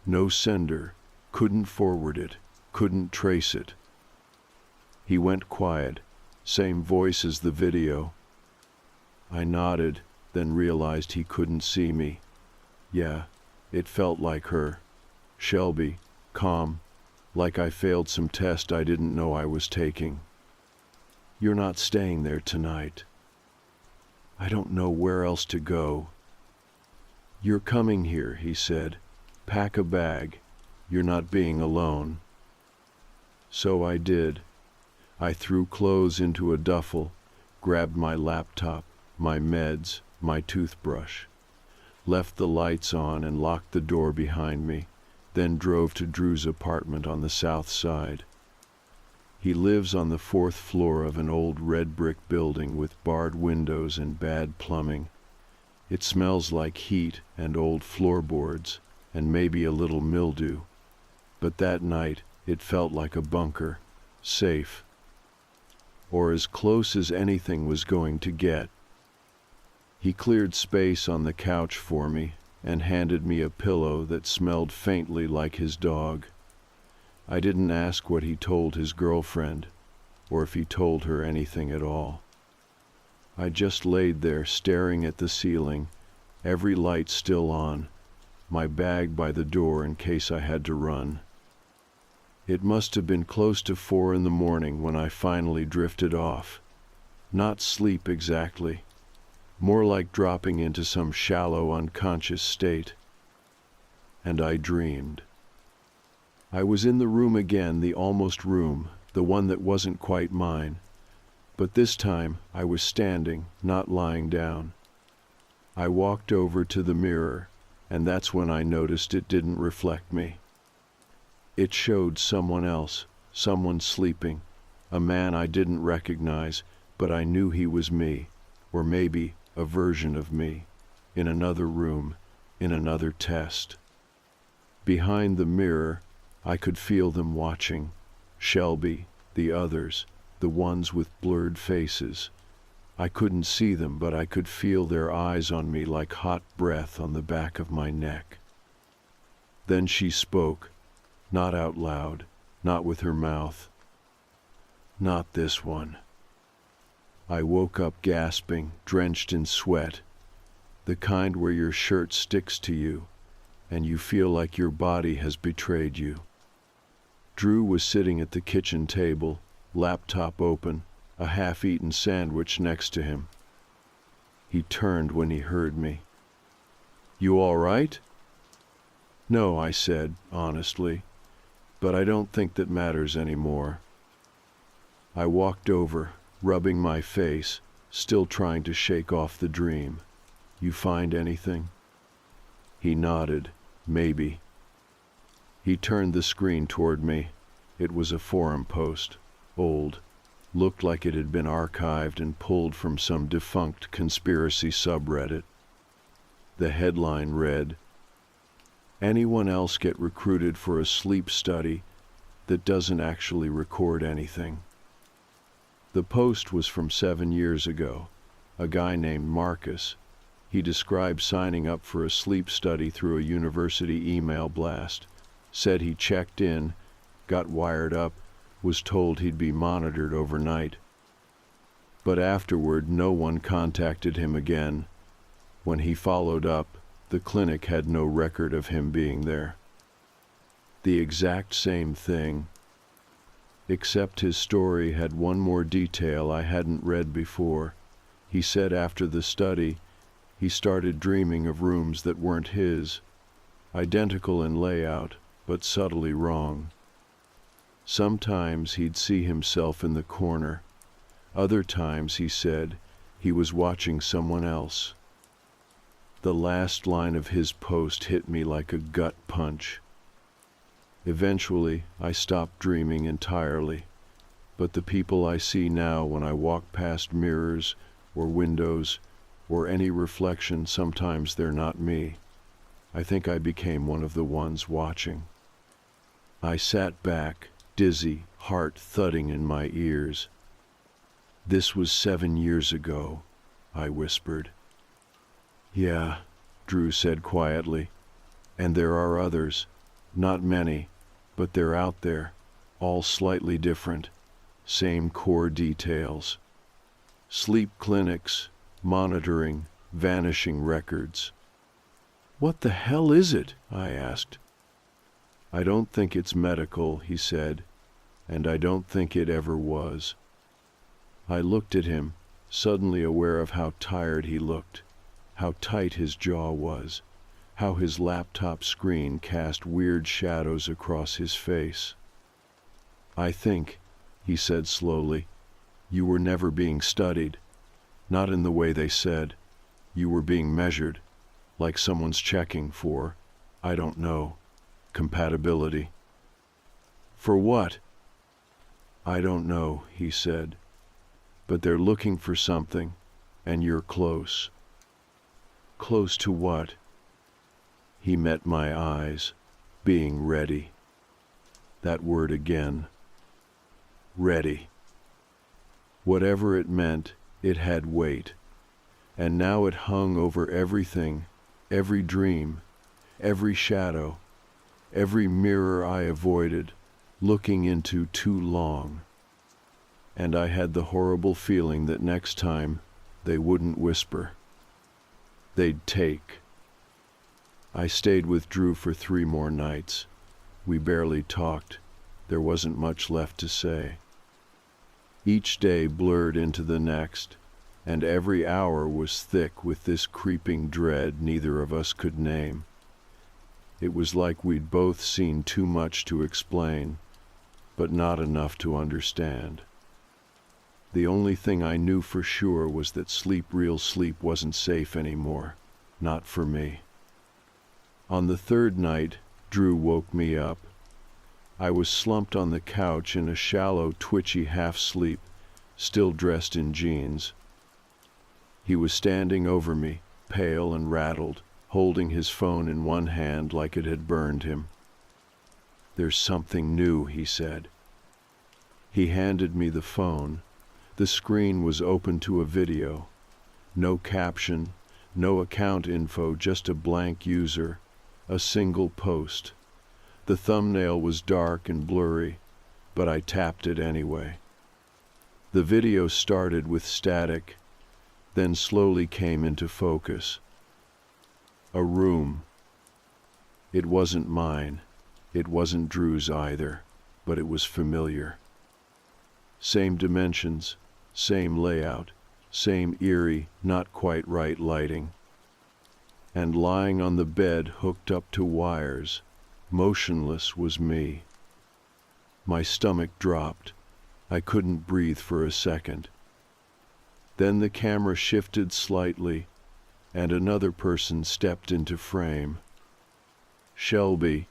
No sender, couldn't forward it, couldn't trace it. He went quiet, same voice as the video. I nodded, then realized he couldn't see me. Yeah, it felt like her. Shelby, calm, like I failed some test I didn't know I was taking. You're not staying there tonight. I don't know where else to go. You're coming here, he said. Pack a bag. You're not being alone. So I did. I threw clothes into a duffel, grabbed my laptop, my meds, my toothbrush, left the lights on and locked the door behind me, then drove to Drew's apartment on the south side. He lives on the 4th floor of an old red brick building with barred windows and bad plumbing. It smells like heat and old floorboards and maybe a little mildew. But that night it felt like a bunker, safe, or as close as anything was going to get. He cleared space on the couch for me and handed me a pillow that smelled faintly like his dog. I didn't ask what he told his girlfriend, or if he told her anything at all. I just laid there staring at the ceiling, every light still on, my bag by the door in case I had to run. It must have been close to 4 in the morning when I finally drifted off. Not sleep exactly, more like dropping into some shallow unconscious state. And I dreamed. I was in the room again, the almost room, the one that wasn't quite mine. But this time I was standing, not lying down. I walked over to the mirror, and that's when I noticed it didn't reflect me. It showed someone else, someone sleeping, a man I didn't recognize, but I knew he was me, or maybe a version of me, in another room, in another test. Behind the mirror, I could feel them watching, Shelby, the others, the ones with blurred faces. I couldn't see them, but I could feel their eyes on me like hot breath on the back of my neck. Then she spoke, not out loud, not with her mouth. Not this one. I woke up gasping, drenched in sweat, the kind where your shirt sticks to you, and you feel like your body has betrayed you. Drew was sitting at the kitchen table, laptop open, a half-eaten sandwich next to him. He turned when he heard me. "You all right?" "No," I said, honestly, "but I don't think that matters anymore." I walked over, rubbing my face, still trying to shake off the dream. "You find anything?" He nodded, "Maybe." He turned the screen toward me. It was a forum post, old, looked like it had been archived and pulled from some defunct conspiracy subreddit. The headline read, "Anyone else get recruited for a sleep study that doesn't actually record anything?" The post was from 7 years ago. A guy named Marcus. He described signing up for a sleep study through a university email blast, said he checked in, got wired up, was told he'd be monitored overnight. But afterward, no one contacted him again. When he followed up, the clinic had no record of him being there. The exact same thing, except his story had one more detail I hadn't read before. He said after the study, he started dreaming of rooms that weren't his, identical in layout, but subtly wrong. Sometimes he'd see himself in the corner. Other times, he said, he was watching someone else. The last line of his post hit me like a gut punch. Eventually, I stopped dreaming entirely, but the people I see now when I walk past mirrors or windows or any reflection, sometimes they're not me. I think I became one of the ones watching. I sat back, dizzy, heart thudding in my ears. "This was 7 years ago," I whispered. "Yeah," Drew said quietly, "and there are others. Not many, but they're out there, all slightly different. Same core details. Sleep clinics, monitoring, vanishing records." "What the hell is it?" I asked. "I don't think it's medical," he said, "and I don't think it ever was." I looked at him, suddenly aware of how tired he looked, how tight his jaw was, how his laptop screen cast weird shadows across his face. "I think," he said slowly, "you were never being studied. Not in the way they said. You were being measured, like someone's checking for, I don't know, compatibility." "For what?" "I don't know," he said, "but they're looking for something, and you're close." "Close to what?" He met my eyes, being ready. That word again. Ready. Whatever it meant, it had weight, and now it hung over everything, every dream, every shadow, every mirror I avoided, looking into too long. And I had the horrible feeling that next time they wouldn't whisper. They'd take. I stayed with Drew for 3 more nights. We barely talked. There wasn't much left to say. Each day blurred into the next, and every hour was thick with this creeping dread neither of us could name. It was like we'd both seen too much to explain, but not enough to understand. The only thing I knew for sure was that real sleep wasn't safe anymore, not for me. On the 3rd night, Drew woke me up. I was slumped on the couch in a shallow, twitchy half-sleep, still dressed in jeans. He was standing over me, pale and rattled, holding his phone in one hand like it had burned him. "There's something new," he said. He handed me the phone. The screen was open to a video. No caption, no account info, just a blank user, a single post. The thumbnail was dark and blurry, but I tapped it anyway. The video started with static, then slowly came into focus. A room. It wasn't mine. It wasn't Drew's either, but it was familiar. Same dimensions, same layout, same eerie, not quite right lighting. And lying on the bed hooked up to wires, motionless, was me. My stomach dropped. I couldn't breathe for a second. Then the camera shifted slightly, and another person stepped into frame. Shelby.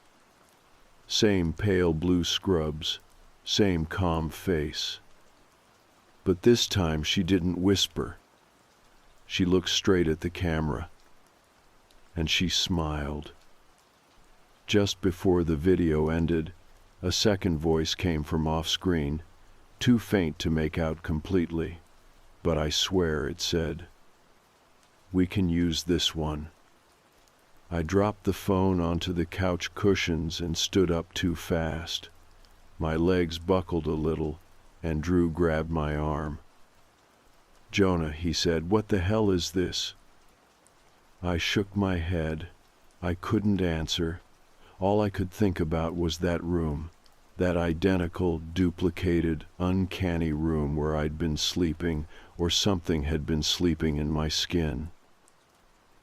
Same pale blue scrubs, same calm face. But this time she didn't whisper. She looked straight at the camera. And she smiled. Just before the video ended, a second voice came from off-screen, too faint to make out completely, but I swear it said, "We can use this one." I dropped the phone onto the couch cushions and stood up too fast. My legs buckled a little, and Drew grabbed my arm. "Jonah," he said, "what the hell is this?" I shook my head. I couldn't answer. All I could think about was that room, that identical, duplicated, uncanny room where I'd been sleeping, or something had been sleeping in my skin.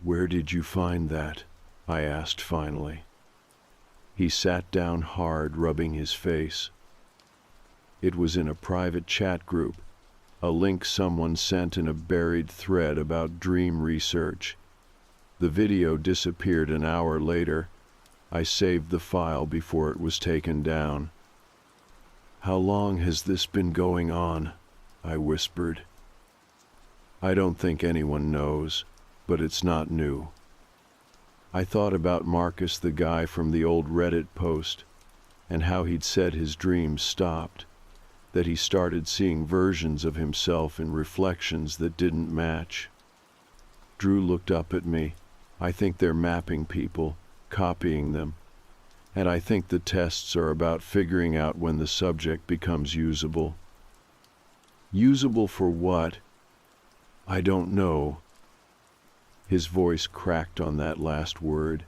"Where did you find that?" I asked finally. He sat down hard, rubbing his face. It was in a private chat group, a link someone sent in a buried thread about dream research. The video disappeared an hour later. I saved the file before it was taken down. "How long has this been going on?" I whispered. "I don't think anyone knows, but it's not new." I thought about Marcus, the guy from the old Reddit post, and how he'd said his dreams stopped, that he started seeing versions of himself in reflections that didn't match. Drew looked up at me. "I think they're mapping people, copying them. And I think the tests are about figuring out when the subject becomes usable." "Usable for what?" "I don't know." His voice cracked on that last word,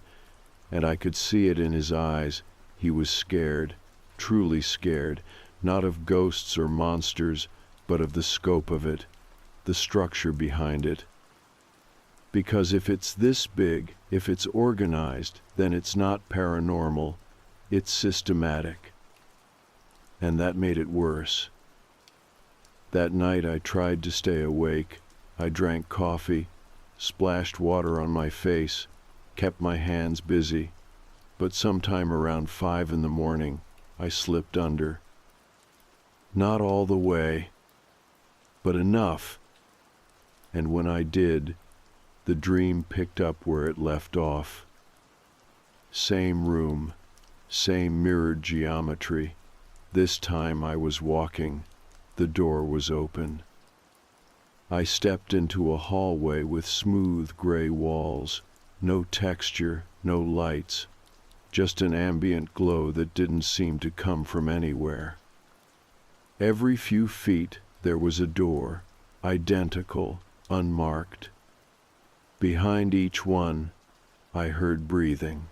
and I could see it in his eyes. He was scared, truly scared, not of ghosts or monsters, but of the scope of it, the structure behind it. Because if it's this big, if it's organized, then it's not paranormal, it's systematic. And that made it worse. That night I tried to stay awake. I drank coffee, splashed water on my face, kept my hands busy, but sometime around 5 in the morning, I slipped under. Not all the way, but enough. And when I did, the dream picked up where it left off. Same room, same mirrored geometry. This time I was walking. The door was open. I stepped into a hallway with smooth gray walls, no texture, no lights, just an ambient glow that didn't seem to come from anywhere. Every few feet there was a door, identical, unmarked. Behind each one, I heard breathing.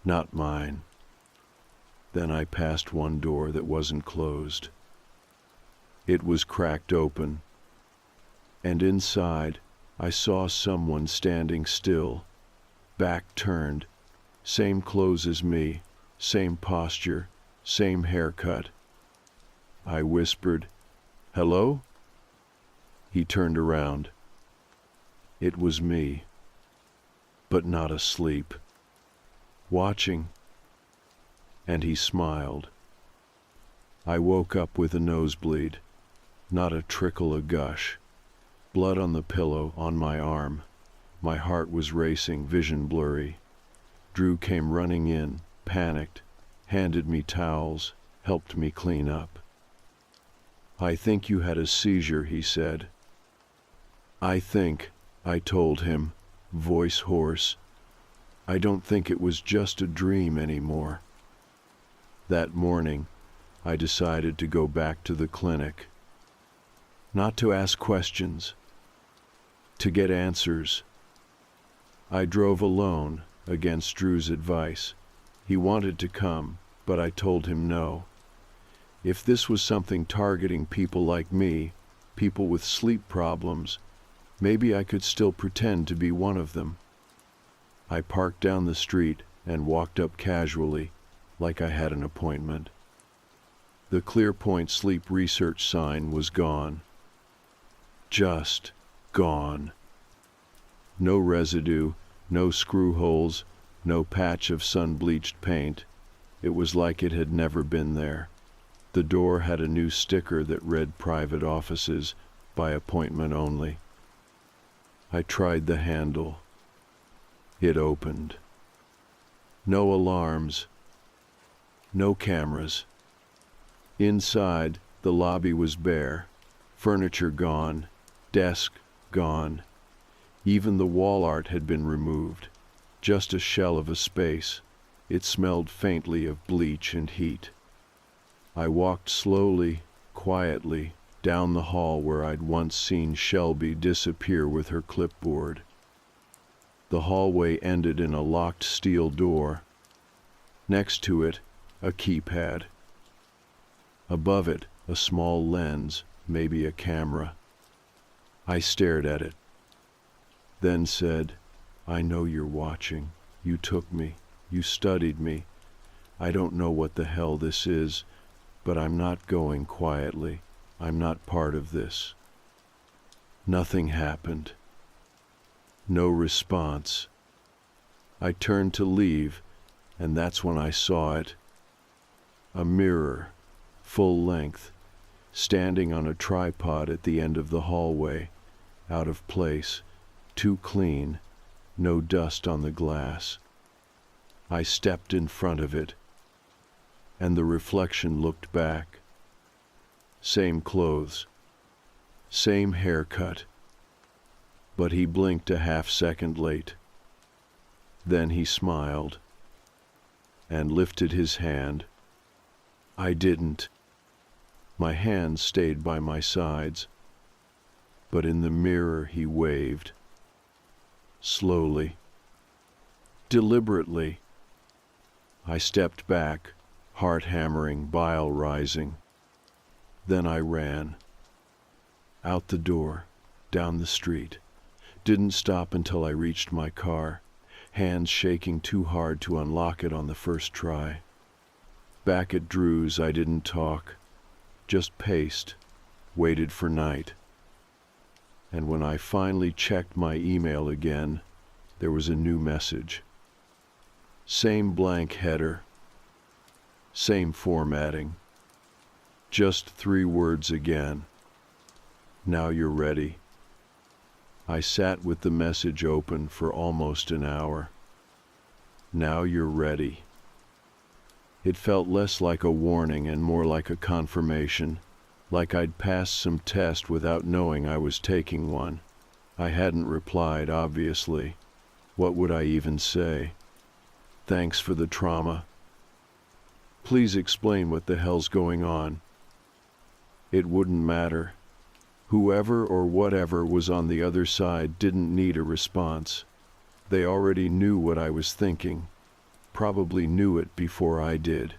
Not mine. Then I passed one door that wasn't closed. It was cracked open, and inside I saw someone standing still, back turned, same clothes as me, same posture, same haircut. I whispered, "Hello?" He turned around. It was me, but not asleep, watching, and he smiled. I woke up with a nosebleed, not a trickle of gush. Blood on the pillow, on my arm. My heart was racing, vision blurry. Drew came running in, panicked, handed me towels, helped me clean up. "I think you had a seizure," he said. I told him, voice hoarse. "I don't think it was just a dream anymore." That morning, I decided to go back to the clinic. Not to ask questions, to get answers. I drove alone, against Drew's advice. He wanted to come, but I told him no. If this was something targeting people like me, people with sleep problems, maybe I could still pretend to be one of them. I parked down the street and walked up casually, like I had an appointment. The ClearPoint Sleep Research sign was gone. Just gone. No residue, no screw holes, no patch of sun-bleached paint. It was like it had never been there. The door had a new sticker that read "Private Offices, by appointment only." I tried the handle. It opened. No alarms. No cameras. Inside, the lobby was bare. Furniture gone. Desk gone. Even the wall art had been removed. Just a shell of a space. It smelled faintly of bleach and heat. I walked slowly, quietly, down the hall where I'd once seen Shelby disappear with her clipboard. The hallway ended in a locked steel door. Next to it, a keypad. Above it, a small lens, maybe a camera. I stared at it, then said, "I know you're watching. You took me. You studied me. I don't know what the hell this is, but I'm not going quietly. I'm not part of this." Nothing happened. No response. I turned to leave, and that's when I saw it. A mirror, full length, standing on a tripod at the end of the hallway, out of place, too clean, no dust on the glass. I stepped in front of it, and the reflection looked back. Same clothes, same haircut, but he blinked a half-second late. Then he smiled and lifted his hand. I didn't. My hands stayed by my sides, but in the mirror he waved. Slowly, deliberately. I stepped back, heart hammering, bile rising. Then I ran. Out the door, down the street. Didn't stop until I reached my car, hands shaking too hard to unlock it on the first try. Back at Drew's, I didn't talk, just paced, waited for night. And when I finally checked my email again, there was a new message. Same blank header, same formatting, just 3 words again. "Now you're ready." I sat with the message open for almost an hour. Now you're ready. It felt less like a warning and more like a confirmation, like I'd passed some test without knowing I was taking one. I hadn't replied, obviously. What would I even say? "Thanks for the trauma. Please explain what the hell's going on." It wouldn't matter. Whoever or whatever was on the other side didn't need a response. They already knew what I was thinking, probably knew it before I did.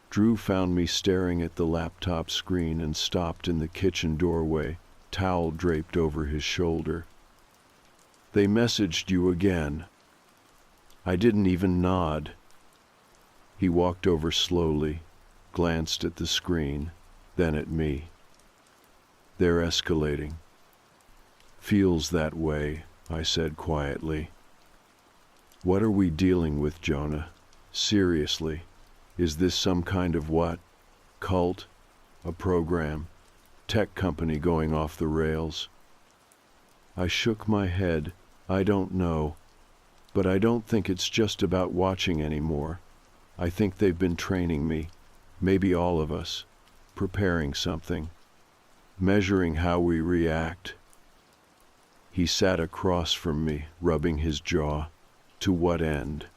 Drew found me staring at the laptop screen and stopped in the kitchen doorway, towel draped over his shoulder. "They messaged you again." I didn't even nod. He walked over slowly, glanced at the screen, then at me. "They're escalating." "Feels that way," I said quietly. "What are we dealing with, Jonah? Seriously, is this some kind of what? Cult? A program? Tech company going off the rails?" I shook my head. "I don't know. But I don't think it's just about watching anymore. I think they've been training me, maybe all of us, preparing something. Measuring how we react." He sat across from me, rubbing his jaw. "To what end?"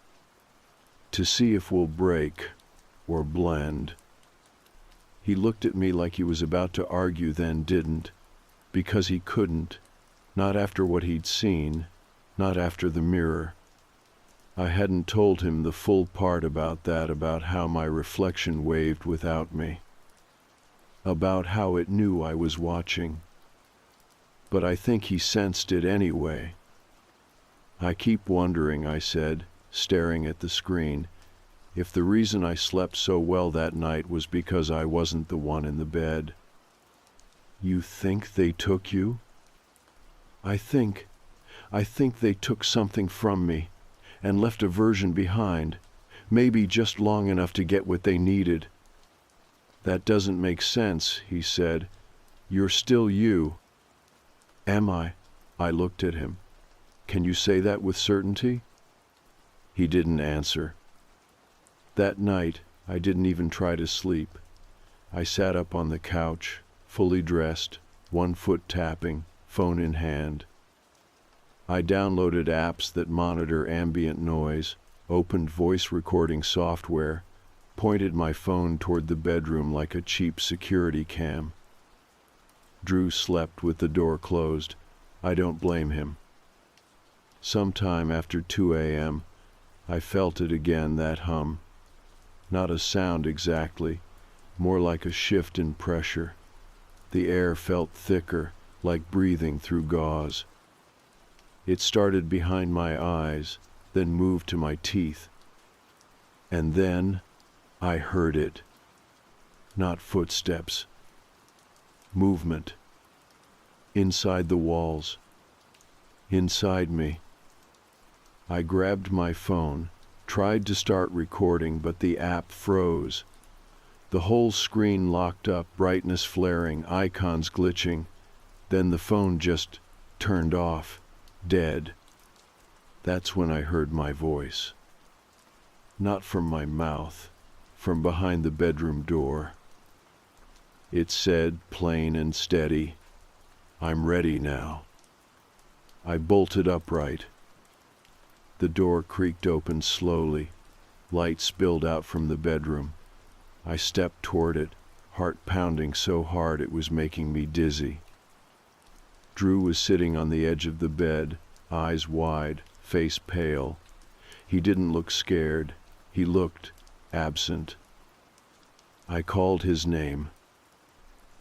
"To see if we'll break, or blend." He looked at me like he was about to argue, then didn't, because he couldn't, not after what he'd seen, not after the mirror. I hadn't told him the full part about that, about how my reflection waved without me. About how it knew I was watching. But I think he sensed it anyway. "I keep wondering," I said, staring at the screen, "if the reason I slept so well that night was because I wasn't the one in the bed." "You think they took you?" I think they took something from me, and left a version behind, maybe just long enough to get what they needed." "That doesn't make sense," he said. "You're still you." "Am I?" I looked at him. "Can you say that with certainty?" He didn't answer. That night, I didn't even try to sleep. I sat up on the couch, fully dressed, one foot tapping, phone in hand. I downloaded apps that monitor ambient noise, opened voice recording software, pointed my phone toward the bedroom like a cheap security cam. Drew slept with the door closed. I don't blame him. Sometime after 2 a.m., I felt it again, that hum. Not a sound exactly, more like a shift in pressure. The air felt thicker, like breathing through gauze. It started behind my eyes, then moved to my teeth. And then I heard it. Not footsteps. Movement. Inside the walls. Inside me. I grabbed my phone, tried to start recording, but the app froze. The whole screen locked up, brightness flaring, icons glitching. Then the phone just turned off, dead. That's when I heard my voice. Not from my mouth, from behind the bedroom door. It said, plain and steady, "I'm ready now." I bolted upright. The door creaked open slowly. Light spilled out from the bedroom. I stepped toward it, heart pounding so hard it was making me dizzy. Drew was sitting on the edge of the bed, eyes wide, face pale. He didn't look scared. He looked absent. I called his name.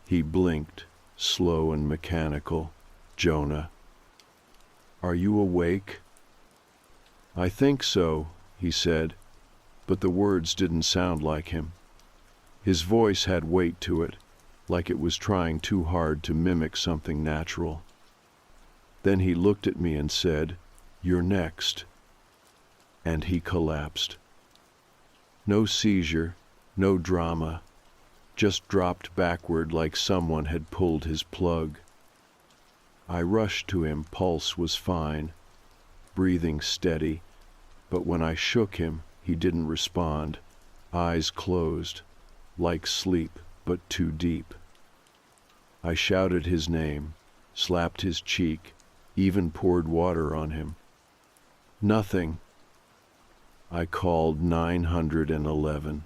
He blinked, slow and mechanical. "Jonah." "Are you awake?" "I think so," he said, but the words didn't sound like him. His voice had weight to it, like it was trying too hard to mimic something natural. Then he looked at me and said, "You're next." And he collapsed. No seizure, no drama, just dropped backward like someone had pulled his plug. I rushed to him, pulse was fine, breathing steady, but when I shook him, he didn't respond, eyes closed, like sleep, but too deep. I shouted his name, slapped his cheek, even poured water on him. Nothing. I called 911.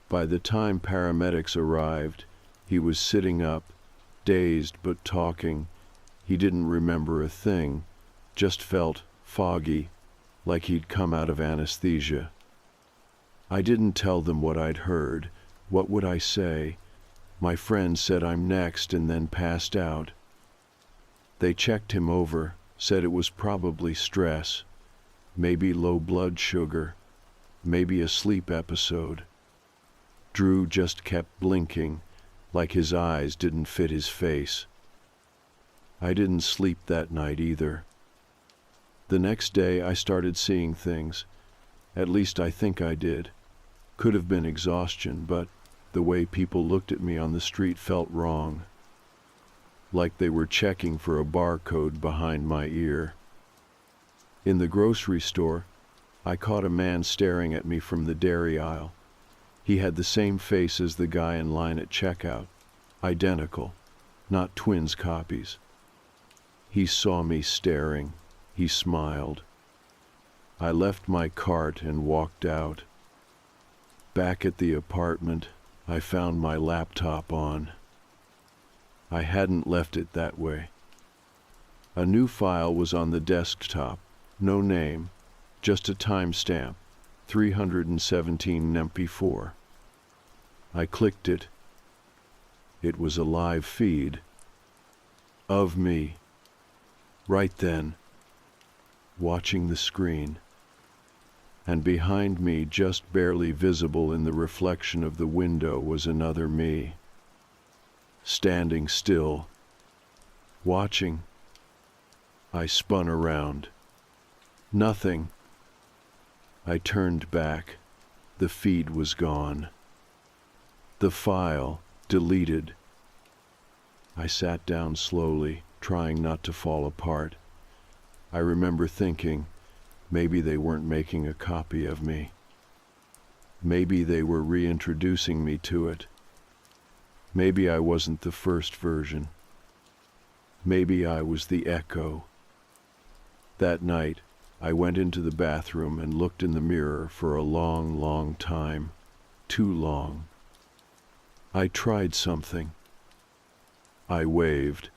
By the time paramedics arrived, he was sitting up, dazed but talking. He didn't remember a thing, just felt foggy, like he'd come out of anesthesia. I didn't tell them what I'd heard. What would I say? My friend said I'm next and then passed out. They checked him over, said it was probably stress, maybe low blood sugar, maybe a sleep episode. Drew just kept blinking, like his eyes didn't fit his face. I didn't sleep that night either. The next day I started seeing things. At least I think I did. Could have been exhaustion, but the way people looked at me on the street felt wrong. Like they were checking for a barcode behind my ear. In the grocery store, I caught a man staring at me from the dairy aisle. He had the same face as the guy in line at checkout. Identical, not twins copies. He saw me staring. He smiled. I left my cart and walked out. Back at the apartment, I found my laptop on. I hadn't left it that way. A new file was on the desktop, no name, just a timestamp, 317 MP4. I clicked it. It was a live feed. Of me. Right then. Watching the screen. And behind me, just barely visible in the reflection of the window, was another me. Standing still. Watching. I spun around. Nothing. I turned back. The feed was gone. The file deleted. I sat down slowly, trying not to fall apart. I remember thinking, maybe they weren't making a copy of me. Maybe they were reintroducing me to it. Maybe I wasn't the first version. Maybe I was the echo. That night, I went into the bathroom and looked in the mirror for a long, long time. Too long. I tried something. I waved.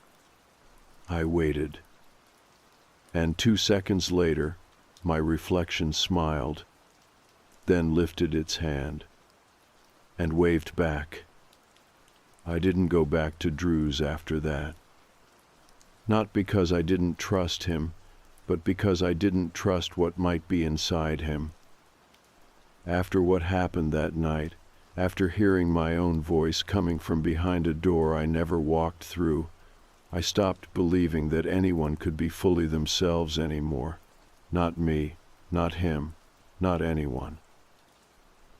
I waited. And 2 seconds later, my reflection smiled, then lifted its hand and waved back. I didn't go back to Drew's after that. Not because I didn't trust him, but because I didn't trust what might be inside him. After what happened that night, after hearing my own voice coming from behind a door I never walked through, I stopped believing that anyone could be fully themselves anymore. Not me, not him, not anyone.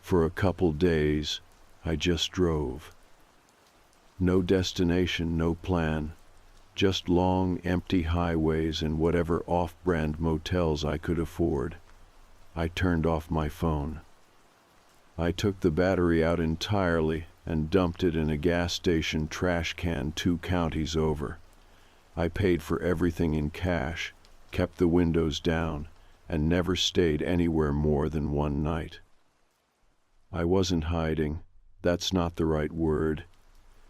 For a couple days, I just drove. No destination, no plan. Just long, empty highways and whatever off-brand motels I could afford. I turned off my phone. I took the battery out entirely and dumped it in a gas station trash can 2 counties over. I paid for everything in cash, kept the windows down, and never stayed anywhere more than one night. I wasn't hiding. That's not the right word.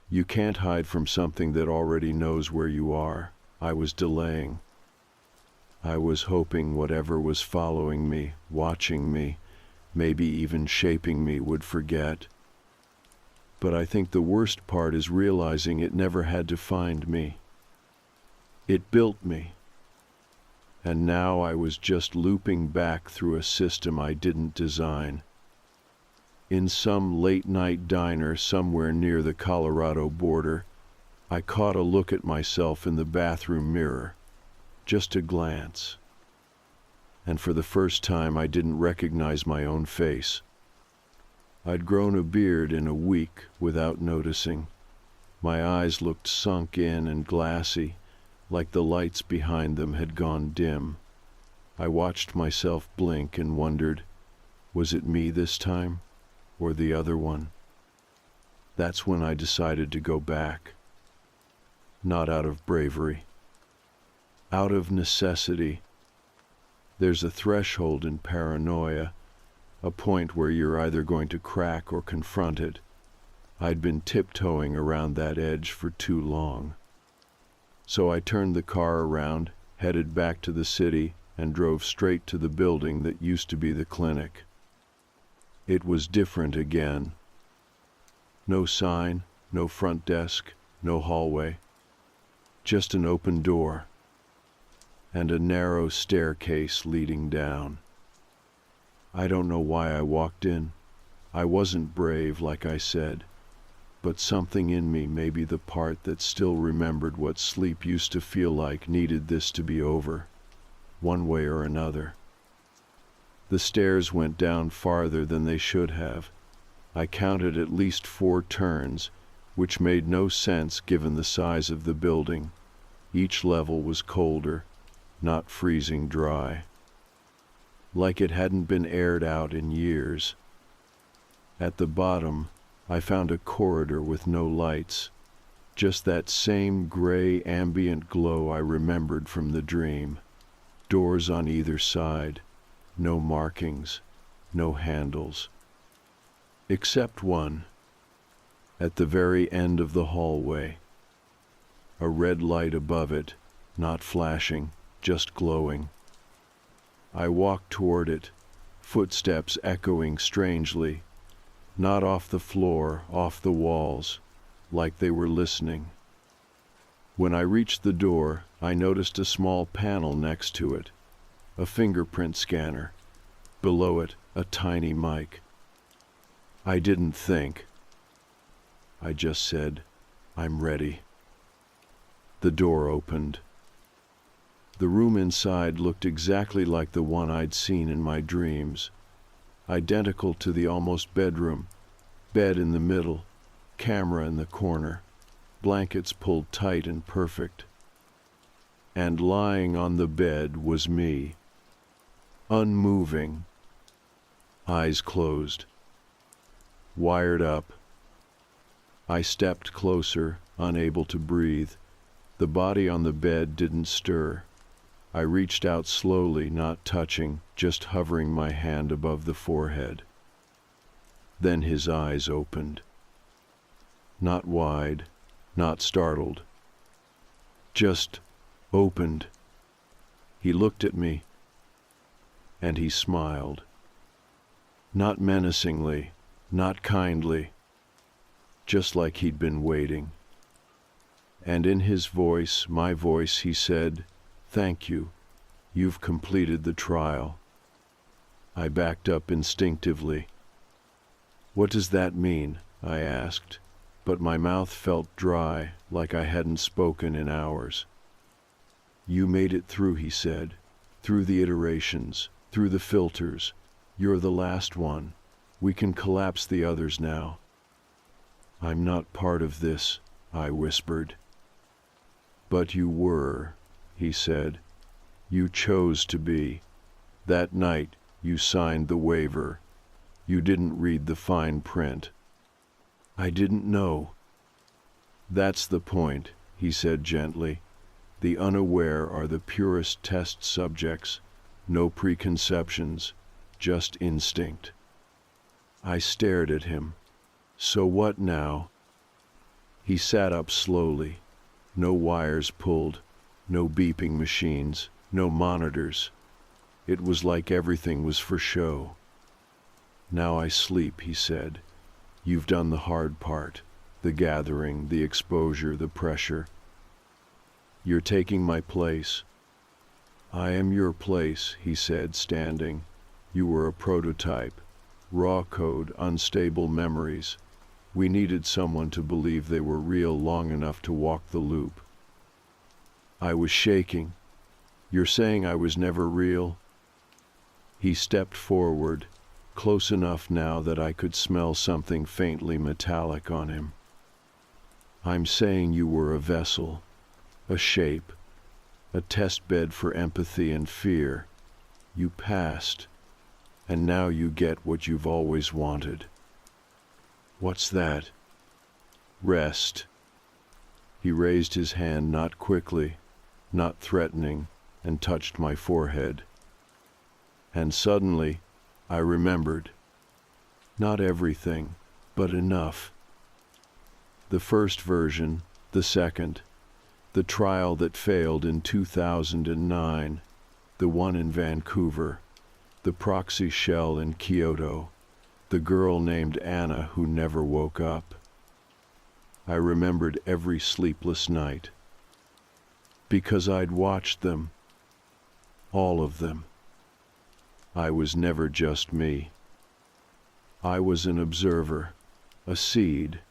You can't hide from something that already knows where you are. I was delaying. I was hoping whatever was following me, watching me, maybe even shaping me would forget. But I think the worst part is realizing it never had to find me. It built me. And now I was just looping back through a system I didn't design. In some late-night diner somewhere near the Colorado border, I caught a look at myself in the bathroom mirror. Just a glance. And for the first time I didn't recognize my own face. I'd grown a beard in a week without noticing. My eyes looked sunk in and glassy, like the lights behind them had gone dim. I watched myself blink and wondered, was it me this time, or the other one? That's when I decided to go back. Not out of bravery. Out of necessity. There's a threshold in paranoia, a point where you're either going to crack or confront it. I'd been tiptoeing around that edge for too long. So I turned the car around, headed back to the city, and drove straight to the building that used to be the clinic. It was different again. No sign, no front desk, no hallway. Just an open door. And a narrow staircase leading down. I don't know why I walked in. I wasn't brave, like I said. But something in me, maybe the part that still remembered what sleep used to feel like, needed this to be over, one way or another. The stairs went down farther than they should have. I counted at least 4 turns, which made no sense given the size of the building. Each level was colder, not freezing dry. Like it hadn't been aired out in years. At the bottom, I found a corridor with no lights, just that same gray ambient glow I remembered from the dream. Doors on either side, no markings, no handles. Except one, at the very end of the hallway. A red light above it, not flashing, just glowing. I walked toward it, footsteps echoing strangely, not off the floor, off the walls, like they were listening. When I reached the door, I noticed a small panel next to it, a fingerprint scanner. Below it, a tiny mic. I didn't think. I just said, "I'm ready." The door opened. The room inside looked exactly like the one I'd seen in my dreams. Identical to the almost bedroom, bed in the middle, camera in the corner, blankets pulled tight and perfect. And lying on the bed was me, unmoving, eyes closed, wired up. I stepped closer, unable to breathe. The body on the bed didn't stir. I reached out slowly, not touching, just hovering my hand above the forehead. Then his eyes opened. Not wide, not startled. Just opened. He looked at me, and he smiled. Not menacingly, not kindly, just like he'd been waiting. And in his voice, my voice, he said, "Thank you. You've completed the trial." I backed up instinctively. "What does that mean?" I asked, but my mouth felt dry, like I hadn't spoken in hours. "You made it through," he said, "through the iterations, through the filters. You're the last one. We can collapse the others now." "I'm not part of this," I whispered. "But you were," he said. "You chose to be. That night you signed the waiver. You didn't read the fine print." "I didn't know." "That's the point," he said gently. "The unaware are the purest test subjects. No preconceptions, just instinct." I stared at him. "So what now?" He sat up slowly. No wires pulled, no beeping machines, no monitors. It was like everything was for show. "Now I sleep," he said. "You've done the hard part, the gathering, the exposure, the pressure. You're taking my place." "I am your place," he said, standing. "You were a prototype, raw code, unstable memories. We needed someone to believe they were real long enough to walk the loop." I was shaking. "You're saying I was never real?" He stepped forward, close enough now that I could smell something faintly metallic on him. "I'm saying you were a vessel, a shape, a test bed for empathy and fear. You passed, and now you get what you've always wanted." "What's that?" "Rest." He raised his hand, not quickly, not threatening, and touched my forehead. And suddenly, I remembered. Not everything, but enough. The first version, the second, the trial that failed in 2009, the one in Vancouver, the proxy shell in Kyoto, the girl named Anna who never woke up. I remembered every sleepless night. Because I'd watched them. All of them. I was never just me. I was an observer, a seed,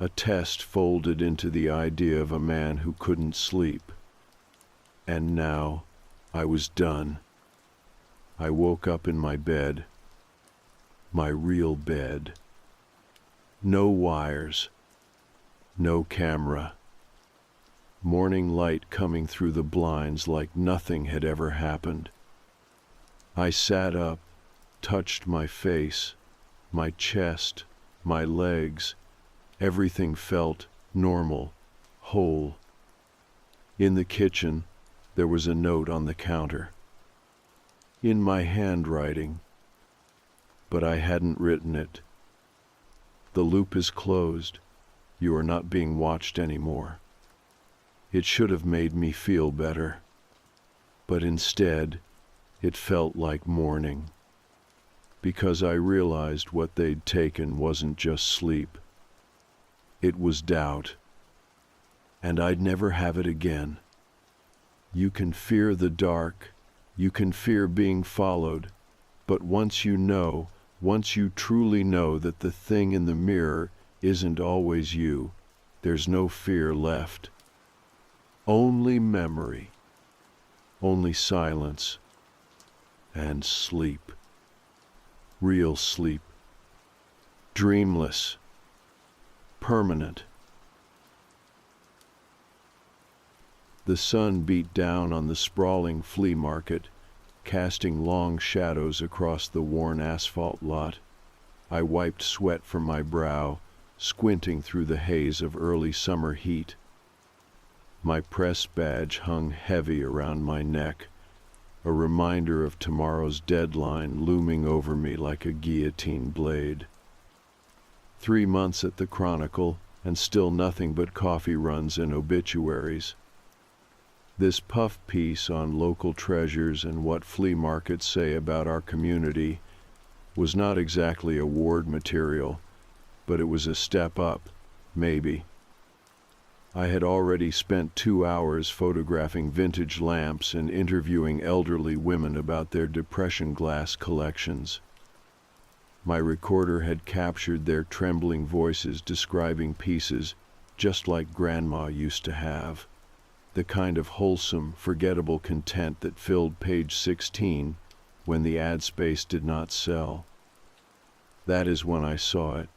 a test folded into the idea of a man who couldn't sleep. And now, I was done. I woke up in my bed. My real bed. No wires. No camera. Morning light coming through the blinds like nothing had ever happened. I sat up, touched my face, my chest, my legs. Everything felt normal, whole. In the kitchen, there was a note on the counter. In my handwriting, but I hadn't written it. "The loop is closed. You are not being watched anymore." It should have made me feel better. But instead, it felt like mourning. Because I realized what they'd taken wasn't just sleep. It was doubt. And I'd never have it again. You can fear the dark. You can fear being followed. But once you truly know that the thing in the mirror isn't always you, there's no fear left. Only memory, only silence, and sleep. Real sleep. Dreamless. Permanent. The sun beat down on the sprawling flea market, casting long shadows across the worn asphalt lot. I wiped sweat from my brow, squinting through the haze of early summer heat. My press badge hung heavy around my neck, a reminder of tomorrow's deadline looming over me like a guillotine blade. 3 months at the Chronicle, and still nothing but coffee runs and obituaries. This puff piece on local treasures and what flea markets say about our community was not exactly award material, but it was a step up, maybe. I had already spent 2 hours photographing vintage lamps and interviewing elderly women about their depression glass collections. My recorder had captured their trembling voices describing pieces just like Grandma used to have, the kind of wholesome, forgettable content that filled page 16 when the ad space did not sell. That is when I saw it,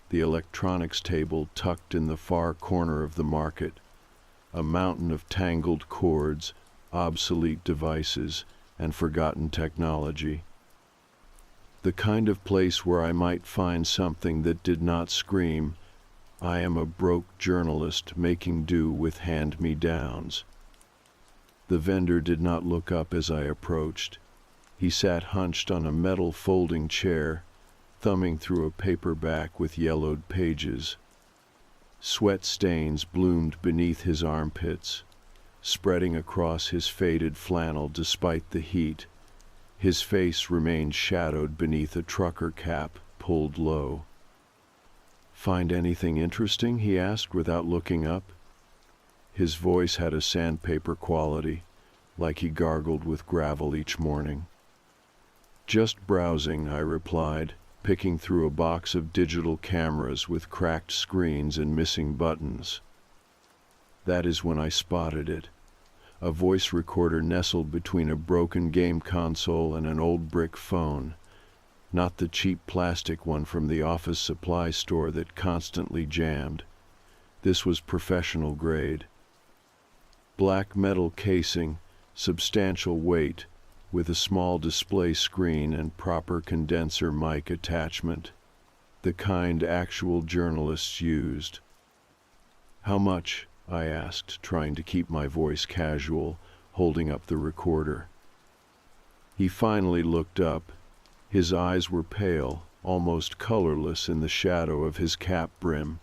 the electronics table tucked in the far corner of the market, a mountain of tangled cords, obsolete devices, and forgotten technology. The kind of place where I might find something that did not scream, "I am a broke journalist making do with hand-me-downs." The vendor did not look up as I approached. He sat hunched on a metal folding chair, thumbing through a paperback with yellowed pages. Sweat stains bloomed beneath his armpits, spreading across his faded flannel despite the heat. His face remained shadowed beneath a trucker cap pulled low. "Find anything interesting?" he asked without looking up. His voice had a sandpaper quality, like he gargled with gravel each morning. "Just browsing," I replied, picking through a box of digital cameras with cracked screens and missing buttons. That is when I spotted it. A voice recorder nestled between a broken game console and an old brick phone, not the cheap plastic one from the office supply store that constantly jammed. This was professional grade. Black metal casing, substantial weight, with a small display screen and proper condenser mic attachment, the kind actual journalists used. "How much?" I asked, trying to keep my voice casual, holding up the recorder. He finally looked up. His eyes were pale, almost colorless in the shadow of his cap brim.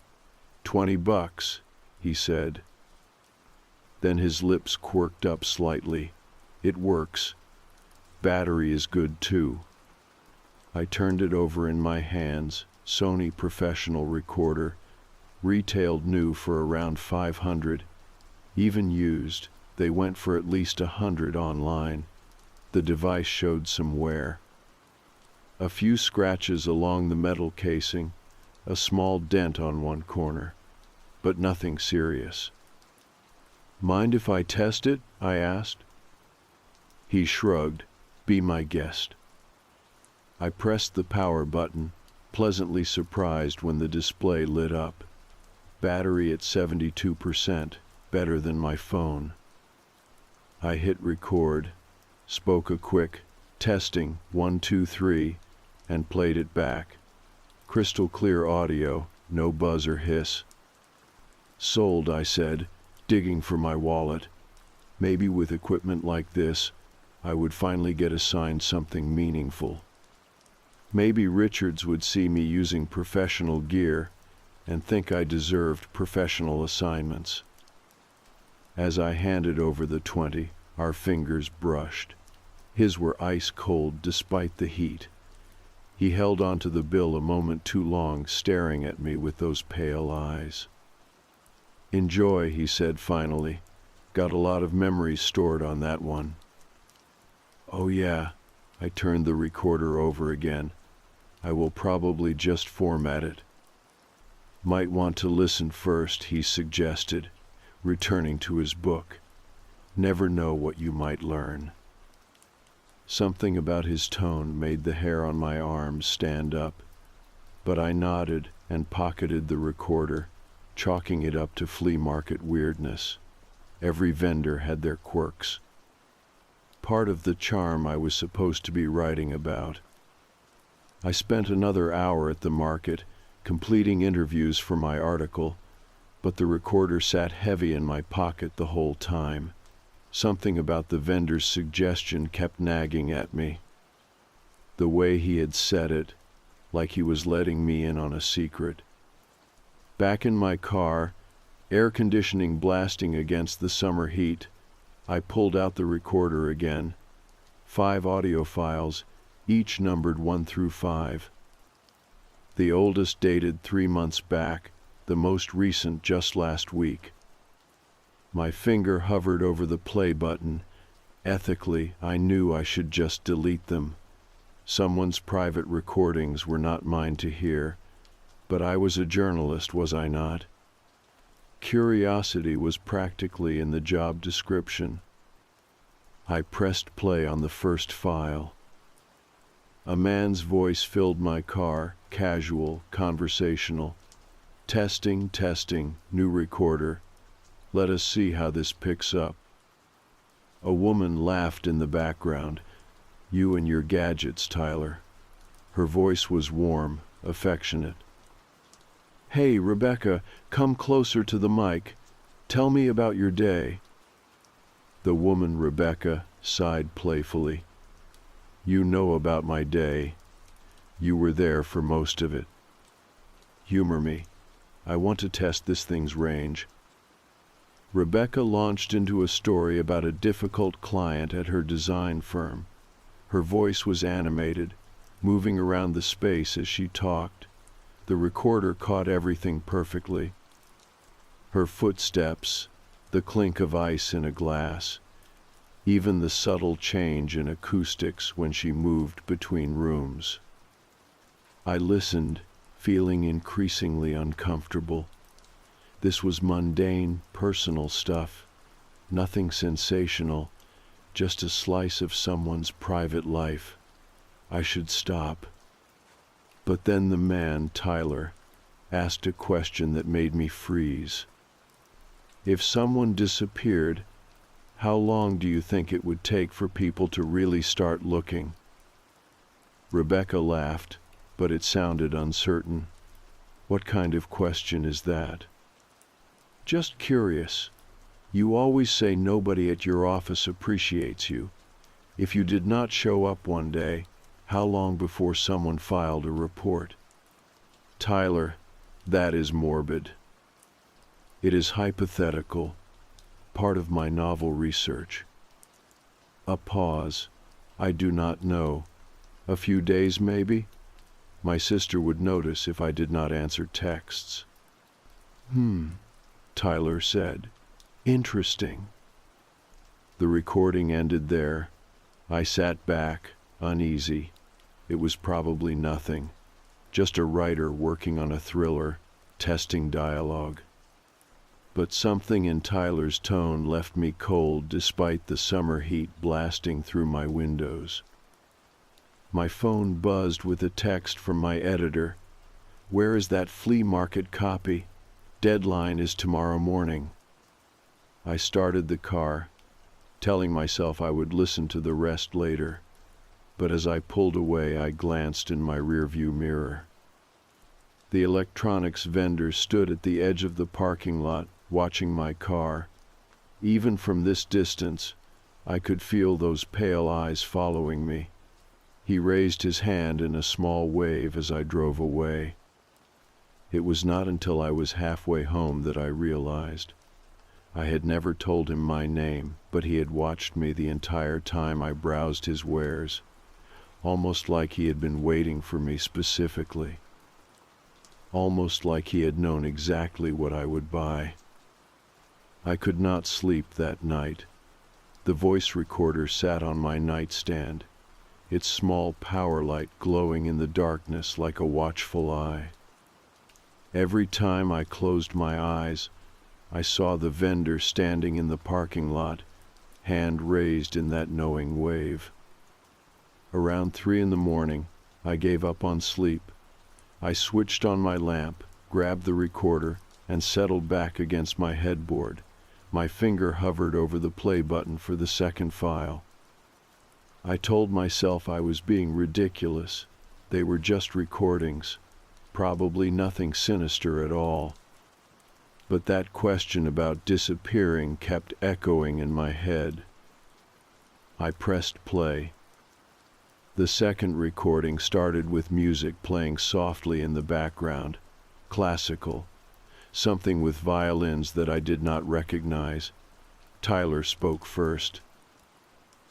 $20, he said. Then his lips quirked up slightly. "It works. Battery is good too." I turned it over in my hands, Sony professional recorder, retailed new for around $500. Even used, they went for at least $100 online. The device showed some wear. A few scratches along the metal casing, a small dent on one corner, but nothing serious. "Mind if I test it?" I asked. He shrugged. "Be my guest." I pressed the power button, pleasantly surprised when the display lit up. Battery at 72%, better than my phone. I hit record, spoke a quick, "Testing, 1, 2, 3, and played it back. Crystal clear audio, no buzz or hiss. "Sold," I said, digging for my wallet. Maybe with equipment like this, I would finally get assigned something meaningful. Maybe Richards would see me using professional gear and think I deserved professional assignments. As I handed over the 20, our fingers brushed. His were ice cold despite the heat. He held onto the bill a moment too long, staring at me with those pale eyes. "Enjoy," he said finally. "Got a lot of memories stored on that one." "Oh yeah." I turned the recorder over again. "I will probably just format it." "Might want to listen first," he suggested, returning to his book. "Never know what you might learn." Something about his tone made the hair on my arms stand up, but I nodded and pocketed the recorder, chalking it up to flea market weirdness. Every vendor had their quirks. Part of the charm I was supposed to be writing about. I spent another hour at the market, completing interviews for my article, but the recorder sat heavy in my pocket the whole time. Something about the vendor's suggestion kept nagging at me. The way he had said it, like he was letting me in on a secret. Back in my car, air conditioning blasting against the summer heat, I pulled out the recorder again. 5 audio files, each numbered 1 through 5. The oldest dated 3 months back, the most recent just last week. My finger hovered over the play button. Ethically, I knew I should just delete them. Someone's private recordings were not mine to hear, but I was a journalist, was I not? Curiosity was practically in the job description. I pressed play on the first file. A man's voice filled my car, casual, conversational. Testing, testing, new recorder. Let us see how this picks up. A woman laughed in the background. You and your gadgets, Tyler. Her voice was warm, affectionate. Hey, Rebecca, come closer to the mic. Tell me about your day. The woman, Rebecca, sighed playfully. You know about my day. You were there for most of it. Humor me. I want to test this thing's range. Rebecca launched into a story about a difficult client at her design firm. Her voice was animated, moving around the space as she talked. The recorder caught everything perfectly. Her footsteps, the clink of ice in a glass, even the subtle change in acoustics when she moved between rooms. I listened, feeling increasingly uncomfortable. This was mundane, personal stuff, nothing sensational, just a slice of someone's private life. I should stop. But then the man, Tyler, asked a question that made me freeze. If someone disappeared, how long do you think it would take for people to really start looking? Rebecca laughed, but it sounded uncertain. What kind of question is that? Just curious. You always say nobody at your office appreciates you. If you did not show up one day, how long before someone filed a report? Tyler, that is morbid. It is hypothetical, part of my novel research. A pause. I do not know. A few days, maybe? My sister would notice if I did not answer texts. Tyler said. Interesting. The recording ended there. I sat back, uneasy. It was probably nothing. Just a writer working on a thriller, testing dialogue. But something in Tyler's tone left me cold despite the summer heat blasting through my windows. My phone buzzed with a text from my editor. Where is that flea market copy? Deadline is tomorrow morning. I started the car, telling myself I would listen to the rest later. But as I pulled away, I glanced in my rearview mirror. The electronics vendor stood at the edge of the parking lot, watching my car. Even from this distance, I could feel those pale eyes following me. He raised his hand in a small wave as I drove away. It was not until I was halfway home that I realized. I had never told him my name, but he had watched me the entire time I browsed his wares, almost like he had been waiting for me specifically. Almost like he had known exactly what I would buy. I could not sleep that night. The voice recorder sat on my nightstand, its small power light glowing in the darkness like a watchful eye. Every time I closed my eyes, I saw the vendor standing in the parking lot, hand raised in that knowing wave. Around 3 a.m, I gave up on sleep. I switched on my lamp, grabbed the recorder, and settled back against my headboard. My finger hovered over the play button for the second file. I told myself I was being ridiculous. They were just recordings, probably nothing sinister at all. But that question about disappearing kept echoing in my head. I pressed play. The second recording started with music playing softly in the background, classical, something with violins that I did not recognize. Tyler spoke first.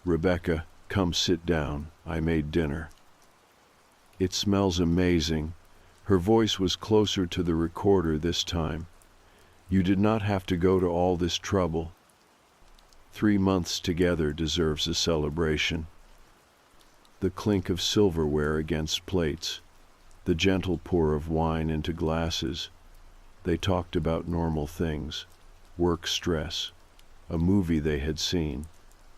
"Rebecca, come sit down. I made dinner." "It smells amazing." Her voice was closer to the recorder this time. "You did not have to go to all this trouble. 3 months together deserves a celebration." The clink of silverware against plates, the gentle pour of wine into glasses. They talked about normal things, work stress, a movie they had seen,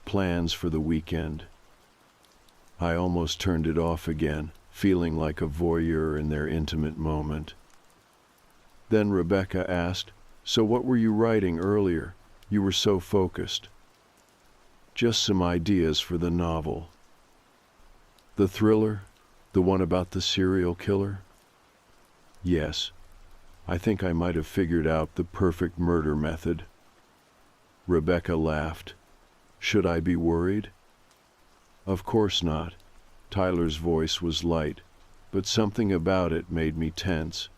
plans for the weekend. I almost turned it off again, feeling like a voyeur in their intimate moment. Then Rebecca asked, "So what were you writing earlier? You were so focused." "Just some ideas for the novel." "The thriller? The one about the serial killer?" "Yes. I think I might have figured out the perfect murder method." Rebecca laughed. "Should I be worried?" "Of course not." Tyler's voice was light, but something about it made me tense.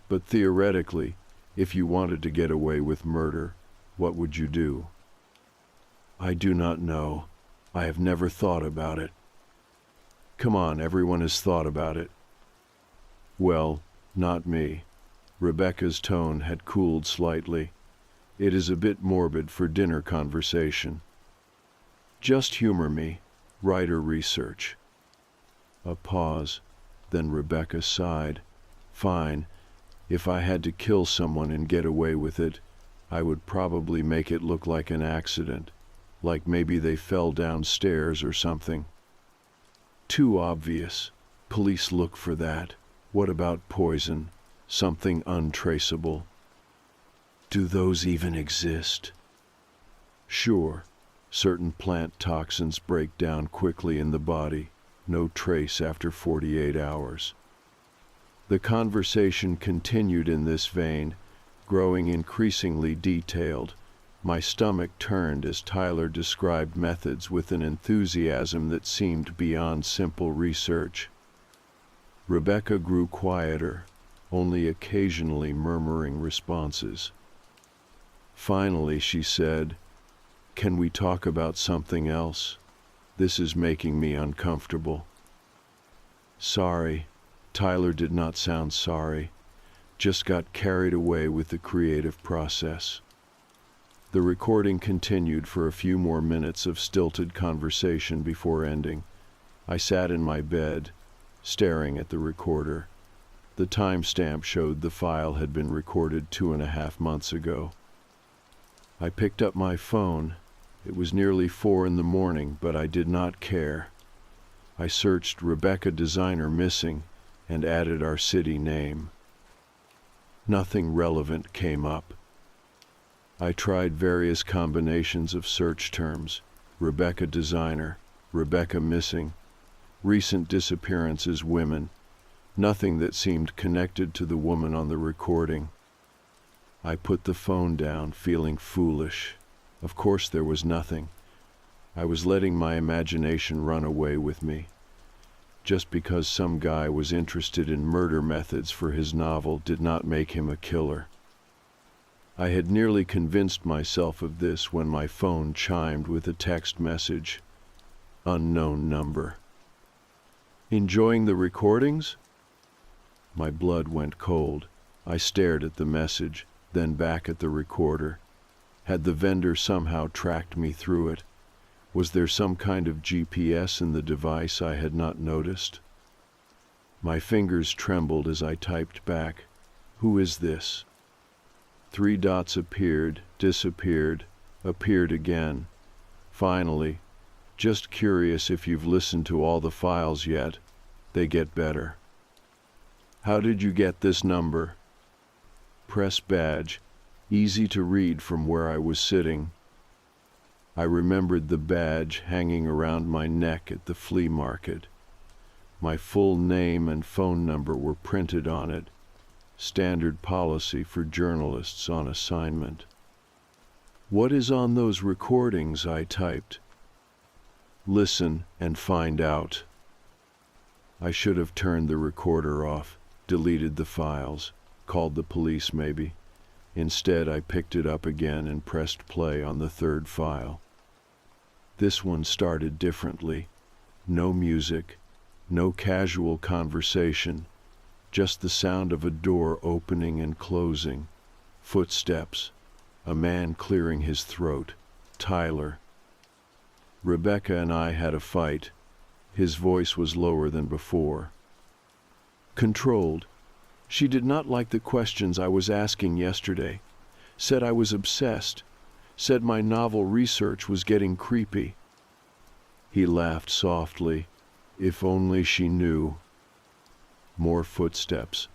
"But theoretically, if you wanted to get away with murder, what would you do?" "I do not know. I have never thought about it." "Come on, everyone has thought about it." "Well, not me." Rebecca's tone had cooled slightly. "It is a bit morbid for dinner conversation. Just humor me. Writer research." A pause. Then Rebecca sighed. "Fine. If I had to kill someone and get away with it, I would probably make it look like an accident, like maybe they fell downstairs or something." "Too obvious. Police look for that. What about poison? Something untraceable?" "Do those even exist?" "Sure. Certain plant toxins break down quickly in the body. No trace after 48 hours. The conversation continued in this vein, growing increasingly detailed. My stomach turned as Tyler described methods with an enthusiasm that seemed beyond simple research. Rebecca grew quieter, only occasionally murmuring responses. Finally, she said, "Can we talk about something else? This is making me uncomfortable." "Sorry." Tyler did not sound sorry, just got carried away with the creative process. The recording continued for a few more minutes of stilted conversation before ending. I sat in my bed, staring at the recorder. The timestamp showed the file had been recorded 2.5 months ago. I picked up my phone. It was nearly 4 in the morning, but I did not care. I searched Rebecca Designer Missing and added our city name. Nothing relevant came up. I tried various combinations of search terms: Rebecca Designer, Rebecca Missing, recent disappearances women, nothing that seemed connected to the woman on the recording. I put the phone down, feeling foolish. Of course there was nothing. I was letting my imagination run away with me. Just because some guy was interested in murder methods for his novel did not make him a killer. I had nearly convinced myself of this when my phone chimed with a text message. Unknown number. "Enjoying the recordings?" My blood went cold. I stared at the message, then back at the recorder. Had the vendor somehow tracked me through it? Was there some kind of GPS in the device I had not noticed? My fingers trembled as I typed back, "Who is this?" 3 dots appeared, disappeared, appeared again. Finally, "Just curious if you've listened to all the files yet. They get better." "How did you get this number?" "Press badge. Easy to read from where I was sitting." I remembered the badge hanging around my neck at the flea market. My full name and phone number were printed on it. Standard policy for journalists on assignment. "What is on those recordings?" I typed. "Listen and find out." I should have turned the recorder off, deleted the files, called the police maybe. Instead, I picked it up again and pressed play on the third file. This one started differently. No music, no casual conversation, just the sound of a door opening and closing, footsteps, a man clearing his throat, Tyler. Rebecca and I had a fight. His voice was lower than before. Controlled. She did not like the questions I was asking yesterday. Said I was obsessed. Said my novel research was getting creepy. He laughed softly. If only she knew. More footsteps.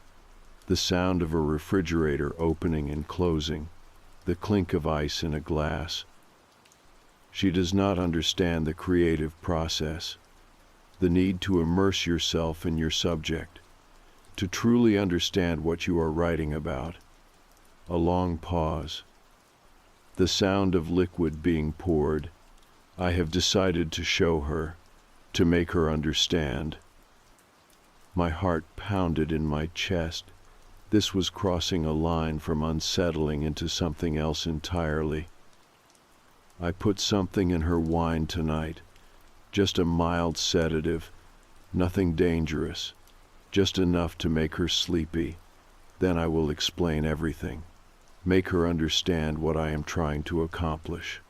The sound of a refrigerator opening and closing. The clink of ice in a glass. She does not understand the creative process. The need to immerse yourself in your subject. To truly understand what you are writing about. A long pause. The sound of liquid being poured. I have decided to show her, to make her understand. My heart pounded in my chest. This was crossing a line from unsettling into something else entirely. I put something in her wine tonight. Just a mild sedative, nothing dangerous. Just enough to make her sleepy. Then I will explain everything. Make her understand what I am trying to accomplish.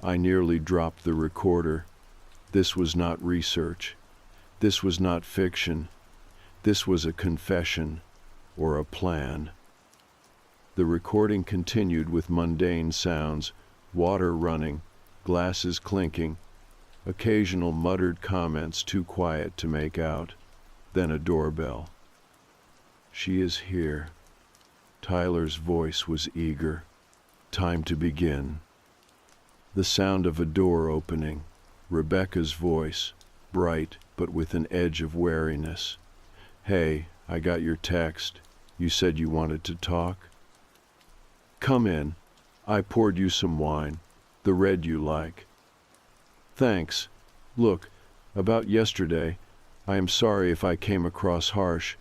I nearly dropped the recorder. This was not research. This was not fiction. This was a confession, or a plan. The recording continued with mundane sounds, water running, glasses clinking, occasional muttered comments too quiet to make out. Then a doorbell. "She is here." Tyler's voice was eager. Time to begin. The sound of a door opening. Rebecca's voice, bright but with an edge of wariness. "Hey, I got your text. You said you wanted to talk?" "Come in. I poured you some wine. The red you like." "Thanks. Look, about yesterday, I am sorry if I came across harsh.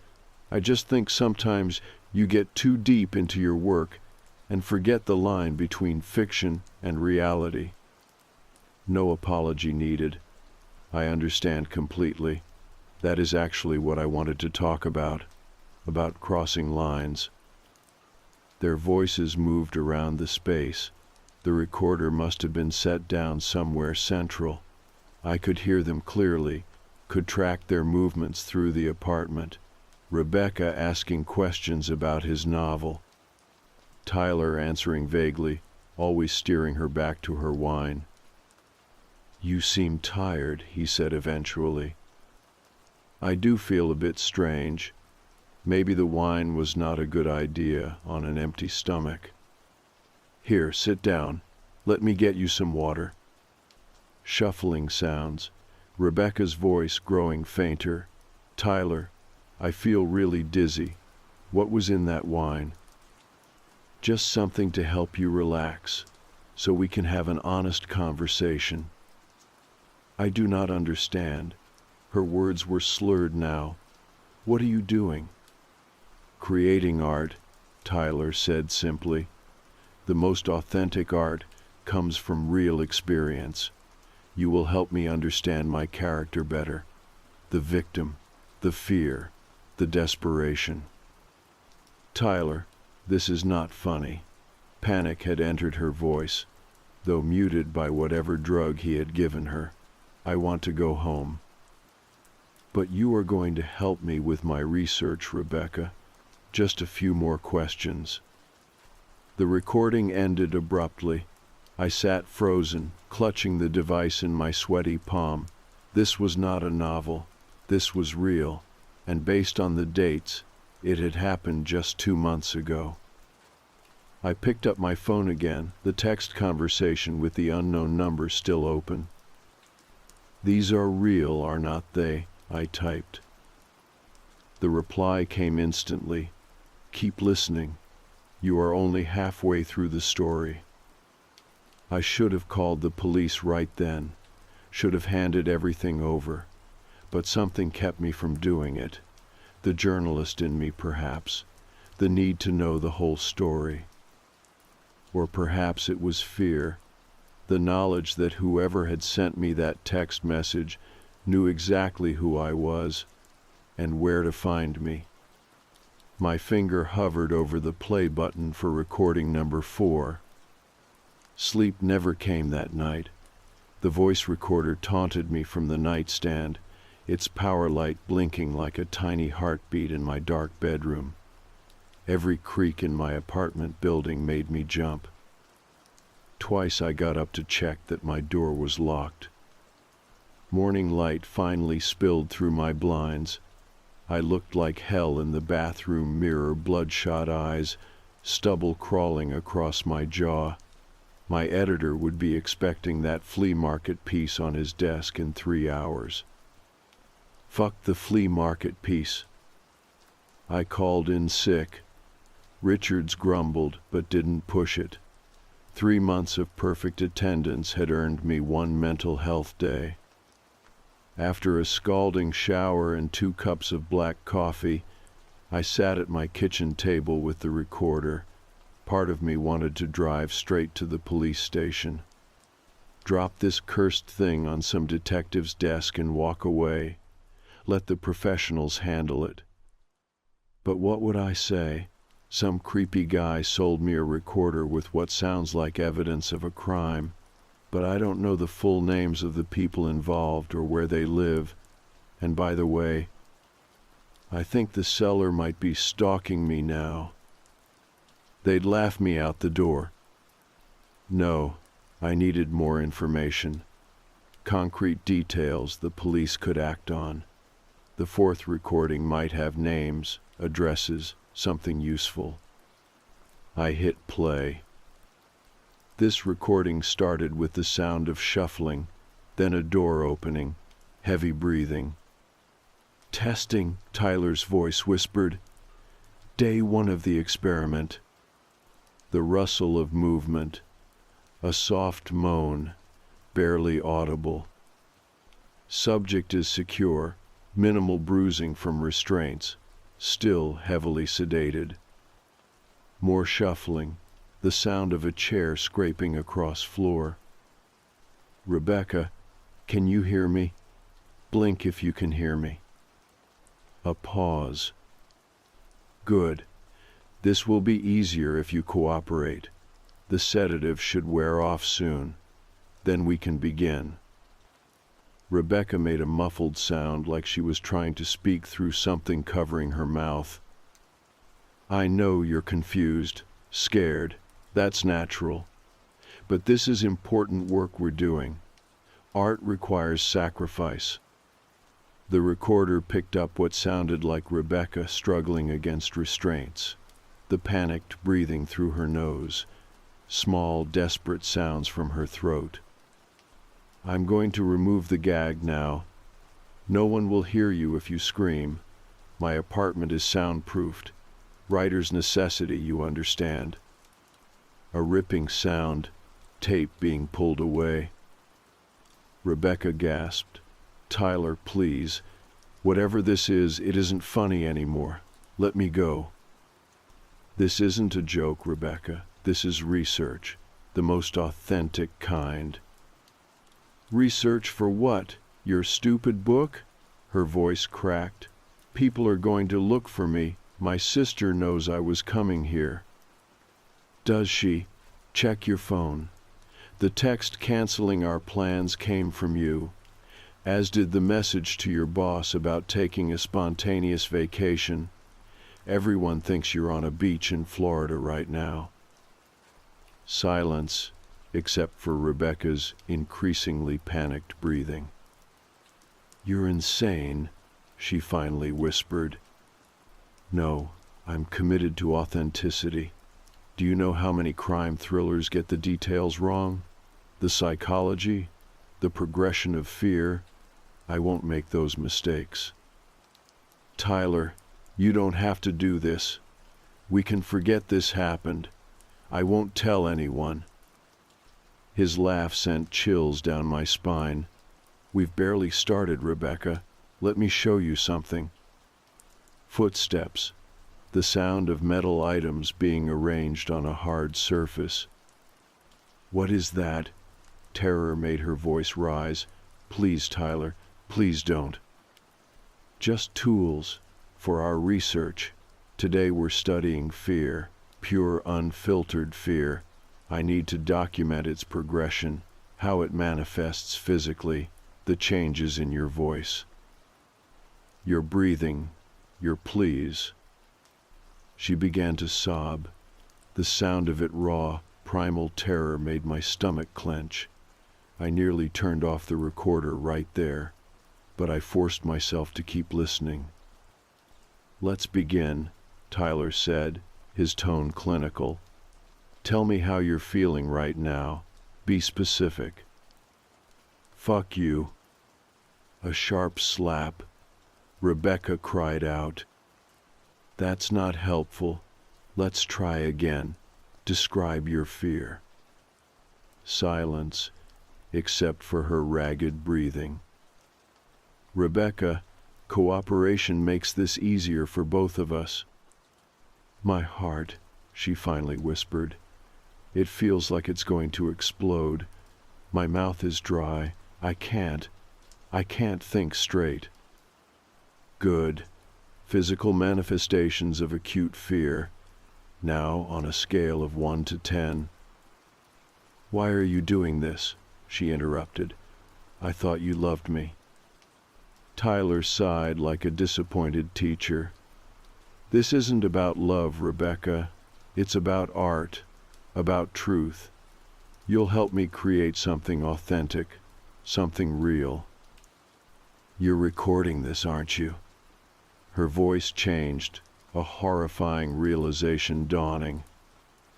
I just think sometimes you get too deep into your work and forget the line between fiction and reality." No apology needed. I understand completely. That is actually what I wanted to talk about crossing lines. Their voices moved around the space. The recorder must have been set down somewhere central. I could hear them clearly, could track their movements through the apartment. Rebecca asking questions about his novel. Tyler answering vaguely, always steering her back to her wine. "You seem tired," he said eventually. "I do feel a bit strange. Maybe the wine was not a good idea on an empty stomach. Here, sit down. Let me get you some water." Shuffling sounds. Rebecca's voice growing fainter. "Tyler, I feel really dizzy. What was in that wine?" "Just something to help you relax, so we can have an honest conversation." "I do not understand." Her words were slurred now. "What are you doing?" "Creating art," Tyler said simply. "The most authentic art comes from real experience. You will help me understand my character better. The victim, the fear, the desperation." "Tyler, this is not funny." Panic had entered her voice, though muted by whatever drug he had given her. "I want to go home." "But you are going to help me with my research, Rebecca. Just a few more questions." The recording ended abruptly. I sat frozen, clutching the device in my sweaty palm. This was not a novel. This was real, and based on the dates, it had happened just 2 months ago. I picked up my phone again, the text conversation with the unknown number still open. "These are real, are not they?" I typed. The reply came instantly. Keep listening. You are only halfway through the story. I should have called the police right then, should have handed everything over, but something kept me from doing it. The journalist in me, perhaps, the need to know the whole story. Or perhaps it was fear, the knowledge that whoever had sent me that text message knew exactly who I was and where to find me. My finger hovered over the play button for recording number 4. Sleep never came that night. The voice recorder taunted me from the nightstand, its power light blinking like a tiny heartbeat in my dark bedroom. Every creak in my apartment building made me jump. Twice I got up to check that my door was locked. Morning light finally spilled through my blinds. I looked like hell in the bathroom mirror, bloodshot eyes, stubble crawling across my jaw. My editor would be expecting that flea market piece on his desk in 3 hours. Fuck the flea market piece. I called in sick. Richards grumbled, but didn't push it. 3 months of perfect attendance had earned me 1 mental health day. After a scalding shower and 2 cups of black coffee, I sat at my kitchen table with the recorder. Part of me wanted to drive straight to the police station. Drop this cursed thing on some detective's desk and walk away. Let the professionals handle it. But what would I say? Some creepy guy sold me a recorder with what sounds like evidence of a crime, but I don't know the full names of the people involved or where they live. And by the way, I think the seller might be stalking me now. They'd laugh me out the door. No, I needed more information. Concrete details the police could act on. The 4th recording might have names, addresses, something useful. I hit play. This recording started with the sound of shuffling, then a door opening, heavy breathing. Testing, Tyler's voice whispered. Day 1 of the experiment. The rustle of movement, a soft moan, barely audible. Subject is secure, minimal bruising from restraints, still heavily sedated. More shuffling, the sound of a chair scraping across floor. Rebecca, can you hear me? Blink if you can hear me. A pause. Good. This will be easier if you cooperate. The sedative should wear off soon. Then we can begin. Rebecca made a muffled sound like she was trying to speak through something covering her mouth. I know you're confused, scared. That's natural. But this is important work we're doing. Art requires sacrifice. The recorder picked up what sounded like Rebecca struggling against restraints. The panicked breathing through her nose, small, desperate sounds from her throat. I'm going to remove the gag now. No one will hear you if you scream. My apartment is soundproofed. Writer's necessity, you understand. A ripping sound, tape being pulled away. Rebecca gasped. Tyler, please. Whatever this is, it isn't funny anymore. Let me go. This isn't a joke, Rebecca. This is research, the most authentic kind. Research for what? Your stupid book? Her voice cracked. People are going to look for me. My sister knows I was coming here. Does she? Check your phone. The text canceling our plans came from you, as did the message to your boss about taking a spontaneous vacation. Everyone thinks you're on a beach in Florida right now. Silence, except for Rebecca's increasingly panicked breathing. You're insane, she finally whispered. No, I'm committed to authenticity. Do you know how many crime thrillers get the details wrong? The psychology, the progression of fear. I won't make those mistakes. Tyler, you don't have to do this. We can forget this happened. I won't tell anyone. His laugh sent chills down my spine. We've barely started, Rebecca. Let me show you something. Footsteps, the sound of metal items being arranged on a hard surface. What is that? Terror made her voice rise. Please, Tyler, please don't. Just tools for our research. Today we're studying fear, pure unfiltered fear. I need to document its progression, how it manifests physically, the changes in your voice, your breathing, your pleas. She began to sob. The sound of it raw, primal terror made my stomach clench. I nearly turned off the recorder right there, but I forced myself to keep listening. Let's begin, Tyler said, his tone clinical. Tell me how you're feeling right now. Be specific. Fuck you. A sharp slap. Rebecca cried out. That's not helpful. Let's try again. Describe your fear. Silence, except for her ragged breathing. Rebecca, cooperation makes this easier for both of us. My heart, she finally whispered. It feels like it's going to explode. My mouth is dry. I can't think straight. Good. Physical manifestations of acute fear. Now on a scale of 1 to 10. Why are you doing this? She interrupted. I thought you loved me. Tyler sighed like a disappointed teacher. This isn't about love, Rebecca. It's about art, about truth. You'll help me create something authentic, something real. You're recording this, aren't you? Her voice changed, a horrifying realization dawning.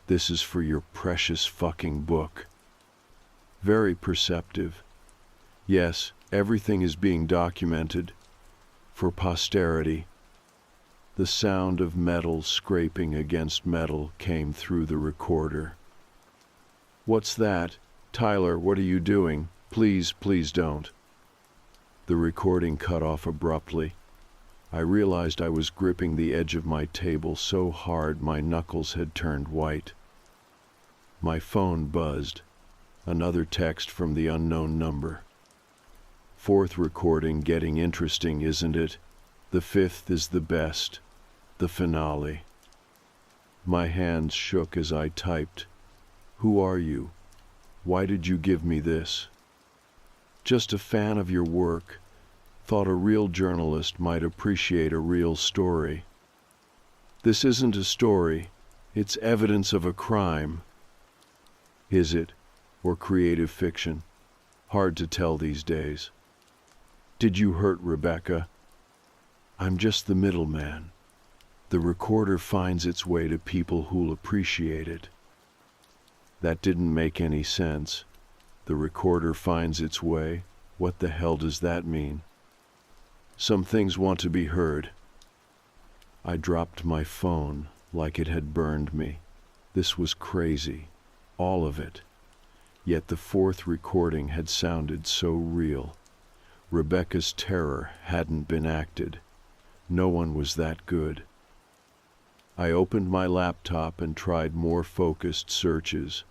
This is for your precious fucking book. Very perceptive. Yes, everything is being documented. For posterity. The sound of metal scraping against metal came through the recorder. What's that? Tyler, what are you doing? Please, please don't. The recording cut off abruptly. I realized I was gripping the edge of my table so hard my knuckles had turned white. My phone buzzed. Another text from the unknown number. Fourth recording getting interesting, isn't it? The fifth is the best. The finale. My hands shook as I typed. Who are you? Why did you give me this? Just a fan of your work. Thought a real journalist might appreciate a real story. This isn't a story. It's evidence of a crime. Is it? Or creative fiction? Hard to tell these days. Did you hurt Rebecca? I'm just the middleman. The recorder finds its way to people who'll appreciate it. That didn't make any sense. The recorder finds its way? What the hell does that mean? Some things want to be heard. I dropped my phone like it had burned me. This was crazy. All of it. Yet the fourth recording had sounded so real. Rebecca's terror hadn't been acted. No one was that good. I opened my laptop and tried more focused searches.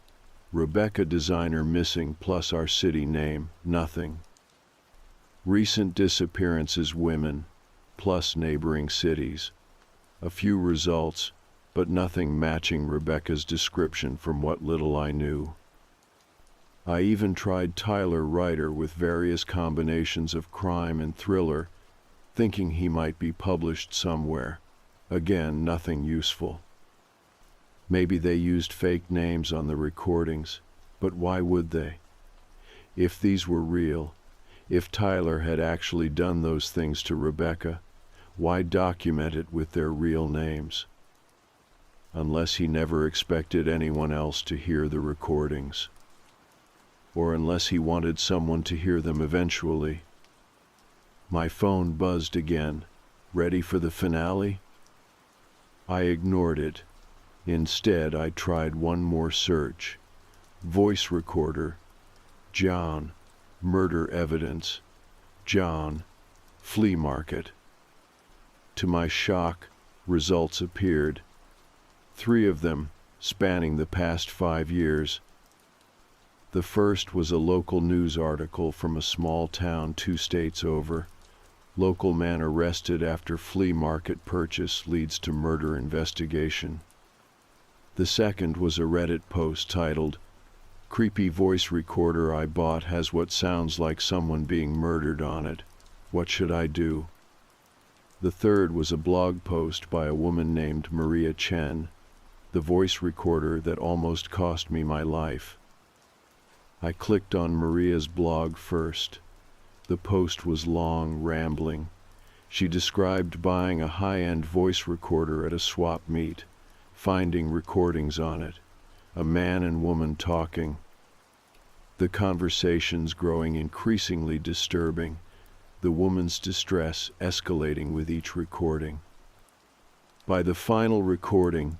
Rebecca designer missing plus our city name, nothing. Recent disappearances women, plus neighboring cities. A few results, but nothing matching Rebecca's description from what little I knew. I even tried Tyler Ryder with various combinations of crime and thriller, thinking he might be published somewhere. Again, nothing useful. Maybe they used fake names on the recordings, but why would they? If these were real, if Tyler had actually done those things to Rebecca, why document it with their real names? Unless he never expected anyone else to hear the recordings. Or unless he wanted someone to hear them eventually. My phone buzzed again. Ready for the finale? I ignored it, Instead, I tried one more search. Voice recorder. John. Murder evidence. John. Flea market. To my shock, results appeared. 3 of them, spanning the past 5 years. The first was a local news article from a small town 2 states over. Local man arrested after flea market purchase leads to murder investigation. The second was a Reddit post titled, "Creepy voice recorder I bought has what sounds like someone being murdered on it. What should I do?" The third was a blog post by a woman named Maria Chen, the voice recorder that almost cost me my life. I clicked on Maria's blog first. The post was long, rambling. She described buying a high-end voice recorder at a swap meet, finding recordings on it, a man and woman talking. The conversations growing increasingly disturbing, the woman's distress escalating with each recording. By the final recording,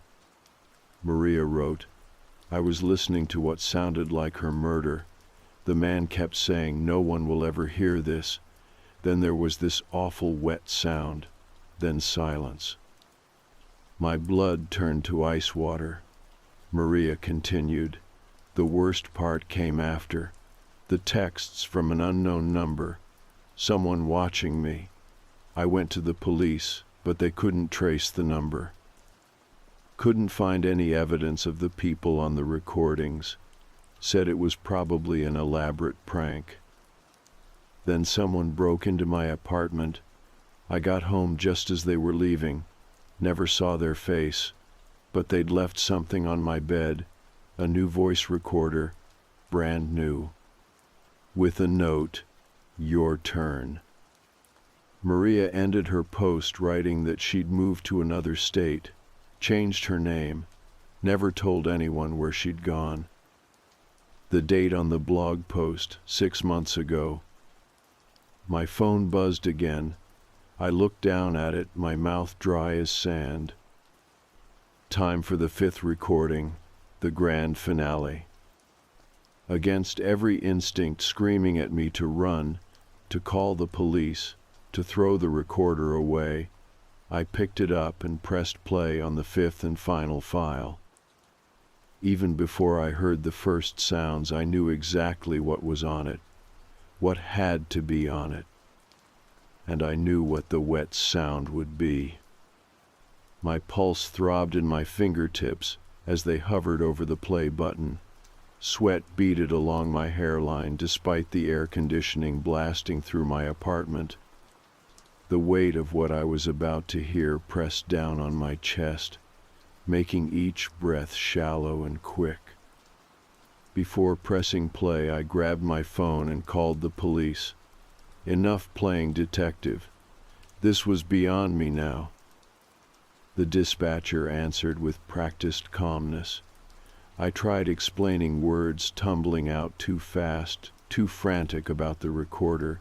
Maria wrote, I was listening to what sounded like her murder. The man kept saying, "No one will ever hear this." Then there was this awful wet sound, then silence. My blood turned to ice water. Maria continued. The worst part came after. The texts from an unknown number. Someone watching me. I went to the police, but they couldn't trace the number. Couldn't find any evidence of the people on the recordings. Said it was probably an elaborate prank. Then someone broke into my apartment. I got home just as they were leaving. Never saw their face, but they'd left something on my bed, a new voice recorder, brand new. With a note, "Your turn." Maria ended her post writing that she'd moved to another state, changed her name, never told anyone where she'd gone. The date on the blog post, 6 months ago. My phone buzzed again. I looked down at it, my mouth dry as sand. Time for the 5th recording, the grand finale. Against every instinct screaming at me to run, to call the police, to throw the recorder away, I picked it up and pressed play on the 5th and final file. Even before I heard the first sounds, I knew exactly what was on it, what had to be on it, and I knew what the wet sound would be. My pulse throbbed in my fingertips as they hovered over the play button. Sweat beaded along my hairline despite the air conditioning blasting through my apartment. The weight of what I was about to hear pressed down on my chest, making each breath shallow and quick. Before pressing play, I grabbed my phone and called the police. Enough playing detective. This was beyond me now. The dispatcher answered with practiced calmness. I tried explaining words tumbling out too fast, too frantic about the recorder,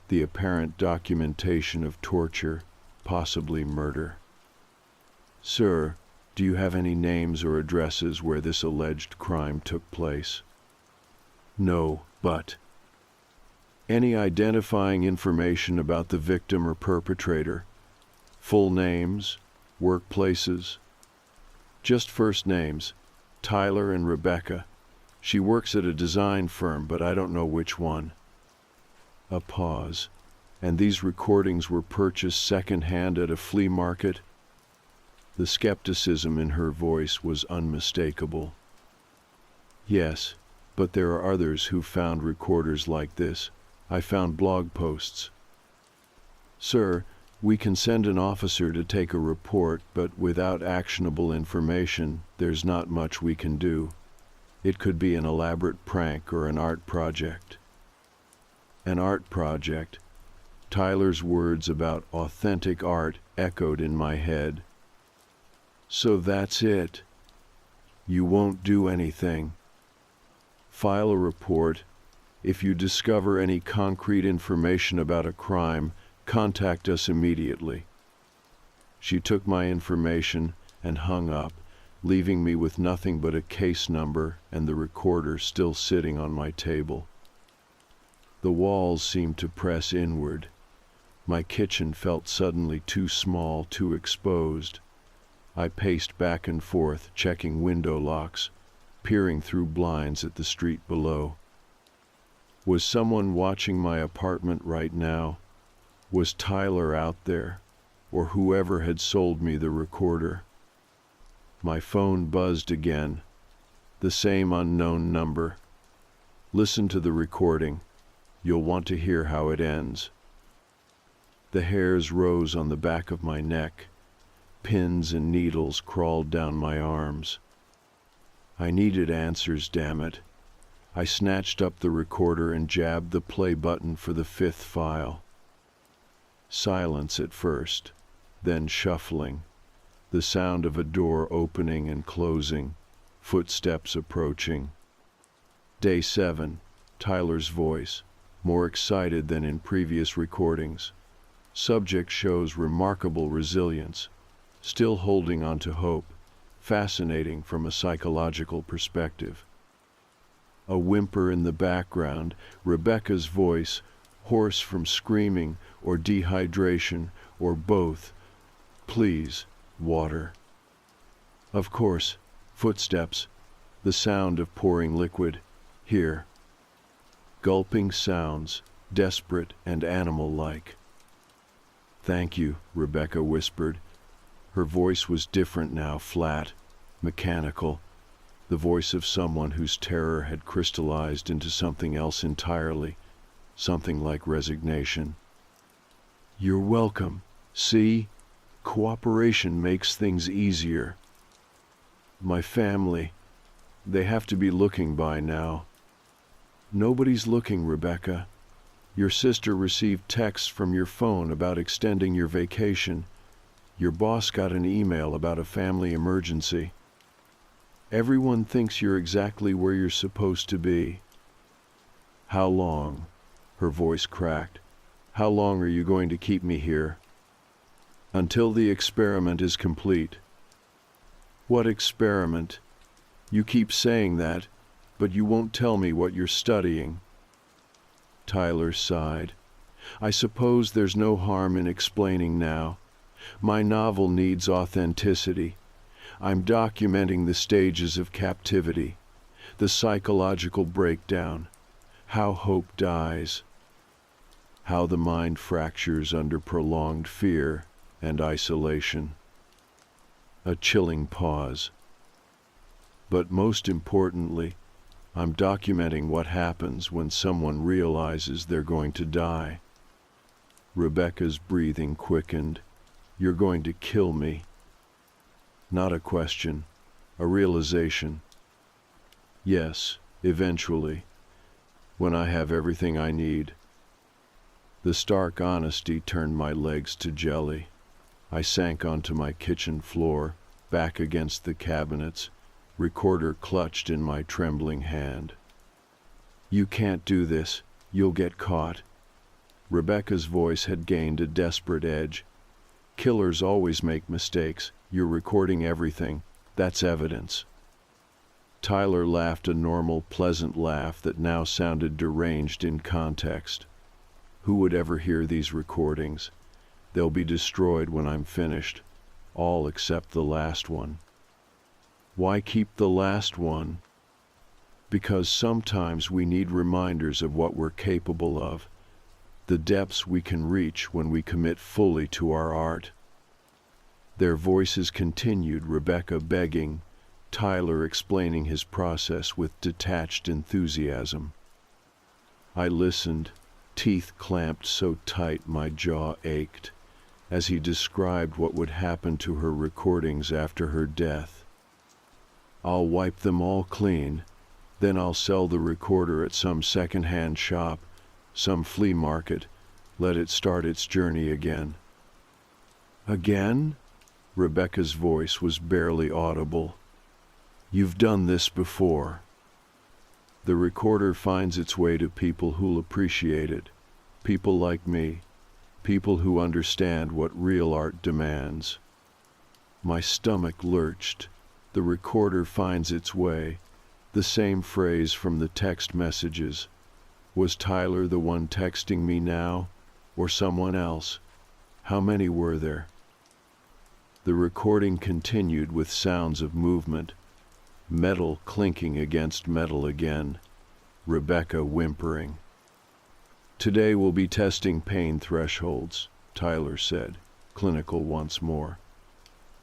the apparent documentation of torture, possibly murder. "Sir, do you have any names or addresses where this alleged crime took place?" "No, but..." "Any identifying information about the victim or perpetrator? Full names? Workplaces?" "Just first names. Tyler and Rebecca. She works at a design firm, but I don't know which one." A pause. "And these recordings were purchased second-hand at a flea market?" The skepticism in her voice was unmistakable. "Yes, but there are others who found recorders like this. I found blog posts." "Sir, we can send an officer to take a report, but without actionable information, there's not much we can do. It could be an elaborate prank or an art project." An art project. Tyler's words about authentic art echoed in my head. "So that's it. You won't do anything. File a report. If you discover any concrete information about a crime, contact us immediately." She took my information and hung up, leaving me with nothing but a case number and the recorder still sitting on my table. The walls seemed to press inward. My kitchen felt suddenly too small, too exposed. I paced back and forth, checking window locks, peering through blinds at the street below. Was someone watching my apartment right now? Was Tyler out there, or whoever had sold me the recorder? My phone buzzed again, the same unknown number. Listen to the recording. You'll want to hear how it ends. The hairs rose on the back of my neck. Pins and needles crawled down my arms. I needed answers, damn it. I snatched up the recorder and jabbed the play button for the 5th file. Silence at first, then shuffling, the sound of a door opening and closing, footsteps approaching. Day 7, Tyler's voice, more excited than in previous recordings. Subject shows remarkable resilience, still holding on to hope, fascinating from a psychological perspective. A whimper in the background, Rebecca's voice, hoarse from screaming or dehydration or both. Please, water. Of course, footsteps, the sound of pouring liquid, here. Gulping sounds, desperate and animal-like. Thank you, Rebecca whispered. Her voice was different now, flat, mechanical, the voice of someone whose terror had crystallized into something else entirely, something like resignation. You're welcome. See? Cooperation makes things easier. My family, they have to be looking by now. Nobody's looking, Rebecca. Your sister received texts from your phone about extending your vacation. Your boss got an email about a family emergency. Everyone thinks you're exactly where you're supposed to be. How long? Her voice cracked. How long are you going to keep me here? Until the experiment is complete. What experiment? You keep saying that, but you won't tell me what you're studying. Tyler sighed. I suppose there's no harm in explaining now. My novel needs authenticity. I'm documenting the stages of captivity, the psychological breakdown, how hope dies, how the mind fractures under prolonged fear and isolation. A chilling pause. But most importantly, I'm documenting what happens when someone realizes they're going to die. Rebecca's breathing quickened. You're going to kill me. Not a question, a realization. Yes, eventually, when I have everything I need. The stark honesty turned my legs to jelly. I sank onto my kitchen floor, back against the cabinets, recorder clutched in my trembling hand. You can't do this. You'll get caught. Rebecca's voice had gained a desperate edge. Killers always make mistakes. You're recording everything. That's evidence. Tyler laughed a normal, pleasant laugh that now sounded deranged in context. Who would ever hear these recordings? They'll be destroyed when I'm finished. All except the last one. Why keep the last one? Because sometimes we need reminders of what we're capable of, the depths we can reach when we commit fully to our art. Their voices continued, Rebecca begging, Tyler explaining his process with detached enthusiasm. I listened, teeth clamped so tight my jaw ached, as he described what would happen to her recordings after her death. I'll wipe them all clean, then I'll sell the recorder at some second-hand shop, some flea market, let it start its journey again. Again? Rebecca's voice was barely audible. You've done this before. The recorder finds its way to people who'll appreciate it, people like me, people who understand what real art demands. My stomach lurched. The recorder finds its way. The same phrase from the text messages. Was Tyler the one texting me now, or someone else? How many were there? The recording continued with sounds of movement, metal clinking against metal again, Rebecca whimpering. Today we'll be testing pain thresholds, Tyler said, clinical once more.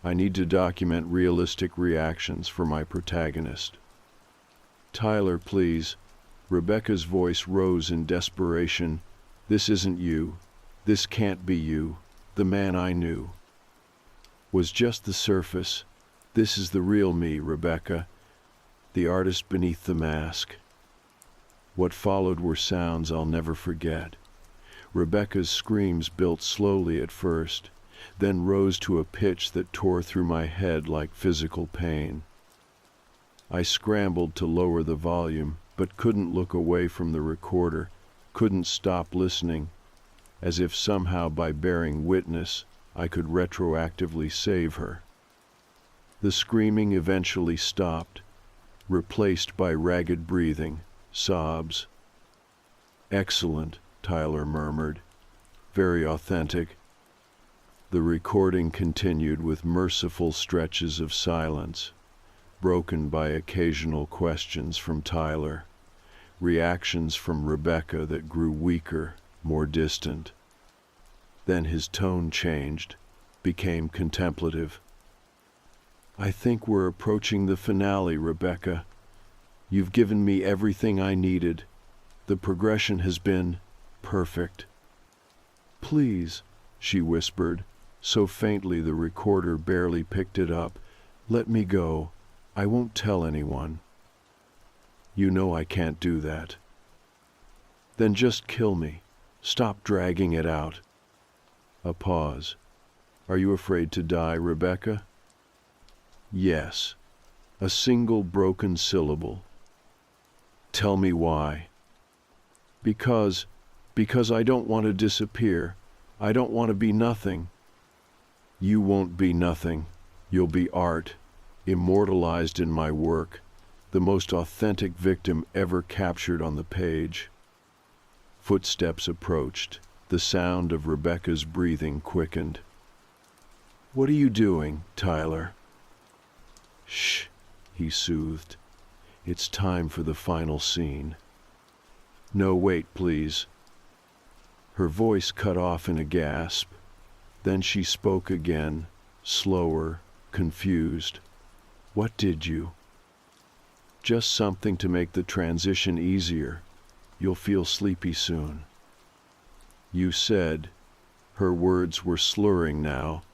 I need to document realistic reactions for my protagonist. Tyler, please. Rebecca's voice rose in desperation. This isn't you. This can't be you. The man I knew. Was just the surface. This is the real me, Rebecca. The artist beneath the mask. What followed were sounds I'll never forget. Rebecca's screams built slowly at first, then rose to a pitch that tore through my head like physical pain. I scrambled to lower the volume, but couldn't look away from the recorder, couldn't stop listening, as if somehow by bearing witness I could retroactively save her. The screaming eventually stopped, replaced by ragged breathing, sobs. Excellent, Tyler murmured. Very authentic. The recording continued with merciful stretches of silence, broken by occasional questions from Tyler, reactions from Rebecca that grew weaker, more distant. Then his tone changed, became contemplative. I think we're approaching the finale, Rebecca. You've given me everything I needed. The progression has been perfect. Please, she whispered, so faintly the recorder barely picked it up. Let me go. I won't tell anyone. You know I can't do that. Then just kill me. Stop dragging it out. A pause. Are you afraid to die, Rebecca? Yes. A single broken syllable. Tell me why. Because I don't want to disappear. I don't want to be nothing. You won't be nothing. You'll be art, immortalized in my work, the most authentic victim ever captured on the page. Footsteps approached. The sound of Rebecca's breathing quickened. What are you doing, Tyler? Shh, he soothed. It's time for the final scene. No, wait, please. Her voice cut off in a gasp. Then she spoke again, slower, confused. What did you? Just something to make the transition easier. You'll feel sleepy soon. You said, her words were slurring now,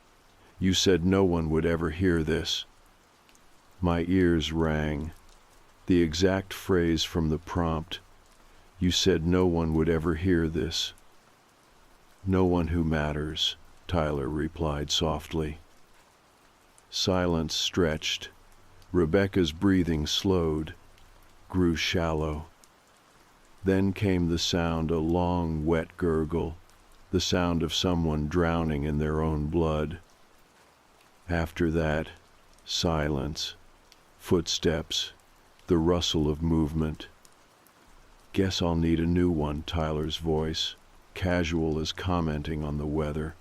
you said no one would ever hear this. My ears rang. The exact phrase from the prompt. You said no one would ever hear this. No one who matters, Tyler replied softly. Silence stretched. Rebecca's breathing slowed, grew shallow. Then came the sound, a long, wet gurgle, the sound of someone drowning in their own blood. After that, silence, footsteps, the rustle of movement. Guess I'll need a new one, Tyler's voice, casual as commenting on the weather.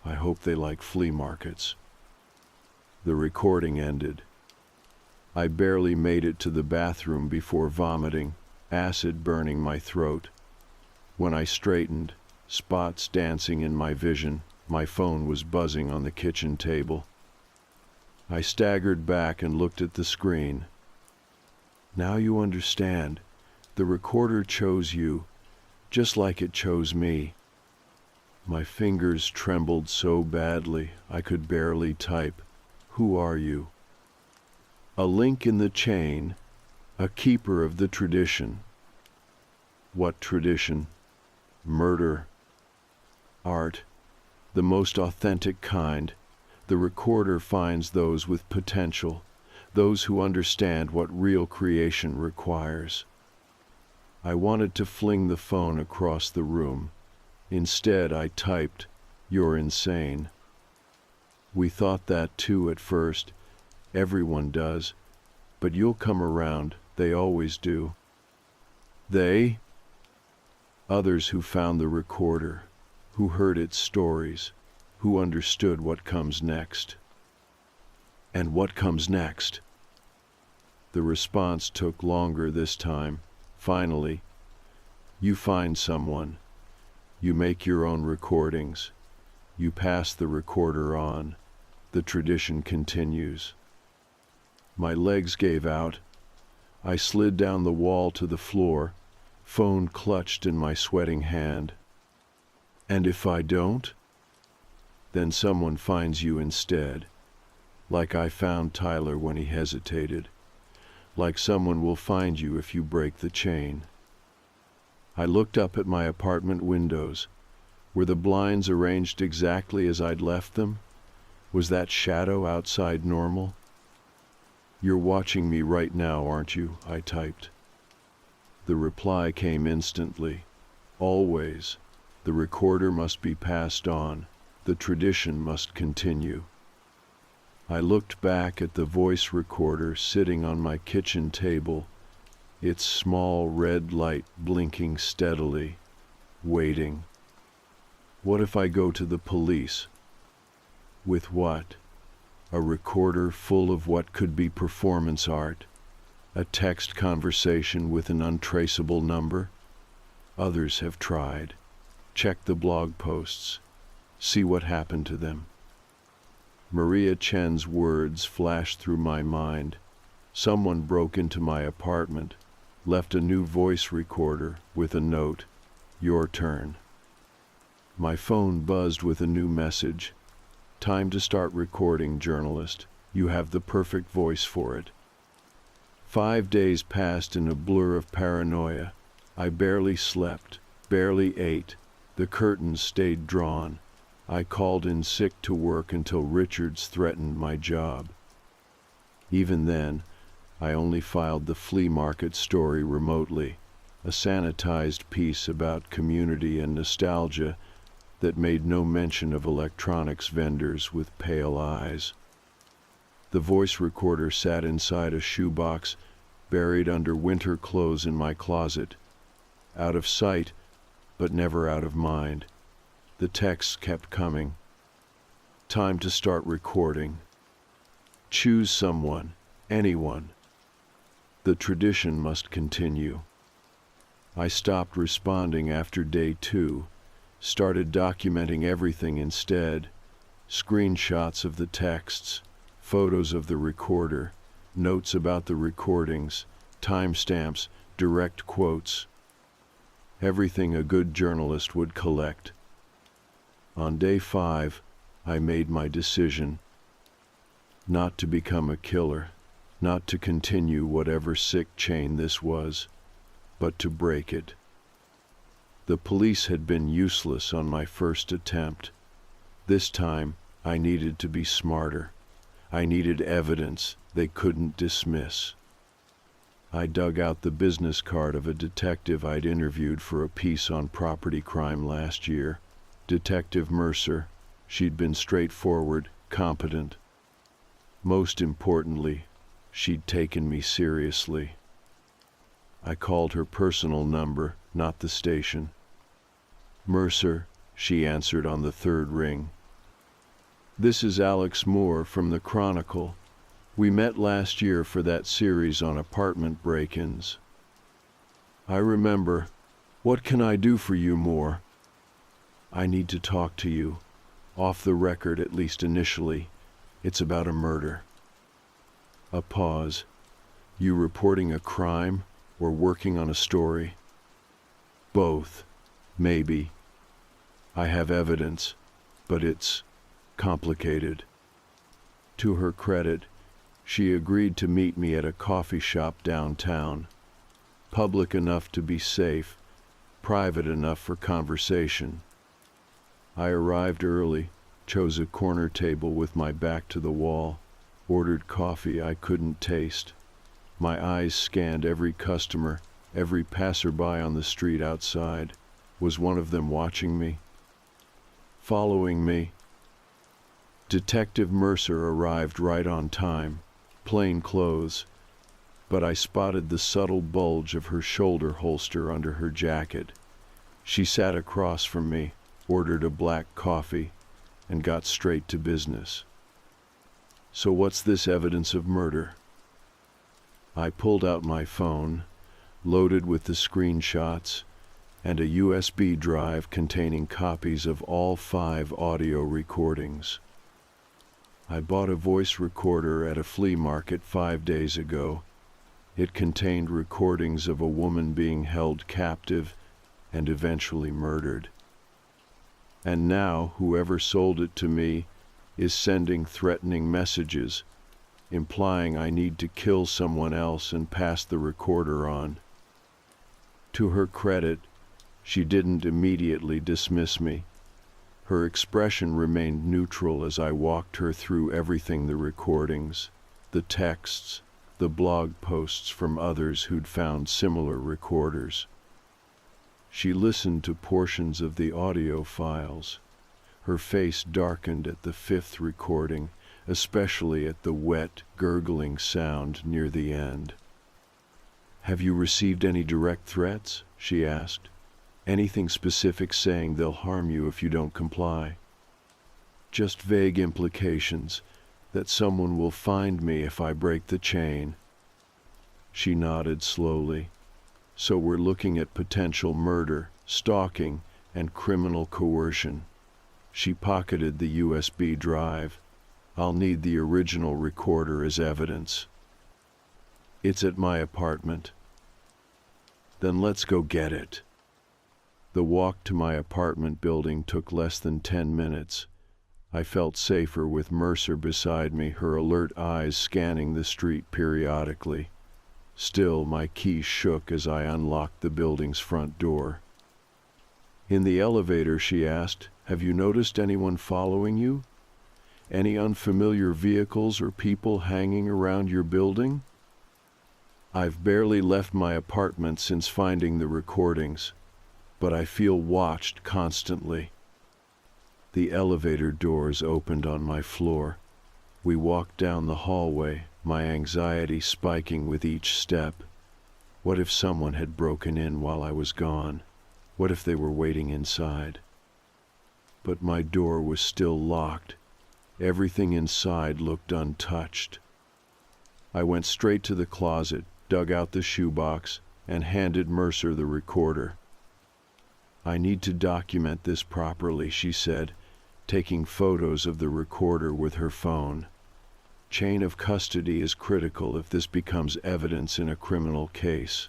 I hope they like flea markets. The recording ended. I barely made it to the bathroom before vomiting, acid burning my throat. When I straightened, spots dancing in my vision, my phone was buzzing on the kitchen table. I staggered back and looked at the screen. Now you understand. The recorder chose you, just like it chose me. My fingers trembled so badly I could barely type. Who are you? A link in the chain, a keeper of the tradition. What tradition? Murder. Art, the most authentic kind. The recorder finds those with potential, those who understand what real creation requires. I wanted to fling the phone across the room. Instead, I typed, "You're insane." We thought that too at first. Everyone does. But you'll come around, they always do. They? Others who found the recorder, who heard its stories, who understood what comes next. And what comes next? The response took longer this time. Finally, you find someone. You make your own recordings. You pass the recorder on. The tradition continues. My legs gave out. I slid down the wall to the floor, phone clutched in my sweating hand. And if I don't? Then someone finds you instead. Like I found Tyler when he hesitated. Like someone will find you if you break the chain. I looked up at my apartment windows. Were the blinds arranged exactly as I'd left them? Was that shadow outside normal? You're watching me right now, aren't you? I typed. The reply came instantly. Always. The recorder must be passed on. The tradition must continue. I looked back at the voice recorder sitting on my kitchen table, its small red light blinking steadily, waiting. What if I go to the police? With what? A recorder full of what could be performance art? A text conversation with an untraceable number? Others have tried. Check the blog posts. See what happened to them. Maria Chen's words flashed through my mind. Someone broke into my apartment, left a new voice recorder with a note, "Your turn." My phone buzzed with a new message. "Time to start recording, journalist. You have the perfect voice for it." 5 days passed in a blur of paranoia. I barely slept, barely ate. The curtains stayed drawn. I called in sick to work until Richards threatened my job. Even then, I only filed the flea market story remotely, a sanitized piece about community and nostalgia that made no mention of electronics vendors with pale eyes. The voice recorder sat inside a shoebox, buried under winter clothes in my closet. Out of sight, but never out of mind. The texts kept coming. Time to start recording. Choose someone, anyone. The tradition must continue. I stopped responding after day 2, started documenting everything instead. Screenshots of the texts, photos of the recorder, notes about the recordings, timestamps, direct quotes. Everything a good journalist would collect. On day 5, I made my decision. Not to become a killer, not to continue whatever sick chain this was, but to break it. The police had been useless on my first attempt. This time, I needed to be smarter. I needed evidence they couldn't dismiss. I dug out the business card of a detective I'd interviewed for a piece on property crime last year. Detective Mercer. She'd been straightforward, competent. Most importantly, she'd taken me seriously. I called her personal number, not the station. "Mercer," she answered on the 3rd ring. "This is Alex Moore from the Chronicle. We met last year for that series on apartment break-ins." "I remember. What can I do for you, Moore?" "I need to talk to you. Off the record, at least initially. It's about a murder." A pause. "You reporting a crime or working on a story?" "Both. Maybe. I have evidence, but it's complicated." To her credit, she agreed to meet me at a coffee shop downtown. Public enough to be safe, private enough for conversation. I arrived early, chose a corner table with my back to the wall, ordered coffee I couldn't taste. My eyes scanned every customer, every passerby on the street outside. Was one of them watching me? Following me? Detective Mercer arrived right on time. plain clothes, but I spotted the subtle bulge of her shoulder holster under her jacket. She sat across from me, ordered a black coffee, and got straight to business. "So what's this evidence of murder?" I pulled out my phone, loaded with the screenshots, and a USB drive containing copies of all 5 audio recordings. I bought a voice recorder at a flea market 5 days ago. It contained recordings of a woman being held captive and eventually murdered. And now whoever sold it to me is sending threatening messages, implying I need to kill someone else and pass the recorder on. To her credit, she didn't immediately dismiss me. Her expression remained neutral as I walked her through everything: the recordings, the texts, the blog posts from others who'd found similar recorders. She listened to portions of the audio files. Her face darkened at the 5th recording, especially at the wet, gurgling sound near the end. "Have you received any direct threats?" she asked. "Anything specific saying they'll harm you if you don't comply?" "Just vague implications, that someone will find me if I break the chain." She nodded slowly. "So we're looking at potential murder, stalking, and criminal coercion." She pocketed the USB drive. "I'll need the original recorder as evidence." "It's at my apartment." "Then let's go get it." The walk to my apartment building took less than 10 minutes. I felt safer with Mercer beside me, her alert eyes scanning the street periodically. Still, my key shook as I unlocked the building's front door. In the elevator, she asked, "Have you noticed anyone following you? Any unfamiliar vehicles or people hanging around your building?" "I've barely left my apartment since finding the recordings, but I feel watched constantly." The elevator doors opened on my floor. We walked down the hallway, my anxiety spiking with each step. What if someone had broken in while I was gone? What if they were waiting inside? But my door was still locked. Everything inside looked untouched. I went straight to the closet, dug out the shoebox, and handed Mercer the recorder. "I need to document this properly," she said, taking photos of the recorder with her phone. "Chain of custody is critical if this becomes evidence in a criminal case."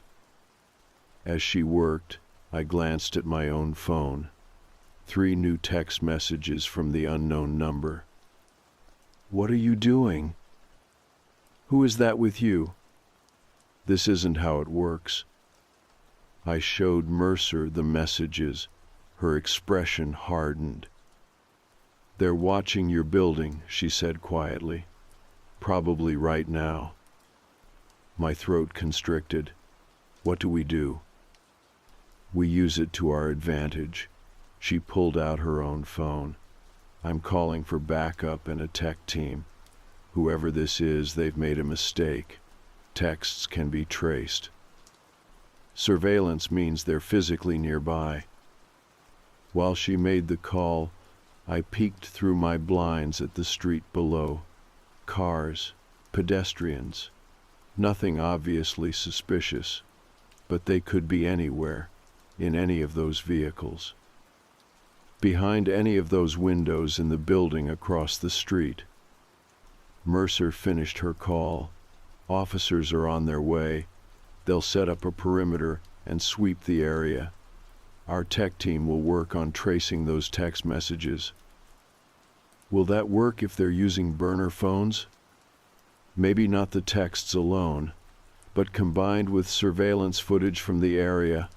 As she worked, I glanced at my own phone. 3 new text messages from the unknown number. "What are you doing?" "Who is that with you?" "This isn't how it works." I showed Mercer the messages. Her expression hardened. "They're watching your building," she said quietly. "Probably right now." My throat constricted. "What do we do?" "We use it to our advantage." She pulled out her own phone. "I'm calling for backup and a tech team. Whoever this is, they've made a mistake. Texts can be traced. Surveillance means they're physically nearby." While she made the call, I peeked through my blinds at the street below. Cars, pedestrians, nothing obviously suspicious, but they could be anywhere, in any of those vehicles. Behind any of those windows in the building across the street. Mercer finished her call. "Officers are on their way. They'll set up a perimeter and sweep the area. Our tech team will work on tracing those text messages." "Will that work if they're using burner phones?" "Maybe not the texts alone, but combined with surveillance footage from the area,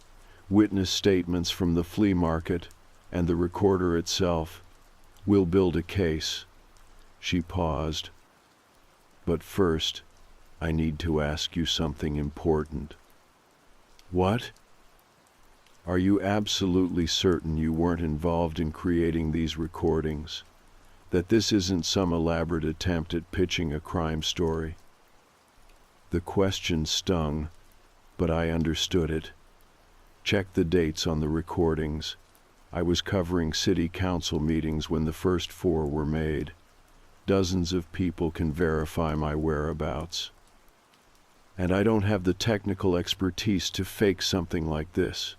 witness statements from the flea market, and the recorder itself, we'll build a case." She paused. "But first, I need to ask you something important." "What?" "Are you absolutely certain you weren't involved in creating these recordings? That this isn't some elaborate attempt at pitching a crime story?" The question stung, but I understood it. Check the dates on the recordings. I was covering city council meetings when the first 4 were made. Dozens of people can verify my whereabouts. And I don't have the technical expertise to fake something like this.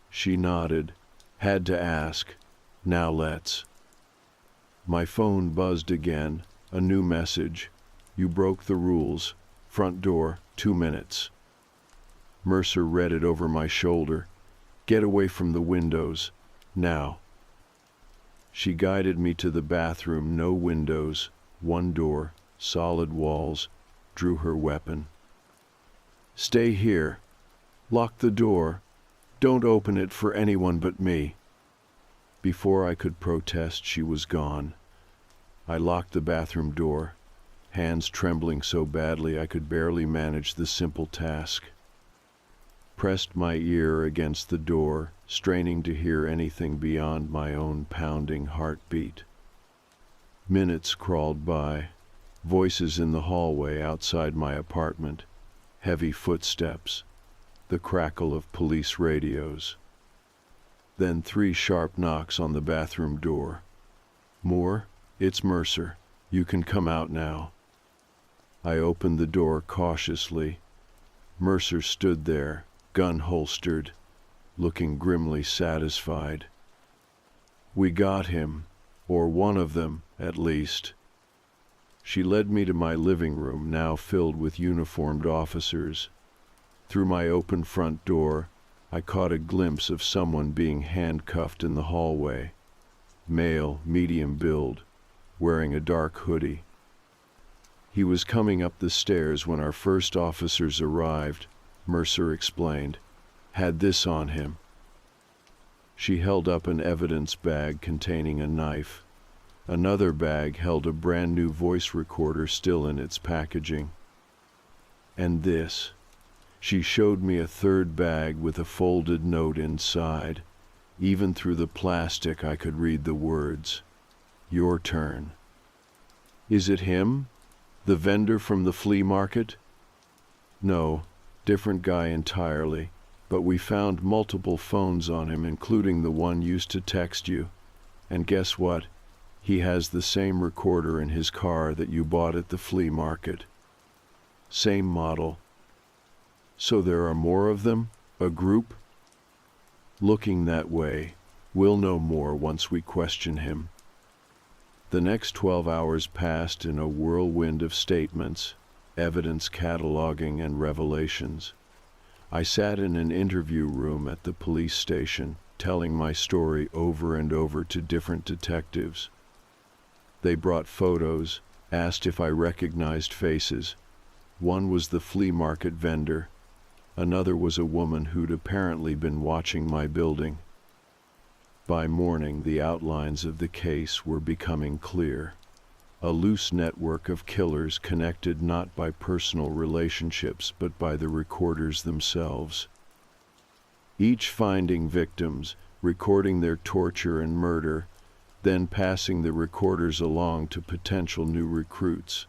She nodded. Had to ask. Now let's. My phone buzzed again. A new message. You broke the rules. Front door, 2 minutes. Mercer read it over my shoulder. Get away from the windows. Now. She guided me to the bathroom. No windows. 1 door. Solid walls. Drew her weapon. Stay here. Lock the door. Don't open it for anyone but me. Before I could protest, she was gone. I locked the bathroom door, hands trembling so badly I could barely manage the simple task. Pressed my ear against the door, straining to hear anything beyond my own pounding heartbeat. Minutes crawled by, voices in the hallway outside my apartment, heavy footsteps, the crackle of police radios. Then 3 sharp knocks on the bathroom door. Moore, it's Mercer. You can come out now. I opened the door cautiously. Mercer stood there, gun holstered, looking grimly satisfied. We got him, or one of them, at least. She led me to my living room, now filled with uniformed officers. Through my open front door, I caught a glimpse of someone being handcuffed in the hallway. Male, medium build, wearing a dark hoodie. He was coming up the stairs when our first officers arrived, Mercer explained. Had this on him. She held up an evidence bag containing a knife. Another bag held a brand new voice recorder still in its packaging. And this. She showed me a third bag with a folded note inside. Even through the plastic I could read the words. Your turn. Is it him? The vendor from the flea market? No, different guy entirely, but we found multiple phones on him, including the one used to text you. And guess what? He has the same recorder in his car that you bought at the flea market. Same model. So there are more of them? A group? Looking that way, we'll know more once we question him. The next 12 hours passed in a whirlwind of statements, evidence cataloging, and revelations. I sat in an interview room at the police station, telling my story over and over to different detectives. They brought photos, asked if I recognized faces. One was the flea market vendor. Another was a woman who'd apparently been watching my building. By morning, the outlines of the case were becoming clear. A loose network of killers connected not by personal relationships but by the recorders themselves. Each finding victims, recording their torture and murder, then passing the recorders along to potential new recruits.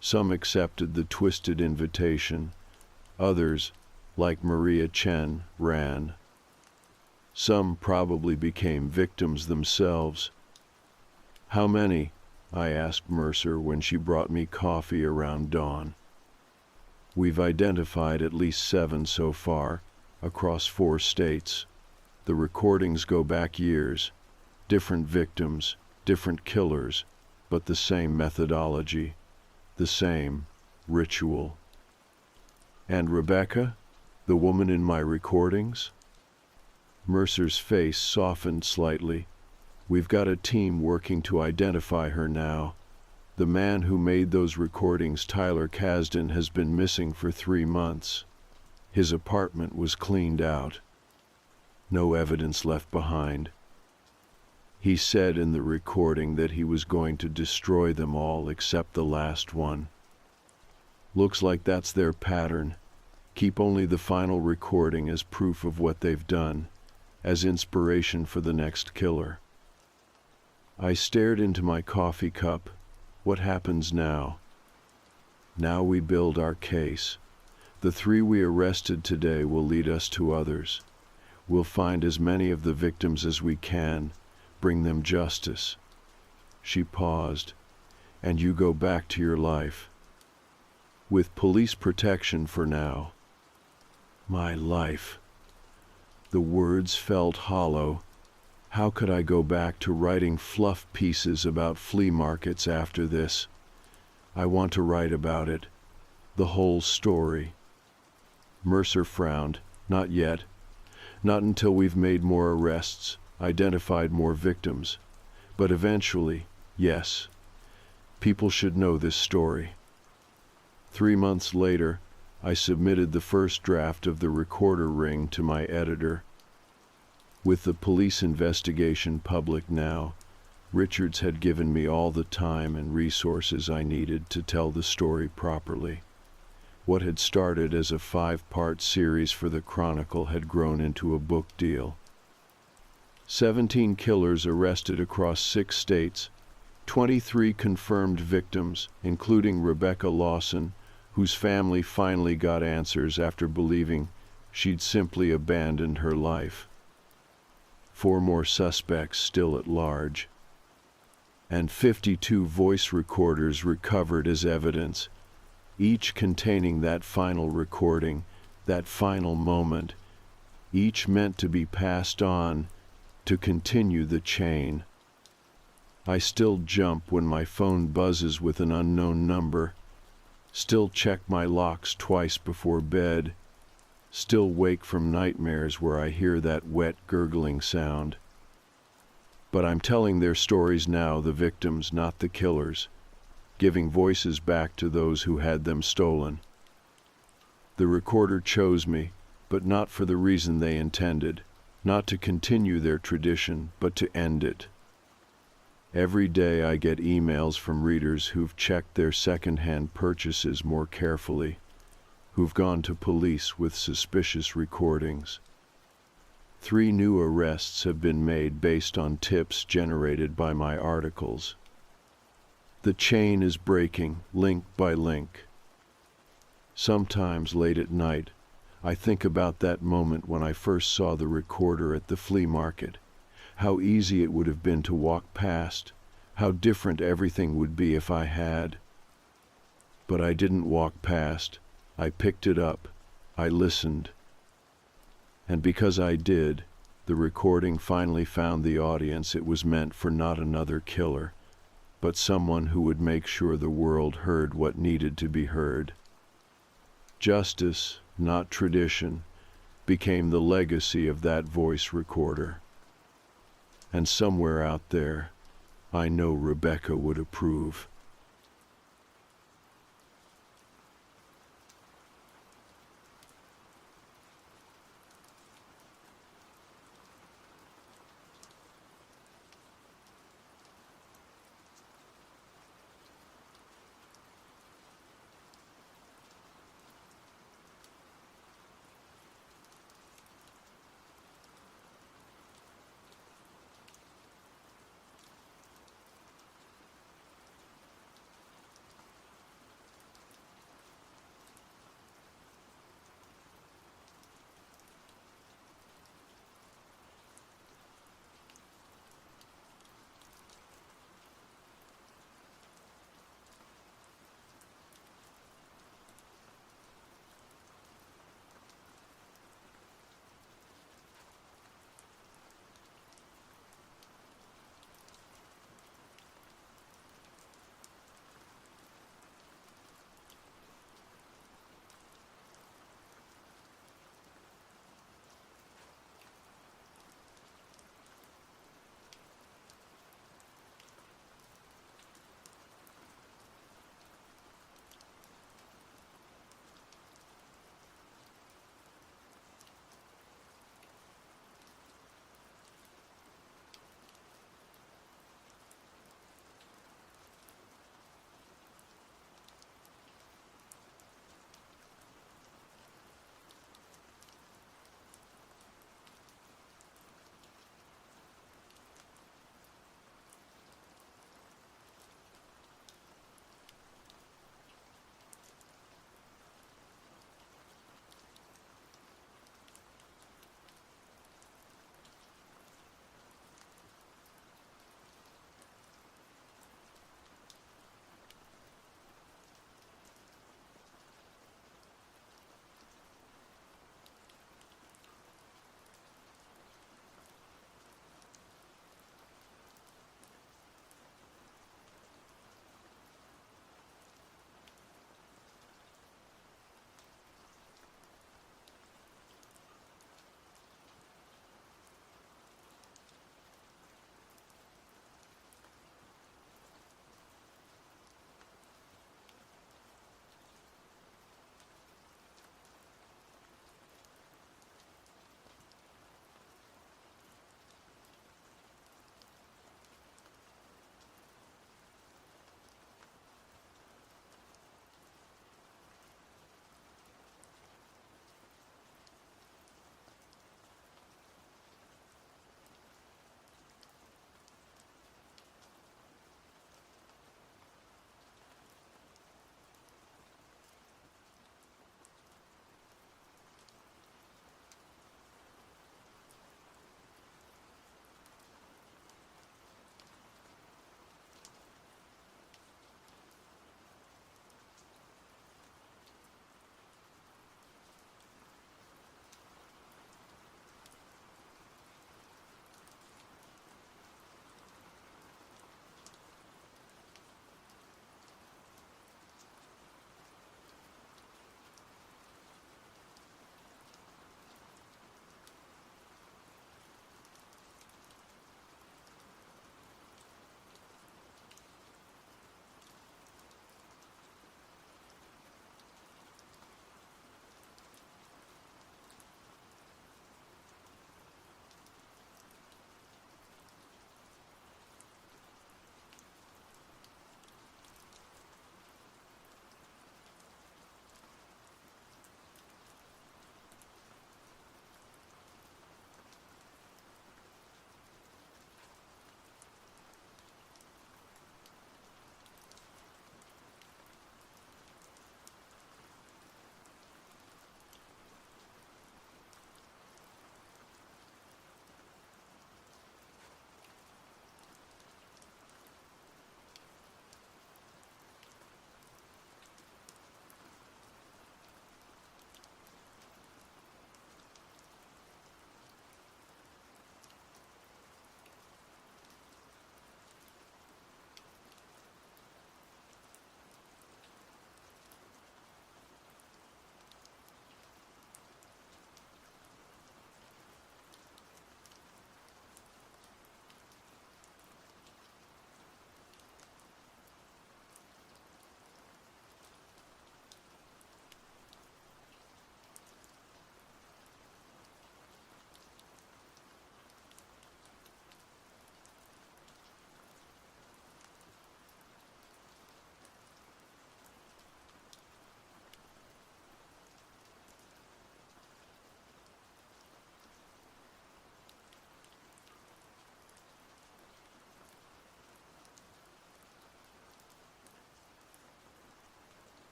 Some accepted the twisted invitation. Others, like Maria Chen, ran. Some probably became victims themselves. How many? I asked Mercer when she brought me coffee around dawn. We've identified at least 7 so far, across 4 states. The recordings go back years. Different victims, different killers, but the same methodology, the same ritual. And Rebecca, the woman in my recordings? Mercer's face softened slightly. We've got a team working to identify her now. The man who made those recordings, Tyler Kasdan, has been missing for 3 months. His apartment was cleaned out. No evidence left behind. He said in the recording that he was going to destroy them all except the last one. Looks like that's their pattern. Keep only the final recording as proof of what they've done, as inspiration for the next killer. I stared into my coffee cup. What happens now? Now we build our case. The 3 we arrested today will lead us to others. We'll find as many of the victims as we can, bring them justice." She paused. "And you go back to your life. With police protection for now." My life. The words felt hollow. How could I go back to writing fluff pieces about flea markets after this? I want to write about it. The whole story. Mercer frowned. "Not yet. Not until we've made more arrests, identified more victims. But eventually, yes. People should know this story." 3 months later, I submitted the first draft of the recorder ring to my editor. With the police investigation public now, Richards had given me all the time and resources I needed to tell the story properly. What had started as a 5-part series for the Chronicle had grown into a book deal. 17 killers arrested across 6 states, 23 confirmed victims, including Rebecca Lawson, whose family finally got answers after believing she'd simply abandoned her life. 4 more suspects still at large. And 52 voice recorders recovered as evidence, each containing that final recording, that final moment, each meant to be passed on, to continue the chain. I still jump when my phone buzzes with an unknown number, still check my locks twice before bed, still wake from nightmares where I hear that wet gurgling sound. But I'm telling their stories now, the victims, not the killers, giving voices back to those who had them stolen. The recorder chose me, but not for the reason they intended, not to continue their tradition, but to end it. Every day I get emails from readers who've checked their second-hand purchases more carefully, who've gone to police with suspicious recordings. 3 new arrests have been made based on tips generated by my articles. The chain is breaking, link by link. Sometimes late at night, I think about that moment when I first saw the recorder at the flea market, how easy it would have been to walk past, how different everything would be if I had. But I didn't walk past. I picked it up. I listened. And because I did, the recording finally found the audience it was meant for, not another killer, but someone who would make sure the world heard what needed to be heard. Justice, not tradition, became the legacy of that voice recorder. And somewhere out there, I know Rebecca would approve.